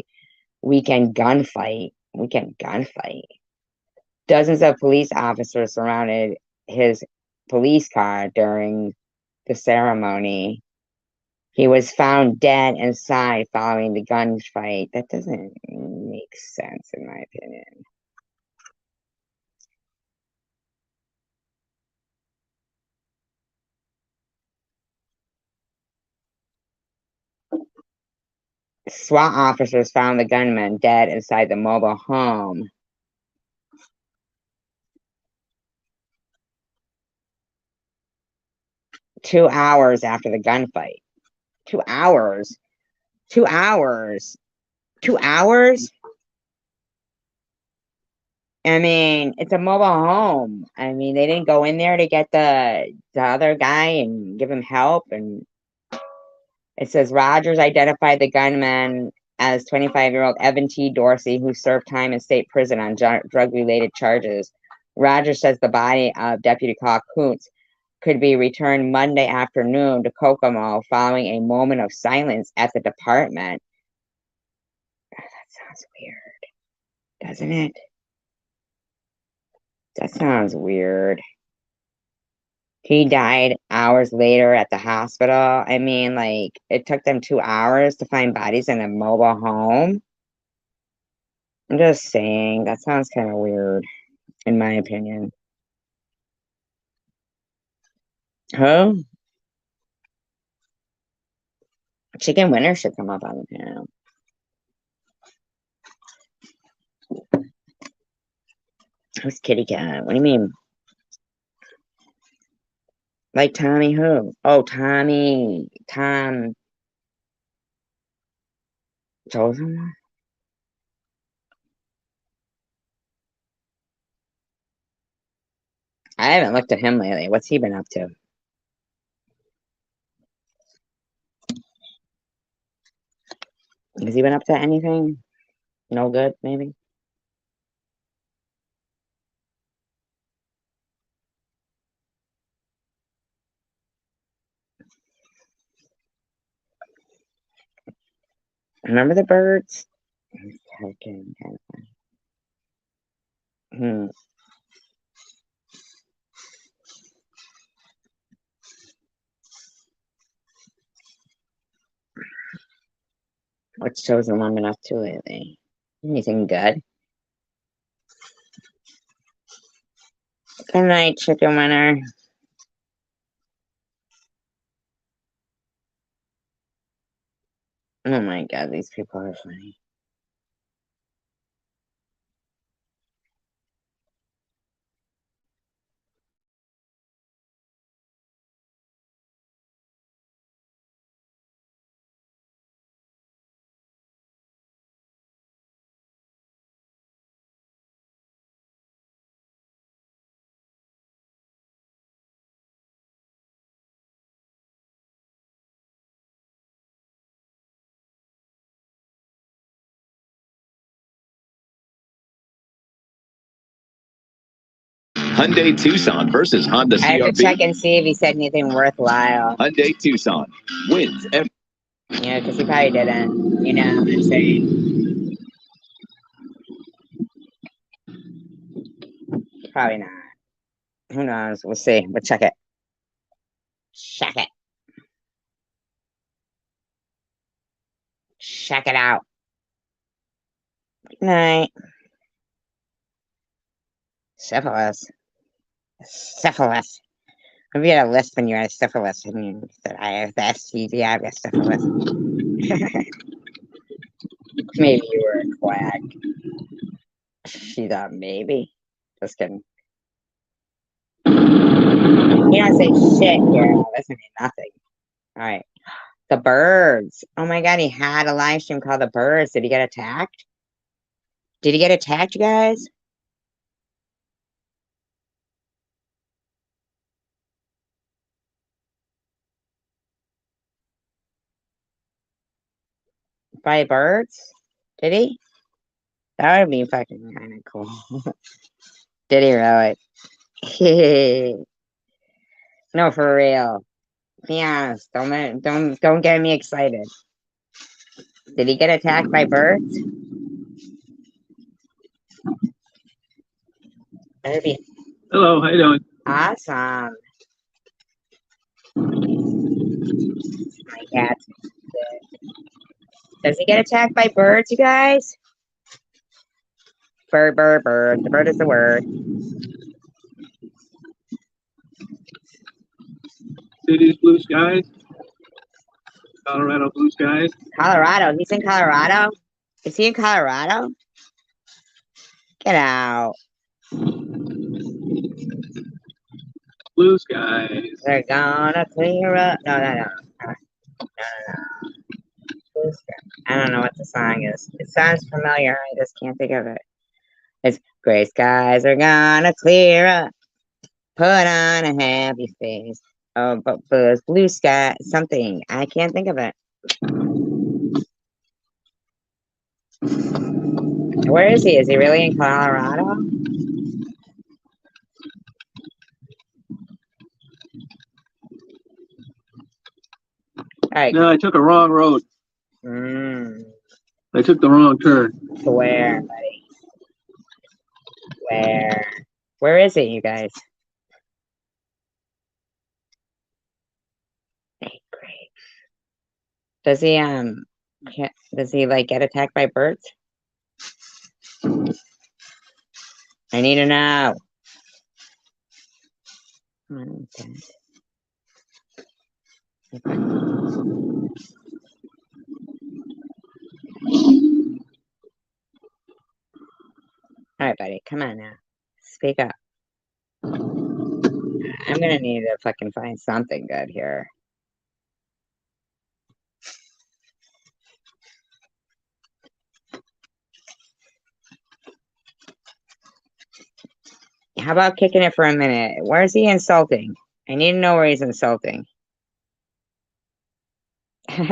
weekend gunfight. Dozens of police officers surrounded his police car during the ceremony. He was found dead inside following the gunfight. That doesn't make sense, in my opinion. SWAT officers found the gunman dead inside the mobile home. Two hours after the gunfight. 2 hours. 2 hours. 2 hours? I mean, it's a mobile home. I mean, they didn't go in there to get the other guy and give him help. And it says Rogers identified the gunman as 25-year-old Evan T. Dorsey, who served time in state prison on drug-related charges. Rogers says the body of Deputy Carl Kuntz could be returned Monday afternoon to Kokomo following a moment of silence at the department. That sounds weird, doesn't it? That sounds weird. He died hours later at the hospital. I mean, like, it took them 2 hours to find bodies in a mobile home. I'm just saying, that sounds kind of weird, in my opinion. Who? Chicken Winter should come up on the panel. Who's Kitty Cat? What do you mean? Like Tommy who? Oh, Tommy. Tom. Chosen? I haven't looked at him lately. What's he been up to? Has he been up to anything? No good, maybe? Remember the birds? Hmm. What's Chosen One been up to lately? Anything good? Good night, Chicken Winter. Oh my god, these people are funny. Hyundai Tucson versus Honda CRV. I have to check and see if he said anything worthwhile. Hyundai Tucson wins every. Yeah, because he probably didn't. You know what I'm saying? Probably not. Who knows? We'll see. We'll check it. Check it. Check it out. Good night. Syphilis. Syphilis. If you had a list when you had syphilis and you said, I have the STD, I have the syphilis. Maybe you were a quack. She thought maybe. Just kidding. You don't say shit here. Listen to nothing. Alright. The birds. Oh my god, he had a live stream called The Birds. Did he get attacked? Did he get attacked, you guys? By birds? Did he? That would be fucking kind of cool. Did he really? No, for real. Be honest. Don't get me excited. Did he get attacked by birds? That'd be Hello, how you doing? awesome. My cat. Does he get attacked by birds, you guys? Bird, bird, bird. The bird is the word. Cities, blue skies. Colorado, blue skies. Colorado. He's in Colorado? Is he in Colorado? Get out. Blue skies. They're gonna clear up. No. I don't know what the song is. It sounds familiar. I just can't think of it. It's gray skies are gonna clear up. Put on a happy face. Oh, but it's blue sky. Something. I can't think of it. Where is he? Is he really in Colorado? Right. No, I took a wrong road. I took the wrong turn. To where, buddy? Where? Where is it, you guys? Hey, great. Does he like get attacked by birds? I need to know. Okay. All right, buddy, come on now. Speak up. I'm gonna need to fucking find something good here. How about kicking it for a minute? Where's he insulting? I need to know where he's insulting. That's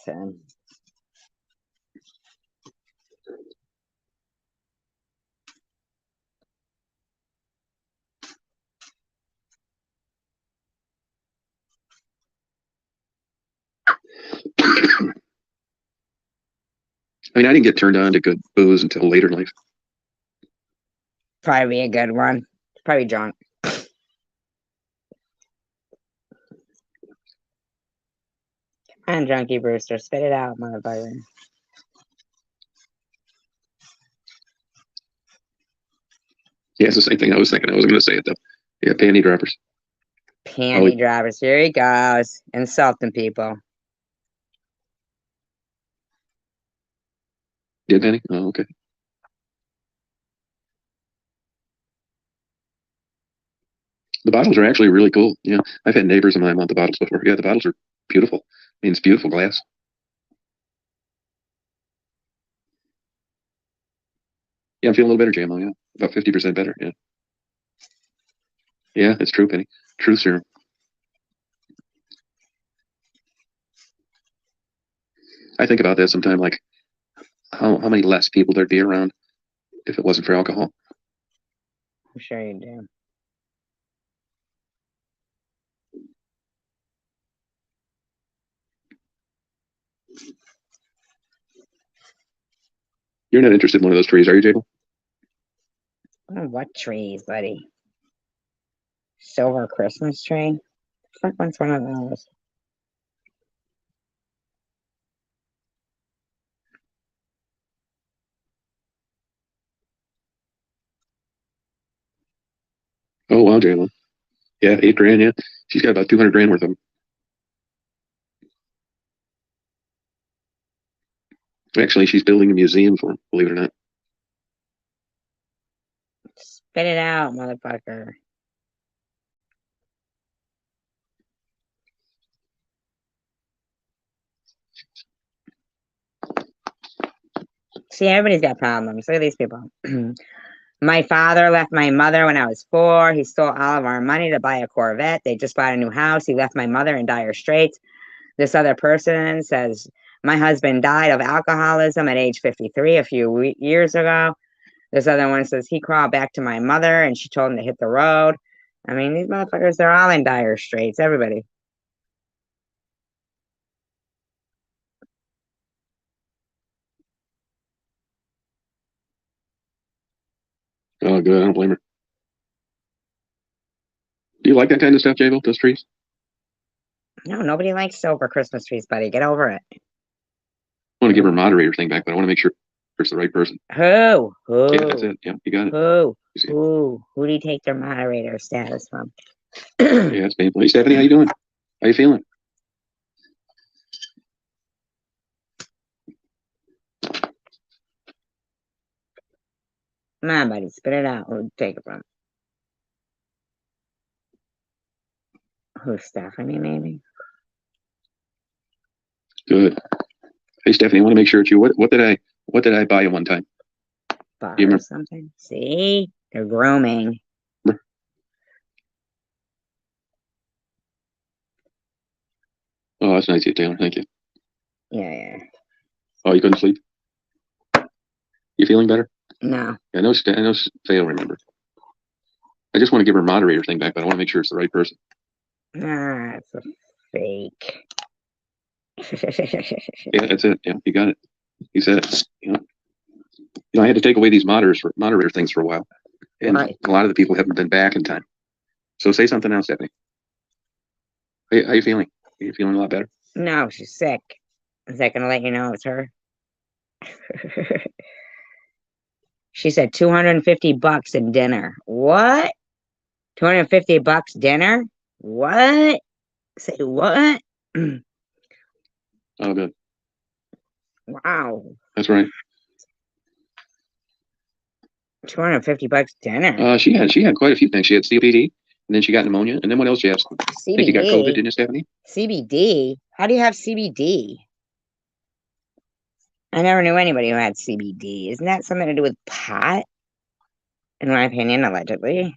him. I mean, I didn't get turned on to good booze until later in life. Probably a good one. Probably drunk. Come on, Drunky Brewster. Spit it out, motherfucker. Yeah, it's the same thing I was thinking. I wasn't going to say it, though. Yeah, panty droppers. Panty droppers. Here he goes. Insulting people. Did Penny? Oh, okay. The bottles are actually really cool. Yeah, I've had neighbors of mine want the bottles before. Yeah, the bottles are beautiful. I mean, it's beautiful glass. Yeah, I'm feeling a little better, JMO. Yeah, about 50% better. Yeah. Yeah, it's true, Penny. Truth serum. I think about that sometime, like how many less people there'd be around if it wasn't for alcohol. I'm sure you do. You're not interested in one of those trees, are you, Jable? Oh, what trees, buddy? Silver Christmas tree? Fuck wants one of those? Oh, wow, Jalen. Yeah, 8 grand, yeah. She's got about 200 grand worth of them. Actually, she's building a museum for them, believe it or not. Spit it out, motherfucker. See, everybody's got problems. Look at these people. My father left my mother when I was 4. He stole all of our money to buy a Corvette. They just bought a new house. He left my mother in dire straits. This other person says, my husband died of alcoholism at age 53 a few years ago. This other one says, he crawled back to my mother and she told him to hit the road. I mean, these motherfuckers, they're all in dire straits. Everybody. Oh, good. I don't blame her. Do you like that kind of stuff, Jable? Those trees? No, nobody likes silver Christmas trees, buddy. Get over it. I want to give her a moderator thing back, but I want to make sure it's the right person. Who? Yeah, that's it. Yeah, you got it. Who do you take their moderator status from? Yeah, it's painful. Hey, Stephanie, how you doing? How you feeling? Come on, buddy. Spit it out. Who'd take it from? Who's Stephanie, maybe? Good. Hey, Stephanie, I want to make sure it's you. What did I buy you one time? Bar Do you or remember? something? See? They're grooming. Oh, that's nice of you, Taylor. Thank you. Yeah. Oh, you couldn't sleep? You feeling better? No. I know Faye will remember. I just want to give her a moderator thing back, but I want to make sure it's the right person. Ah, it's a fake. Yeah, that's it. Yeah, you got it. You said it. You know, I had to take away these moderator things for a while. And Right. a lot of the people haven't been back in time. So say something else, Stephanie. How you feeling? Are you feeling a lot better? No, she's sick. Is that gonna let you know it's her? She said $250 in dinner. What? 250 bucks dinner? What? Say what? Oh, good. Wow. That's right. 250 bucks dinner. She had quite a few things. She had COPD, and then she got pneumonia, and then what else did you have? I think you got COVID, didn't you, Stephanie? CBD? How do you have CBD? I never knew anybody who had CBD. Isn't that something to do with pot? In my opinion, allegedly.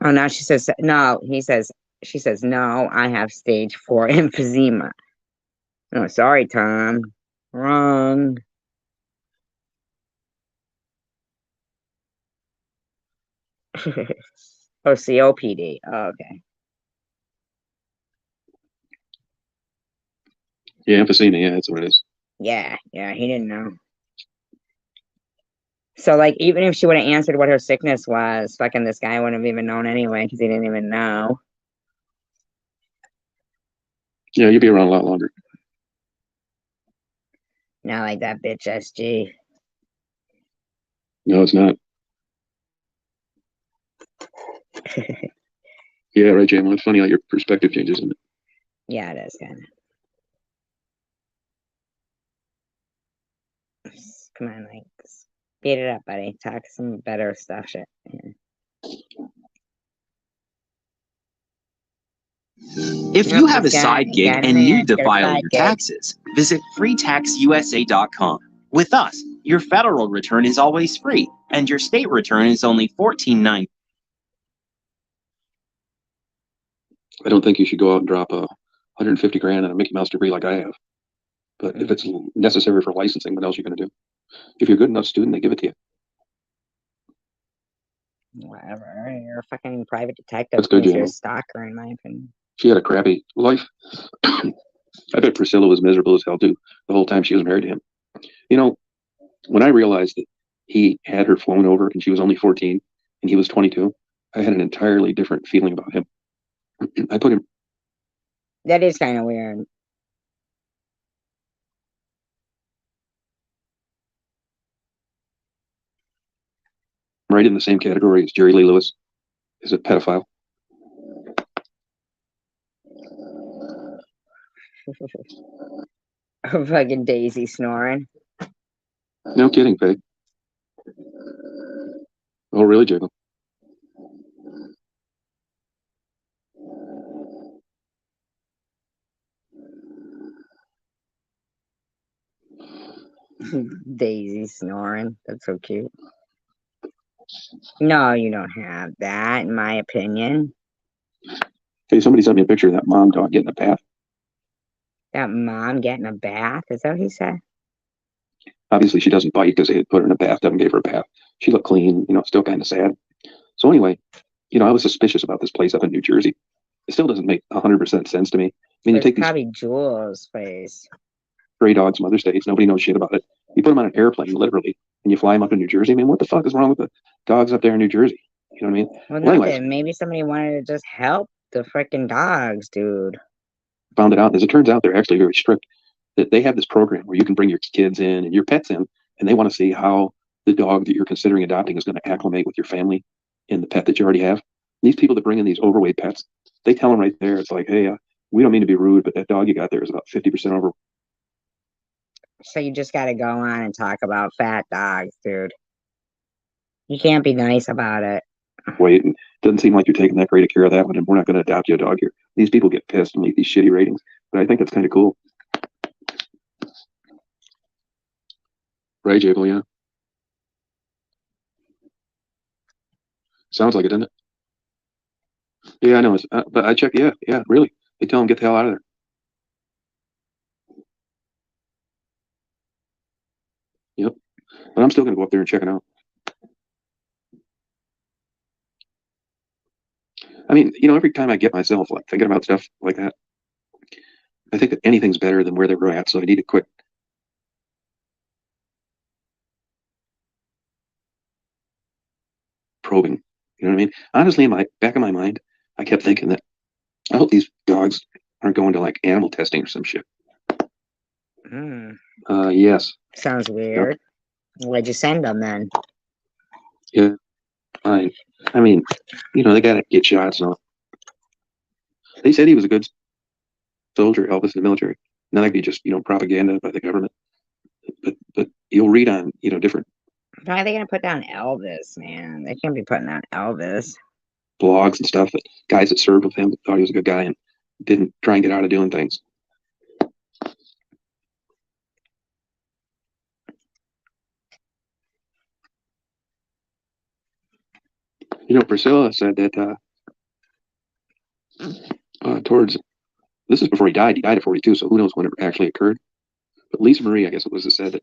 Oh, now she says, no, she says, no, I have stage 4 emphysema. Oh, sorry, Tom. Wrong. Oh, COPD. Oh, okay. Yeah, emphysema. Yeah, that's what it is. Yeah, he didn't know. So, like, even if she would have answered what her sickness was, fucking this guy wouldn't have even known anyway, because he didn't even know. Yeah, you'd be around a lot longer. Not like that bitch SG. No, it's not. Yeah, right, Jay. Well, it's funny how your perspective changes, isn't it? Yeah, it is kind of. Come on, like, speed it up, buddy. Talk some better stuff, shit. If you have a side gig and need to file your taxes, visit freetaxusa.com. With us, your federal return is always free, and your state return is only $14.90. I don't think you should go out and drop 150 grand on a Mickey Mouse debris like I have. But if it's necessary for licensing, what else are you going to do? If you're a good enough student, they give it to you. Whatever. You're a fucking private detective. That's good, You're Jan. a stalker, in my opinion. She had a crappy life. I bet Priscilla was miserable as hell, too, the whole time she was married to him. You know, when I realized that he had her flown over and she was only 14 and he was 22, I had an entirely different feeling about him. I put him. That is kind of weird. Right in the same category as Jerry Lee Lewis, is a pedophile. Fucking Daisy snoring. No kidding, Peg. Oh, really, Jacob? Daisy snoring. That's so cute. No, you don't have that, in my opinion. Hey, somebody sent me a picture of that mom dog getting a bath. That mom getting a bath? Is that what he said? Obviously, she doesn't bite because they had put her in a bathtub and gave her a bath. She looked clean, still kind of sad. So anyway, I was suspicious about this place up in New Jersey. It still doesn't make 100% sense to me. I mean, you take these probably Jules' place. stray dogs from other states. Nobody knows shit about it. You put them on an airplane, literally, and you fly them up to New Jersey. I mean, what the fuck is wrong with the dogs up there in New Jersey? You know what I mean? Well, Anyways, nothing. Maybe somebody wanted to just help the freaking dogs, dude. found it out. As it turns out, they're actually very strict. That they have this program where you can bring your kids in and your pets in, and they want to see how the dog that you're considering adopting is going to acclimate with your family and the pet that you already have. These people that bring in these overweight pets, they tell them right there, it's like, hey, we don't mean to be rude, but that dog you got there is about 50% over. So you just got to go on and talk about fat dogs, dude. You can't be nice about it. Wait, and it doesn't seem like you're taking that great a care of that one, and we're not going to adopt you a dog here. These people get pissed and leave these shitty ratings, but I think that's kind of cool. Right, Jable, yeah? Sounds like it, doesn't it? Yeah, I know. But I checked, yeah, really. They tell them get the hell out of there. Yep. But I'm still going to go up there and check it out. I mean, every time I get myself like thinking about stuff like that, I think that anything's better than where they were at, so I need to quit. Probing. You know what I mean? Honestly, in my back of my mind, I kept thinking that I hope these dogs aren't going to like animal testing or some shit. Hmm. Yes. Sounds weird. Why'd you send them then? Yeah. I mean, they gotta get shots and all. They said he was a good soldier, Elvis in the military. Now that could be just, propaganda by the government. But you'll read on, different Why are they gonna put down Elvis, man? They can't be putting down Elvis. blogs and stuff that guys that served with him thought he was a good guy and didn't try and get out of doing things. Priscilla said that this is before he died. He died at 42, so who knows when it actually occurred. But Lisa Marie, I guess it was, that said that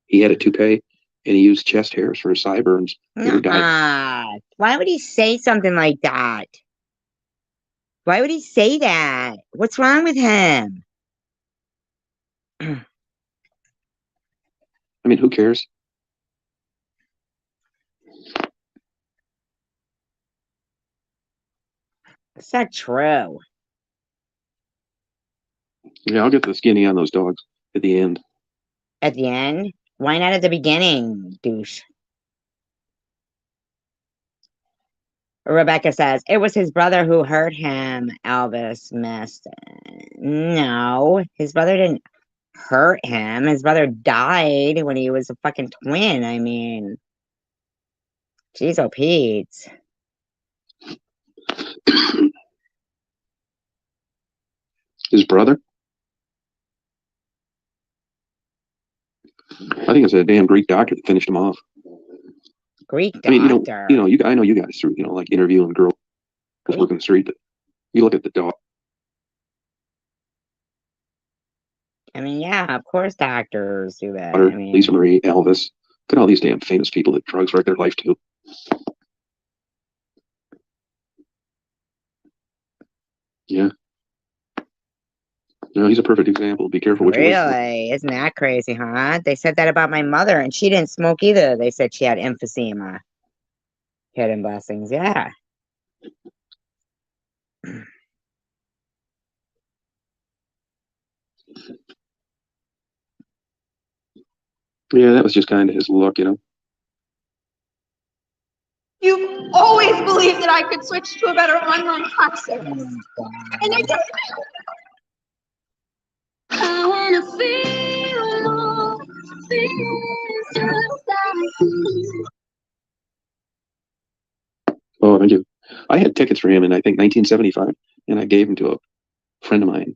he had a toupee and he used chest hairs for his sideburns. Why would he say something like that? Why would he say that? What's wrong with him? I mean, who cares? It's not true. Yeah, I'll get the skinny on those dogs at the end. At the end? Why not at the beginning, douche? Rebecca says, it was his brother who hurt him, Elvis missed. No, his brother didn't hurt him. His brother died when he was a fucking twin. I mean, jeez, oh, Pete. His brother? I think it's a damn Greek doctor that finished him off. Greek doctor? I mean, I know you guys through, like interviewing girls working the street, but you look at the dog. I mean, yeah, of course doctors do that. I mean, Lisa Marie, Elvis. Look at all these damn famous people that drugs wreck their life too. Yeah. No, he's a perfect example. Be careful what you wish for. really? Isn't that crazy, huh? They said that about my mother, and she didn't smoke either. They said she had emphysema. Hidden blessings, yeah. Yeah, that was just kind of his look, You always believed that I could switch to a better online tax service. And I did. I wanna feel all things just like you. Oh, thank you. I had tickets for him in, I think, 1975, and I gave them to a friend of mine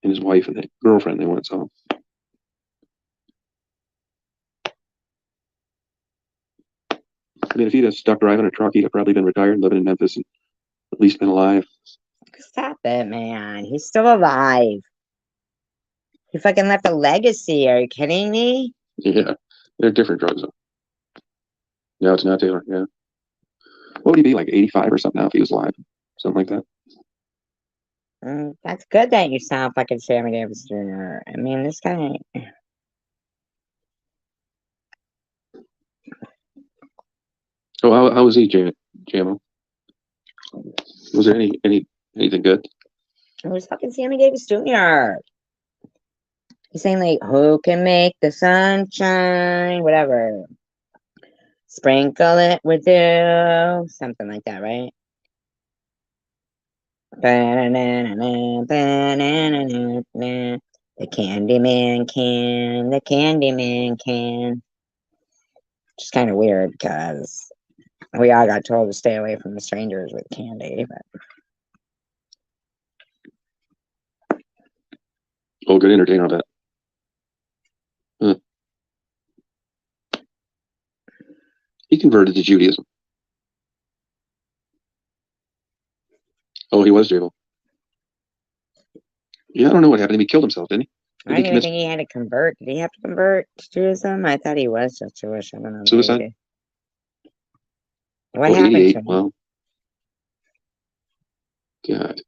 and his wife and their girlfriend. They went and saw him. I mean, if he'd have stuck driving a truck, he'd have probably been retired, living in Memphis, and at least been alive. Stop it, man. He's still alive. He fucking left a legacy. Are you kidding me? Yeah, they're different drugs, though. No, it's not Taylor, yeah. What would he be, like 85 or something now if he was alive? Something like that. That's good that you sound fucking Sammy Davis Jr. I mean, this guy... Oh, how was he, JMO? Was there anything good? It was fucking Sammy Davis Jr. He's saying, like, who can make the sunshine? Whatever. Sprinkle it with dew. Something like that, right? The Candyman can. The Candyman can. Just kind of weird because we all got told to stay away from the strangers with candy. But... Oh, good entertainer, I bet. Huh. He converted to Judaism. Oh, he was J-Lo. Yeah, I don't know what happened to him. He killed himself, didn't he? I didn't even think he had to convert. Did he have to convert to Judaism? I thought he was just Jewish. I don't know. Suicide? Maybe. What happened to him? Wow. God.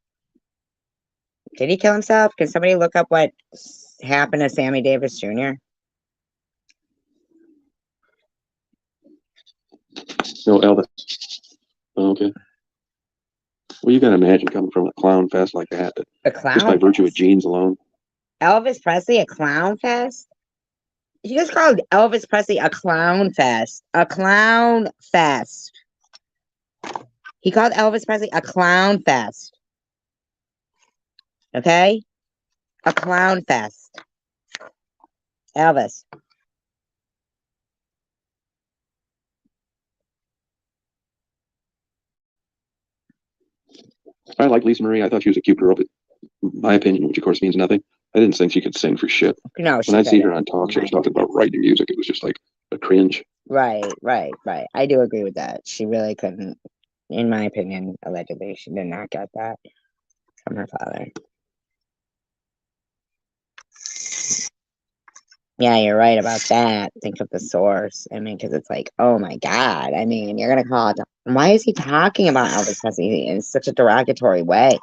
Did he kill himself? Can somebody look up what happened to Sammy Davis Jr.? No, Elvis. Oh, okay. Well, you gotta imagine coming from a clown fest like that, A just by clown virtue of fest? genes alone. Elvis Presley, a clown fest? You just called Elvis Presley a clown fest. A clown fest. He called Elvis Presley a clown fest. Okay? A clown fest. Elvis. I like Lisa Marie. I thought she was a cute girl, but my opinion, which of course means nothing, I didn't think she could sing for shit. No, she When I'd see her couldn't. on talk shows talking about writing music, it was just like a cringe. Right. I do agree with that. She really couldn't, in my opinion, allegedly, she did not get that from her father. Yeah, you're right about that. Think of the source. I mean, because it's like, oh my God. I mean, you're going to call it. Why is he talking about Elvis Presley in such a derogatory way?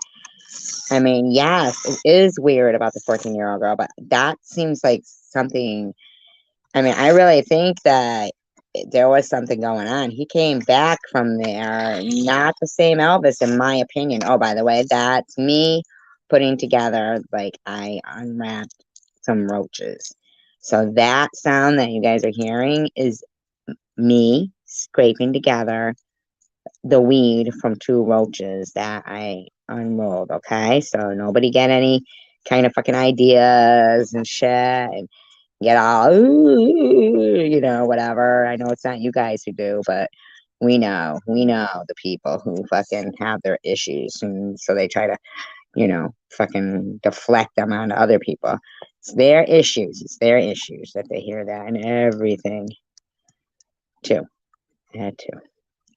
I mean, yes, it is weird about the 14-year-old girl, but that seems like something. I mean, I really think that there was something going on. He came back from there, not the same Elvis, in my opinion. Oh, by the way, that's me putting together, like, I unwrapped some roaches. So that sound that you guys are hearing is me scraping together the weed from 2 roaches that I unrolled, okay? So nobody get any kind of fucking ideas and shit and get all, ooh, you know, whatever. I know it's not you guys who do, but we know the people who fucking have their issues, and so they try to, you know, fucking deflect them on other people. It's their issues. It's their issues that they hear that and everything. Too. Had to.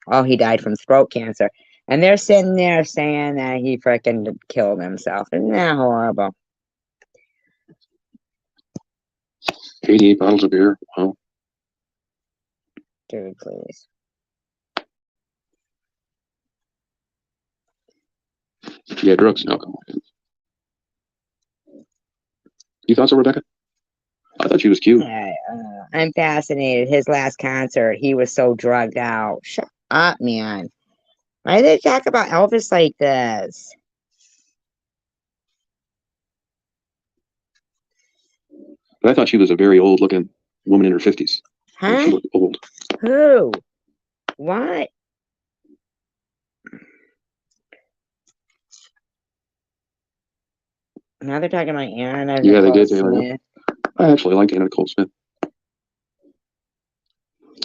Oh, he died from throat cancer. And they're sitting there saying that he freaking killed himself. Isn't that horrible? 88 bottles of beer. Wow. Dude, please. Yeah, drugs and alcohol. You thought so, Rebecca? I thought she was cute. Yeah, I'm fascinated. His last concert, he was so drugged out. Shut up, man. Why do they talk about Elvis like this? But I thought she was a very old-looking woman in her 50s. Huh? She looked old. Who? What? Now they're talking about Anna Yeah, they Nicole did. Taylor. Smith. I actually liked Anna Nicole Smith.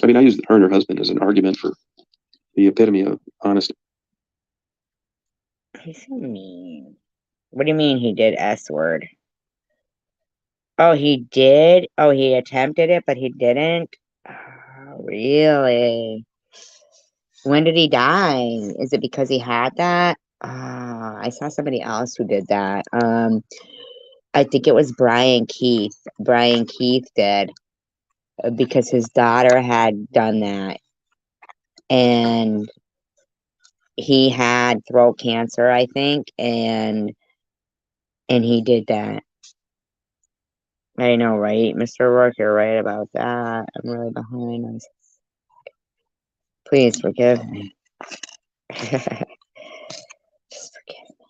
I mean, I used her and her husband as an argument for the epitome of honesty. He's so mean. What do you mean he did S word? Oh, he did? Oh, he attempted it, but he didn't? Oh, really? When did he die? Is it because he had that? I saw somebody else who did that. I think it was Brian Keith. Brian Keith did because his daughter had done that. And he had throat cancer, I think, and he did that. I know, right? Mr. Rourke, you're right about that. I'm really behind on this. Please forgive me. Just forgive me.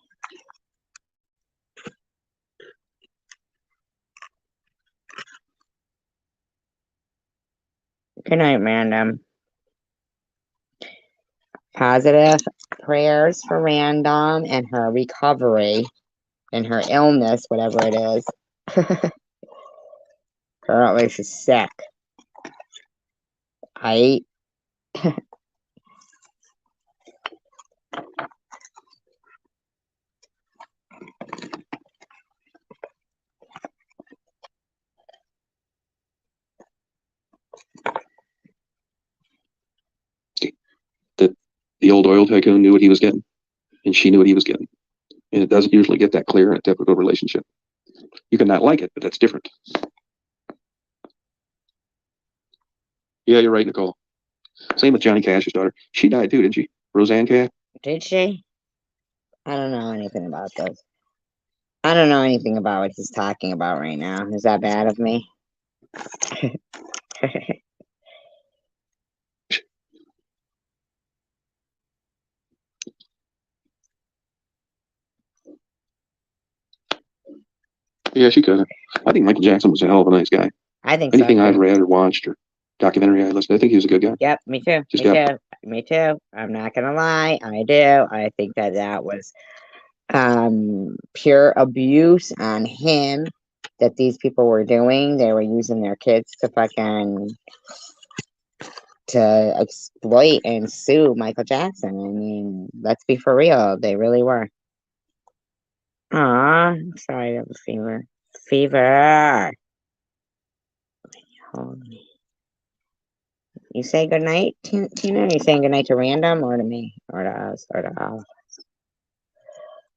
Good night, Random. Positive prayers for Random and her recovery and her illness, whatever it is. Apparently she's sick. I That the old oil tycoon knew what he was getting, and she knew what he was getting. And it doesn't usually get that clear in a typical relationship. You can not like it, but that's different. Yeah, you're right, Nicole. Same with Johnny Cash's daughter. She died too, didn't she? Roseanne Cash? did she? I don't know anything about this. I don't know anything about what he's talking about right now. Is that bad of me? Yeah, she could have. I think Michael Jackson was a hell of a nice guy. I think Anything so I've too. read or watched or documentary I listened to, I think he was a good guy. Yep, me too. Just Me got- too. Me too. I'm not gonna lie. I do. I think that was pure abuse on him that these people were doing. They were using their kids to exploit and sue Michael Jackson. I mean, let's be for real. They really were. Aw, I'm sorry, I have a fever. Fever. Hold me. You say goodnight, Tina? Are you saying goodnight to random or to me? Or to us? Or to all of us?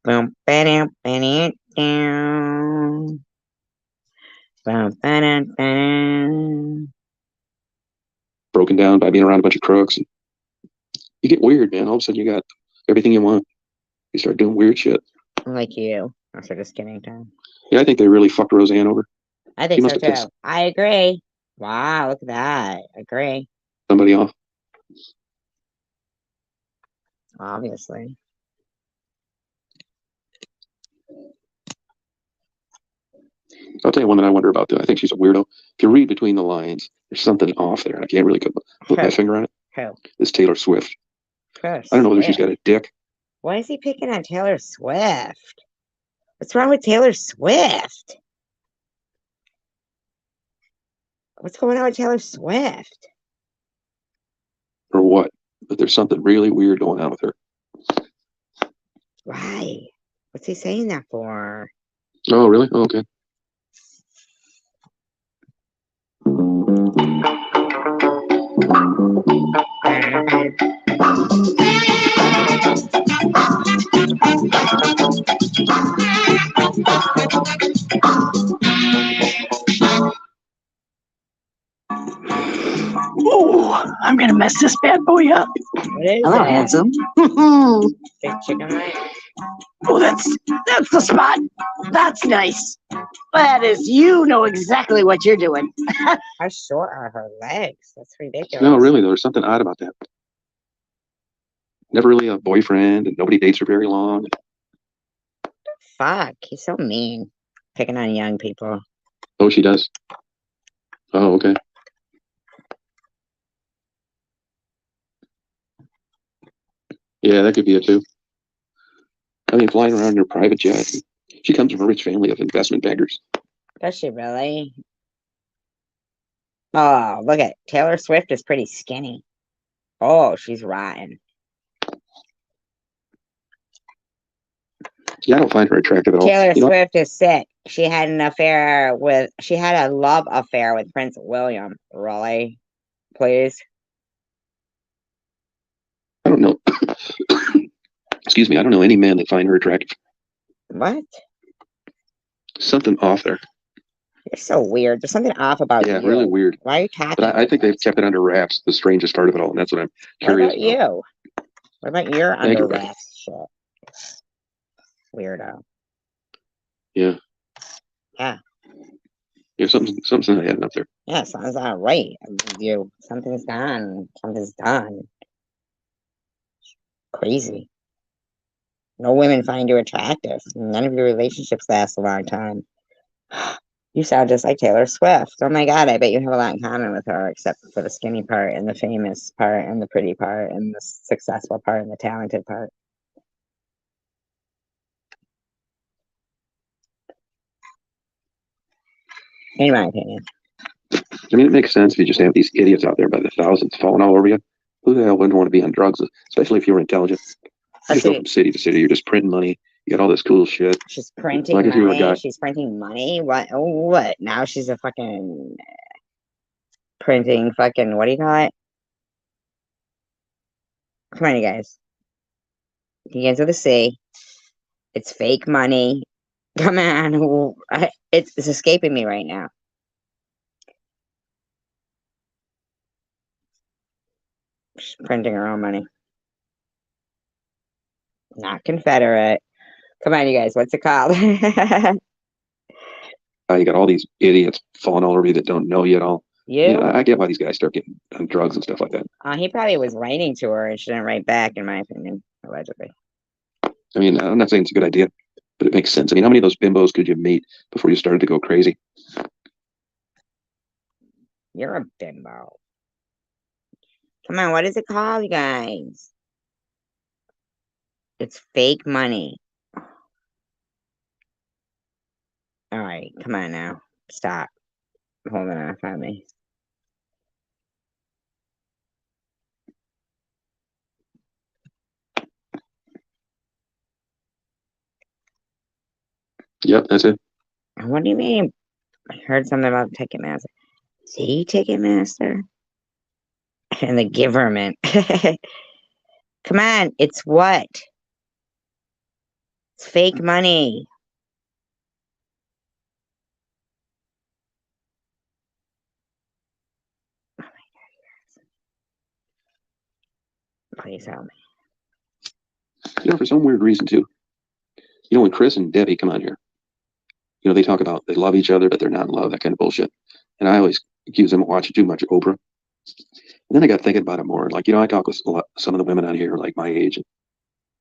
Boom, ba-dum, ba-dum, down. Boom, ba-dum, ba-dum. broken down by being around a bunch of crooks. And you get weird, man. All of a sudden, you got everything you want. You start doing weird shit. Like you. I'm just kidding, Tom. Yeah, I think they really fucked Roseanne over. I She think must so have pissed too. I agree. Wow, look at that. Agree. somebody off. Obviously. I'll tell you one that I wonder about, though. I think she's a weirdo. If you read between the lines, there's something off there. I can't really put my finger on it. Who? It's Taylor Swift. Taylor I don't know whether she's Swift. got a dick. Why is he picking on Taylor Swift? What's wrong with Taylor Swift? What's going on with Taylor Swift? Or what, but there's something really weird going on with her. Why? What's he saying that for? Oh, really? Oh, okay. Oh, I'm gonna mess this bad boy up. What is Hello, it? handsome. Big chicken leg? Oh, that's the spot. That's nice. That is, you know exactly what you're doing. How short are her legs? That's ridiculous. No, really, though, there's something odd about that. Never really a boyfriend, and nobody dates her very long. Fuck, he's so mean. Picking on young people. Oh, she does? Oh, okay. Yeah, that could be it, too. I mean, flying around in her private jet. She comes from a rich family of investment bankers. Does she really? Oh, look at Taylor Swift is pretty skinny. Oh, she's rotten. Yeah, I don't find her attractive at all. Taylor You know, Swift is sick. She had a love affair with Prince William. Really? Please? I don't know. Excuse me. I don't know any man that find her attractive. What? Something off there. You're so weird. There's something off about Yeah, you. really weird. Why are you talking? But I think they've kept it under wraps, the strangest part of it all, and that's what I'm What curious about you? What about your under Aggravating. wraps shit? Weirdo. Yeah. Yeah. Yeah, something's happening up there. Yeah, sounds not right. Something's done. Something's done. Crazy. No women find you attractive. None of your relationships last a long time. You sound just like Taylor Swift. Oh my God, I bet you have a lot in common with her, except for the skinny part and the famous part and the pretty part and the successful part and the talented part. In my opinion. I mean, it makes sense if you just have these idiots out there by the thousands falling all over you. Who the hell wouldn't want to be on drugs, especially if you were intelligent? You just go from city to city. You're just printing money. You got all this cool shit. She's printing Like if you were a money. guy. She's printing money. What? Oh, what? Now she's a fucking printing fucking. What do you call it? Come on, you guys. Begins with a C. It's fake money. Come on. It's escaping me right now. She's printing her own money. Not Confederate. Come on, you guys. What's it called? You got all these idiots falling all over you that don't know you at all. You? Yeah, I get why these guys start getting on drugs and stuff like that. He probably was writing to her and she didn't write back, in my opinion, allegedly. I mean, I'm not saying it's a good idea. but it makes sense. I mean, how many of those bimbos could you meet before you started to go crazy? You're a bimbo. Come on, what is it called, you guys? It's fake money. All right, come on now. Stop. Holding off on me. Yep, that's it. What do you mean? I heard something about Ticketmaster. See, Ticketmaster? And the government. Come on, it's what? It's fake money. Oh my God, please help me. You know, for some weird reason too. You know, when Chris and Debbie come on here, you know, they talk about they love each other, but they're not in love, that kind of bullshit. And I always accuse them of watching too much Oprah. And then I got thinking about it more. Like, you know, I talk with some of the women on here, like my age, and,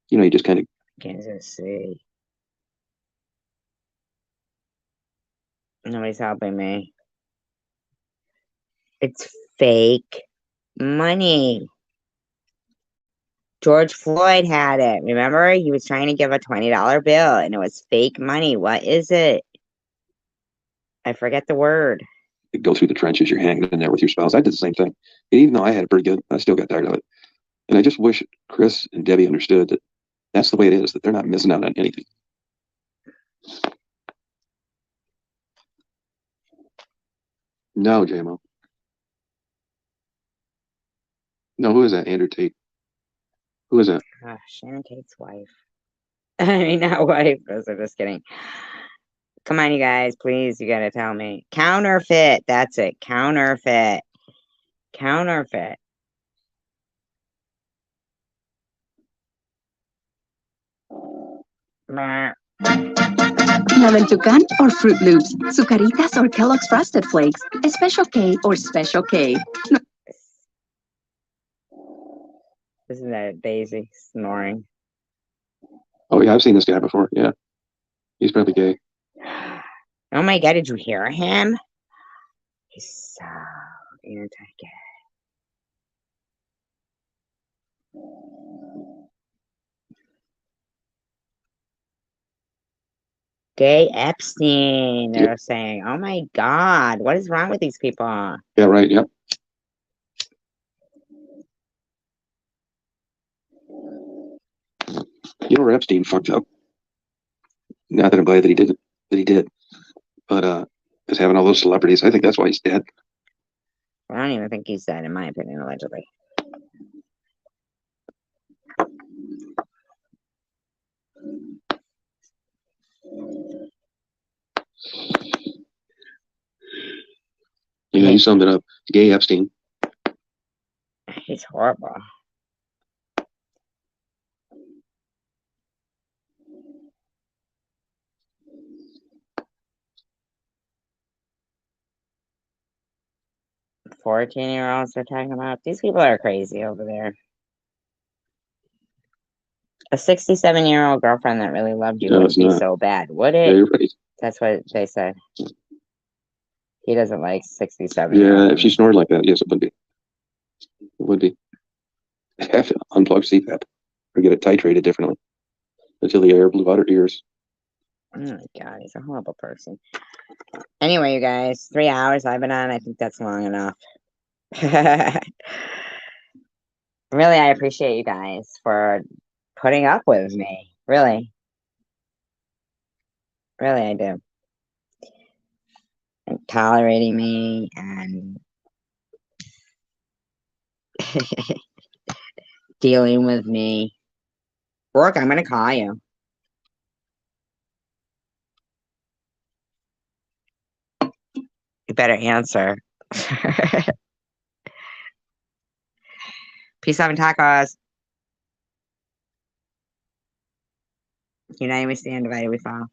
you know, you just kind of. Kansas City. Nobody's helping me. It's fake money. George Floyd had it. Remember? He was trying to give a $20 bill and it was fake money. What is it? I forget the word. Go through the trenches, you're hanging in there with your spouse. I did the same thing. And even though I had it pretty good, I still got tired of it. And I just wish Chris and Debbie understood that that's the way it is, that they're not missing out on anything. No, JMO. No, who is that? Andrew Tate. Who is that? Shannon Tate's wife. I mean, not wife. I'm just kidding. Come on, you guys. Please, you gotta tell me. Counterfeit. That's it. Counterfeit. Counterfeit. Naventucan or Fruit Loops, Zucaritas or Kellogg's Frosted Flakes, Special K or Special K. Isn't that Daisy snoring? Oh, yeah, I've seen this guy before. Yeah. He's probably gay. Oh my God, did you hear him? He's so anti-gay. Gay Epstein, they're saying. Oh my God, what is wrong with these people? Yeah, right. Yep. You know where Epstein fucked up? Not that I'm glad that he did. But is having all those celebrities. I think that's why he's dead. I don't even think he's dead, in my opinion, allegedly. You know, you summed it up. Gay Epstein. He's horrible. "14-year-olds are talking about." These people are crazy over there. A 67-year-old girlfriend that really loved you wouldn't be so bad, would it? Yeah, you're right. That's what they said. He doesn't like 67. Yeah, if she snored like that, yes, it would be. It would be. Have to unplug CPAP or get it titrated differently until the air blew out her ears. Oh my God, he's a horrible person. Anyway, you guys, 3 hours I've been on. I think that's long enough. Really, I appreciate you guys for putting up with me. Really. Really, I do. And tolerating me and dealing with me. Brooke, I'm going to call you. You better answer. Peace, love, and tacos. United we stand, divided we fall.